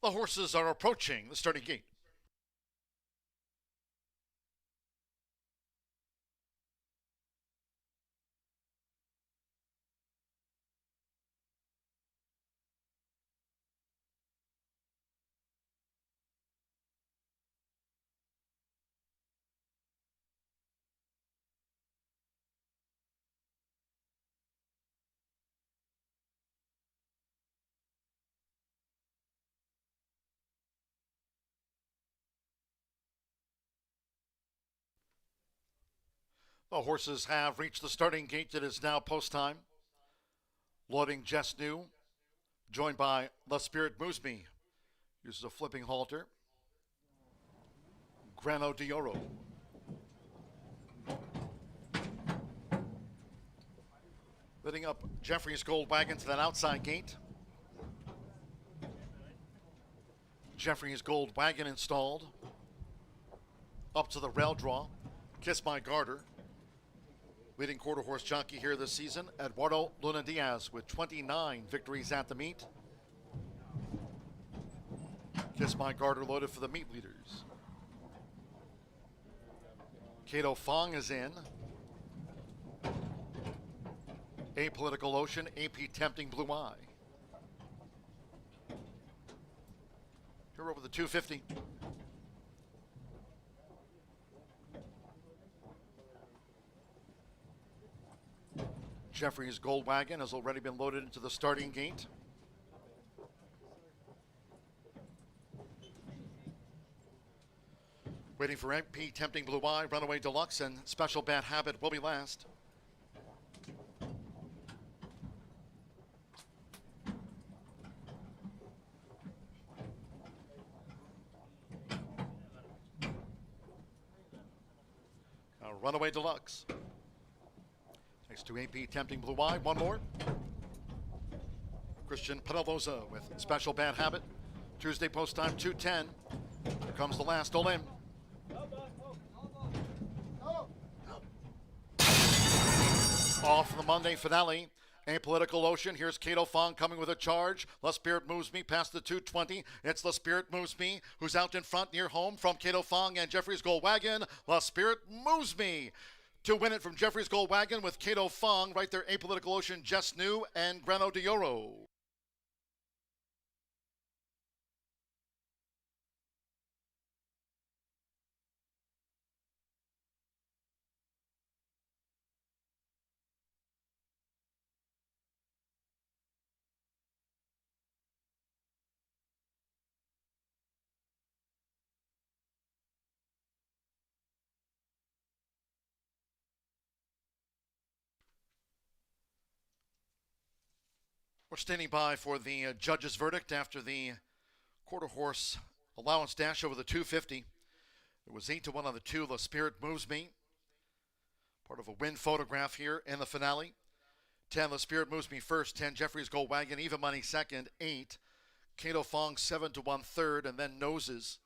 The horses are approaching the starting gate. The horses have reached the starting gate. It is now post time. Loading Jess New, joined by La Spirit Moves Me. Uses a flipping halter. Grano de Oro. Leading up Jeffrey's Gold Wagon to that outside gate. Jeffrey's Gold Wagon installed. Up to the rail draw. Kiss My Garter. Leading quarter horse jockey here this season, Eduardo Luna Diaz, with 29 victories at the meet. Kiss My Garter loaded for the meet leaders. Cato Fong is in. Apolitical Ocean, AP Tempting Blue Eye. Here over the 250. Jeffrey's Gold Wagon has already been loaded into the starting gate. Waiting for MP Tempting Blue Eye, Runaway Deluxe, and Special Bad Habit will be last. Runaway Deluxe. Next to AP Tempting Blue Eye, one more. Christian Penaloza with Special Bad Habit. Tuesday post time 2:10. Here comes the last all in. Off the Monday finale. Apolitical Ocean. Here's Cato Fong coming with a charge. La Spirit Moves Me past the 220. It's La Spirit Moves Me who's out in front near home from Cato Fong and Jeffrey's Gold Wagon. La Spirit Moves Me to win it from Jeffrey's Gold Wagon with Cato Fong. Right there, Apolitical Ocean, Jess New, and Grano de Oro. We're standing by for the judge's verdict after the quarter horse allowance dash over the 250. It was 8-1 on the 2. La Spirit Moves Me. Part of a win photograph here in the finale. 10, La Spirit Moves Me first. 10, Jeffrey's Gold Wagon, even money second. 8, Cato Fong 7-1 third, and then noses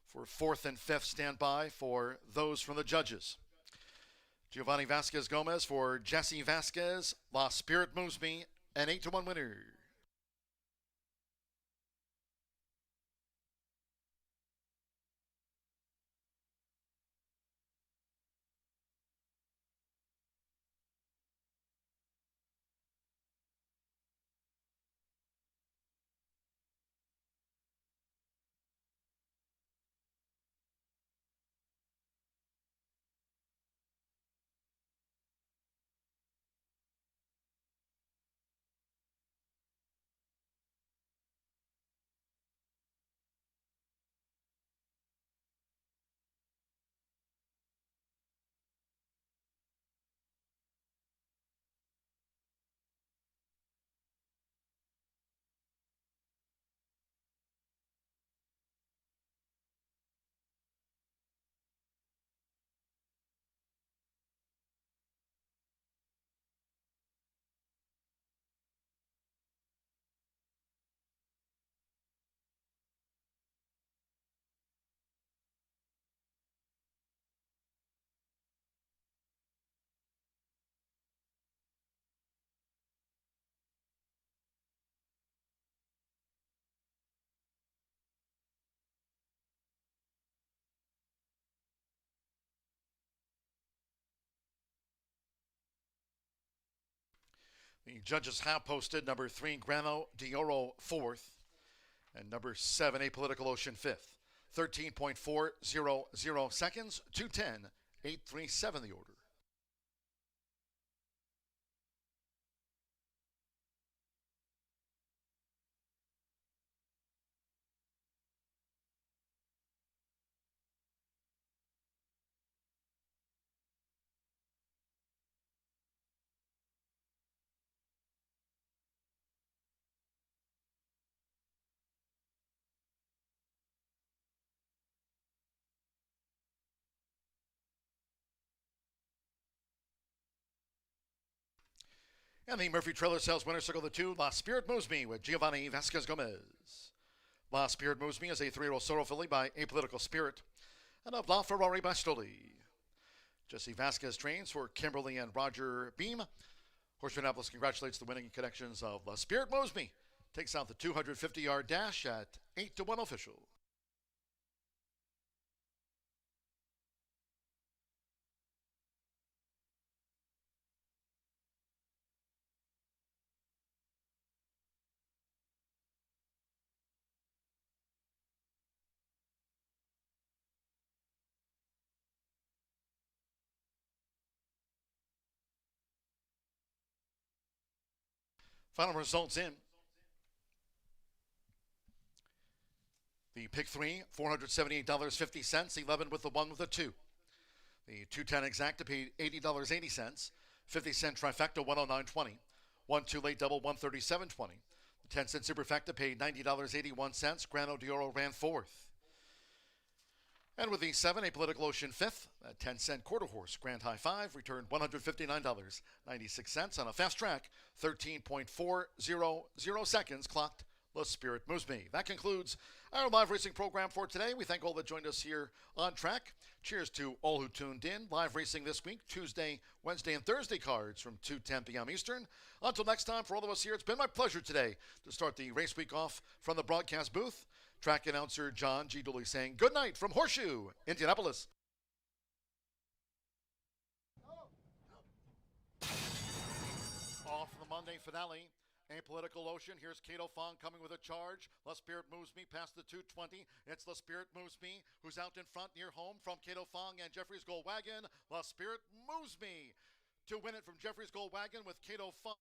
for fourth and fifth. Stand by for those from the judges. Giovanni Vasquez Gomez for Jesse Vasquez. La Spirit Moves Me, an 8-1 winner. The judges have posted number 3, Grano d'Oro, 4th, and number 7, Apolitical Ocean, 5th. 13.400 seconds, 2:10.837 the order. And the Murphy Trailer Sales winner circle the 2, La Spirit Moves Me with Giovanni Vasquez Gomez. La Spirit Moves Me is a 3-year-old Soro filly by Apolitical Spirit and of La Ferrari by Stoli. Jesse Vasquez trains for Kimberly and Roger Beam. Horseshoe Indianapolis congratulates the winning connections of La Spirit Moves Me. Takes out the 250-yard dash at 8-1 official. Final results in. The pick 3, $478.50. 11 with the 1 with the 2. The 210 exacta paid $80.80. 50-cent trifecta, $109.20. 1-2 late double, $137.20. The 10-cent superfecta paid $90.81. Grano d'Oro ran 4th. And with the 7, Apolitical Ocean, 5th. That 10-cent quarter horse, Grand High 5, returned $159.96 on a fast track, 13.400 seconds clocked. La Spirit Moves Me. That concludes our live racing program for today. We thank all that joined us here on track. Cheers to all who tuned in. Live racing this week, Tuesday, Wednesday, and Thursday cards from 2:10 p.m. Eastern. Until next time, for all of us here, it's been my pleasure today to start the race week off from the broadcast booth. Track announcer John G. Dooley saying good night from Horseshoe, Indianapolis. Off the Monday finale. Apolitical Ocean. Here's Cato Fong coming with a charge. La Spirit Moves Me past the 220. It's La Spirit Moves Me who's out in front near home from Cato Fong and Jeffrey's Gold Wagon. La Spirit Moves Me to win it from Jeffrey's Gold Wagon with Cato Fong.